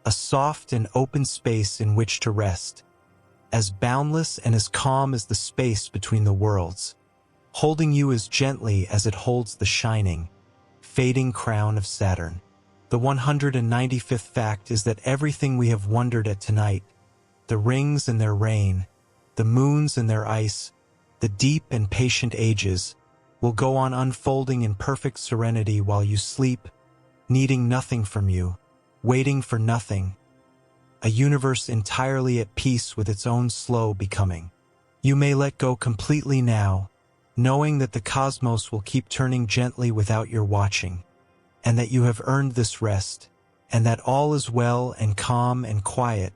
S1: a soft and open space in which to rest, as boundless and as calm as the space between the worlds, holding you as gently as it holds the shining, fading crown of Saturn. The 195th fact is that everything we have wondered at tonight, the rings and their rain, the moons and their ice, the deep and patient ages, will go on unfolding in perfect serenity while you sleep, needing nothing from you, waiting for nothing, a universe entirely at peace with its own slow becoming. You may let go completely now, knowing that the cosmos will keep turning gently without your watching, and that you have earned this rest, and that all is well and calm and quiet,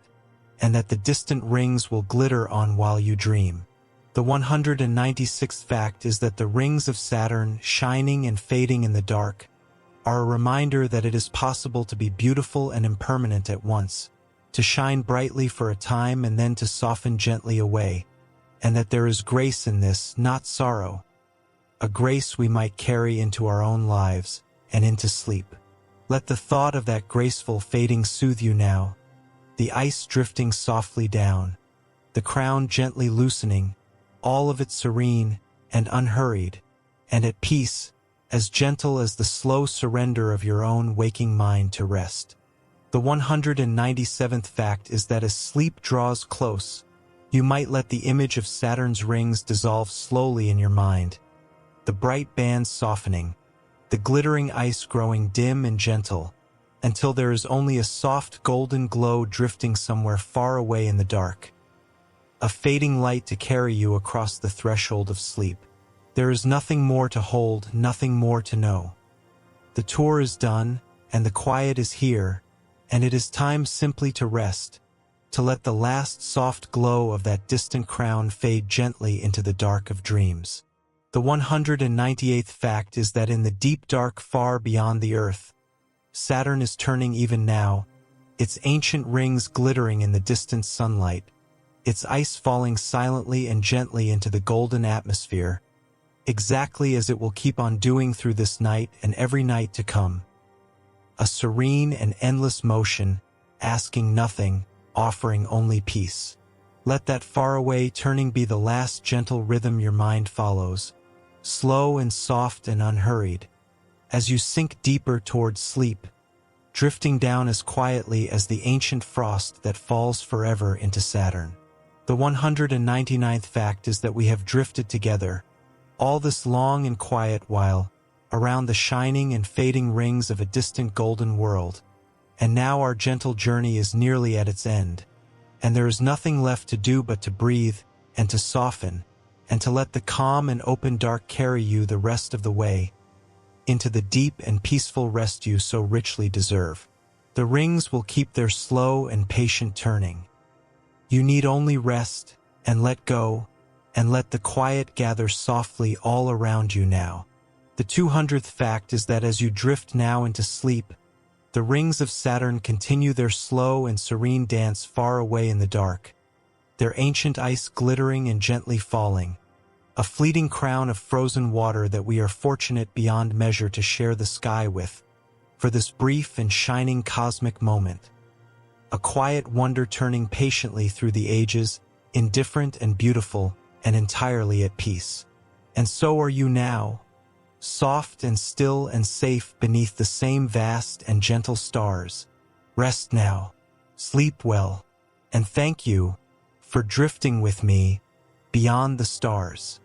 S1: and that the distant rings will glitter on while you dream. The 196th fact is that the rings of Saturn, shining and fading in the dark, are a reminder that it is possible to be beautiful and impermanent at once, to shine brightly for a time and then to soften gently away, and that there is grace in this, not sorrow, a grace we might carry into our own lives and into sleep. Let the thought of that graceful fading soothe you now, the ice drifting softly down, the crown gently loosening, all of it serene and unhurried, and at peace, as gentle as the slow surrender of your own waking mind to rest. The 197th fact is that as sleep draws close, you might let the image of Saturn's rings dissolve slowly in your mind, the bright bands softening, the glittering ice growing dim and gentle, until there is only a soft golden glow drifting somewhere far away in the dark, a fading light to carry you across the threshold of sleep. There is nothing more to hold, nothing more to know. The tour is done, and the quiet is here, and it is time simply to rest, to let the last soft glow of that distant crown fade gently into the dark of dreams. The 198th fact is that in the deep dark far beyond the Earth, Saturn is turning even now, its ancient rings glittering in the distant sunlight, its ice falling silently and gently into the golden atmosphere, exactly as it will keep on doing through this night and every night to come. A serene and endless motion, asking nothing, offering only peace. Let that faraway turning be the last gentle rhythm your mind follows, slow and soft and unhurried, as you sink deeper towards sleep, drifting down as quietly as the ancient frost that falls forever into Saturn. The 199th fact is that we have drifted together, all this long and quiet while, around the shining and fading rings of a distant golden world, and now our gentle journey is nearly at its end, and there is nothing left to do but to breathe and to soften, and to let the calm and open dark carry you the rest of the way, into the deep and peaceful rest you so richly deserve. The rings will keep their slow and patient turning, You need only rest and let go, and let the quiet gather softly all around you now. The 200th fact is that as you drift now into sleep, the rings of Saturn continue their slow and serene dance far away in the dark, their ancient ice glittering and gently falling, a fleeting crown of frozen water that we are fortunate beyond measure to share the sky with, for this brief and shining cosmic moment. A quiet wonder turning patiently through the ages, indifferent and beautiful, and entirely at peace. And so are you now, soft and still and safe beneath the same vast and gentle stars. Rest now, sleep well, and thank you for drifting with me beyond the stars.